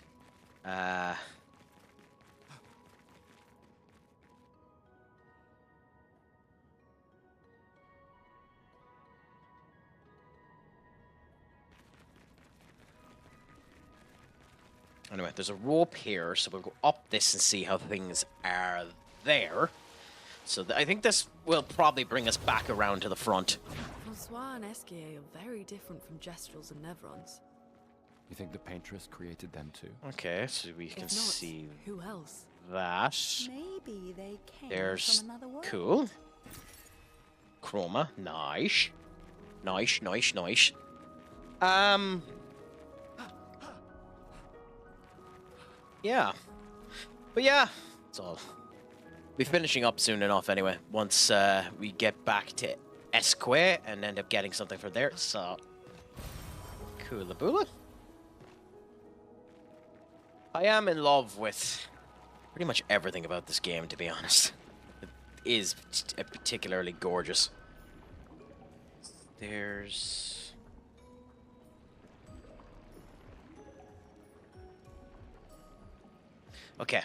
Anyway, there's a rope here, so we'll go up this and see how things are there. So I think this will probably bring us back around to the front. Francois and Esquier are very different from Gestrels and Nevrons. You think the paintress created them too? Okay, so we can If not, see who else? that. Maybe they came There's from another world. cool. Chroma, nice. Nice. Yeah. But yeah, it's all. Be finishing up soon enough anyway, once we get back to Esquier and end up getting something for there, so... Coolaboola. I am in love with pretty much everything about this game, to be honest. It is particularly gorgeous. There's... Okay.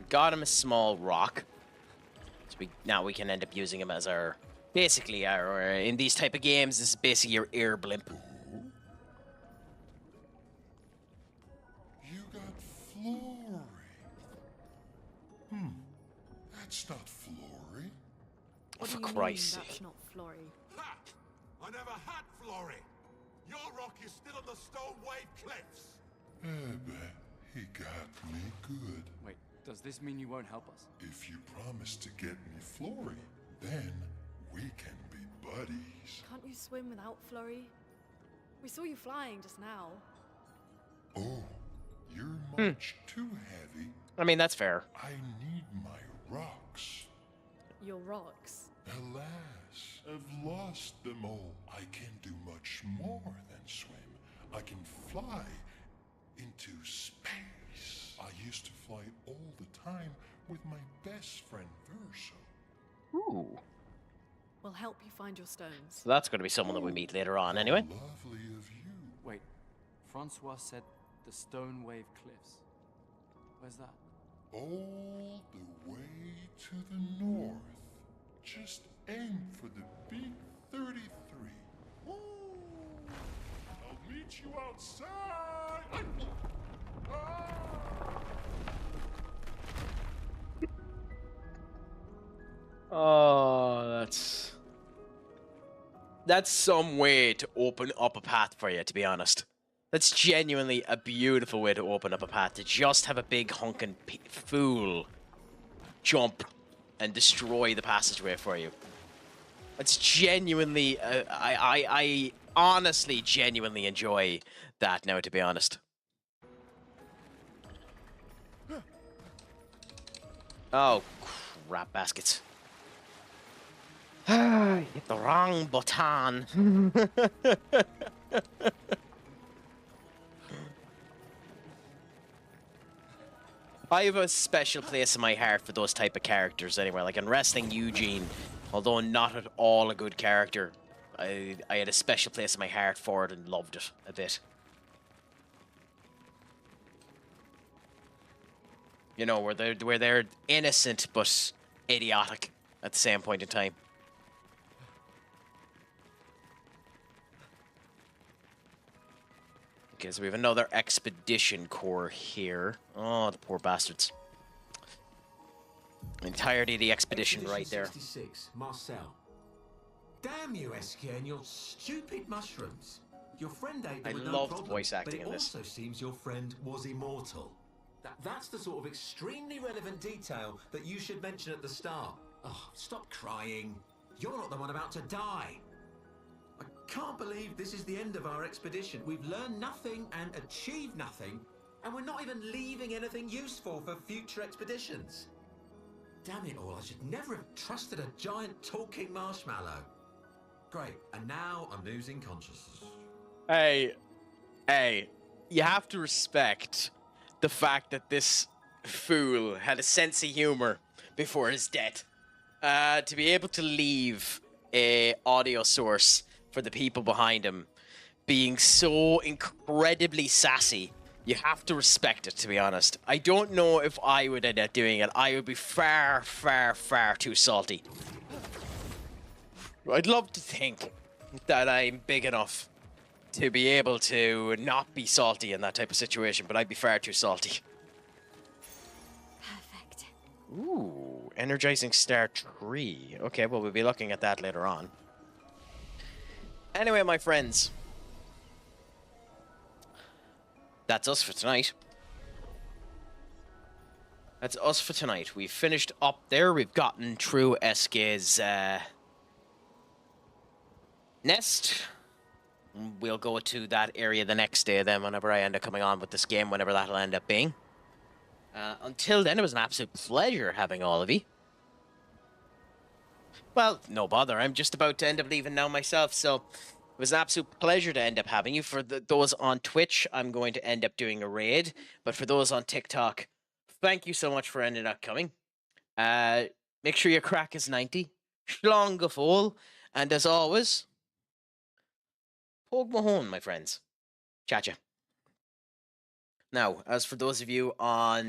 Got him a small rock. So now we can end up using him as our... Basically, in these type of games, this is basically your air blimp. You got Flory. That's not Flory. What For do you Christ's mean sake. that's not Flory? Ha! I never had Flory. Your rock is still on the Stone Wave Cliffs. But he got me good. Wait, does this mean you won't help us? If you promise to get me Flory, then we can be buddies. Can't you swim without Flory? We saw you flying just now. Oh, you're much too heavy. I mean, that's fair. I need my rocks. Your rocks. Alas, I've lost them all. I can do much more than swim. I can fly into space. I used to fly all the time with my best friend Verso. Ooh. We'll help you find your stones. So that's going to be someone that we meet later on, anyway. Lovely of you. Wait, Francois said the Stone Wave Cliffs. Where's that? All the way to the north. Just aim for the big 33. Woo! I'll meet you outside. Ah! Oh, that's some way to open up a path for you, to be honest. That's genuinely a beautiful way to open up a path, to just have a big honking fool jump and destroy the passageway for you. It's genuinely, I honestly genuinely enjoy that now, to be honest. Oh, crap baskets. Hit the wrong button. I have a special place in my heart for those type of characters anyway. Like in wrestling, Eugene, although not at all a good character, I had a special place in my heart for it and loved it a bit. You know, where they're innocent but idiotic at the same point in time. Okay, so we have another expedition core here. Oh, the poor bastards. The entirety of the expedition right there. 66, Marcel. Damn you, Eskier, and your stupid mushrooms. Your friend ate them I with no loved problem, voice acting but in it this. also seems your friend was immortal. That's the sort of extremely relevant detail that you should mention at the start. Oh, stop crying. You're not the one about to die. I can't believe this is the end of our expedition. We've learned nothing and achieved nothing, and we're not even leaving anything useful for future expeditions. Damn it all, I should never have trusted a giant talking marshmallow. Great, and now I'm losing consciousness. Hey, you have to respect the fact that this fool had a sense of humor before his death. To be able to leave a audio source for the people behind him being so incredibly sassy, you have to respect it, to be honest. I don't know if I would end up doing it. I would be far, far, far too salty. I'd love to think that I'm big enough to be able to not be salty in that type of situation, but I'd be far too salty. Perfect. Ooh, energizing star 3. Okay, well, we'll be looking at that later on. Anyway, my friends, that's us for tonight. That's us for tonight. We've finished up there. We've gotten through Eske's nest. We'll go to that area the next day then, whenever I end up coming on with this game, whenever that'll end up being. Until then, it was an absolute pleasure having all of you. Well, no bother. I'm just about to end up leaving now myself, so it was an absolute pleasure to end up having you. For those on Twitch, I'm going to end up doing a raid, but for those on TikTok, thank you so much for ending up coming. Make sure your crack is 90. Schlongafol, and as always, Pog Mahone, my friends. Cha-cha. Now, as for those of you on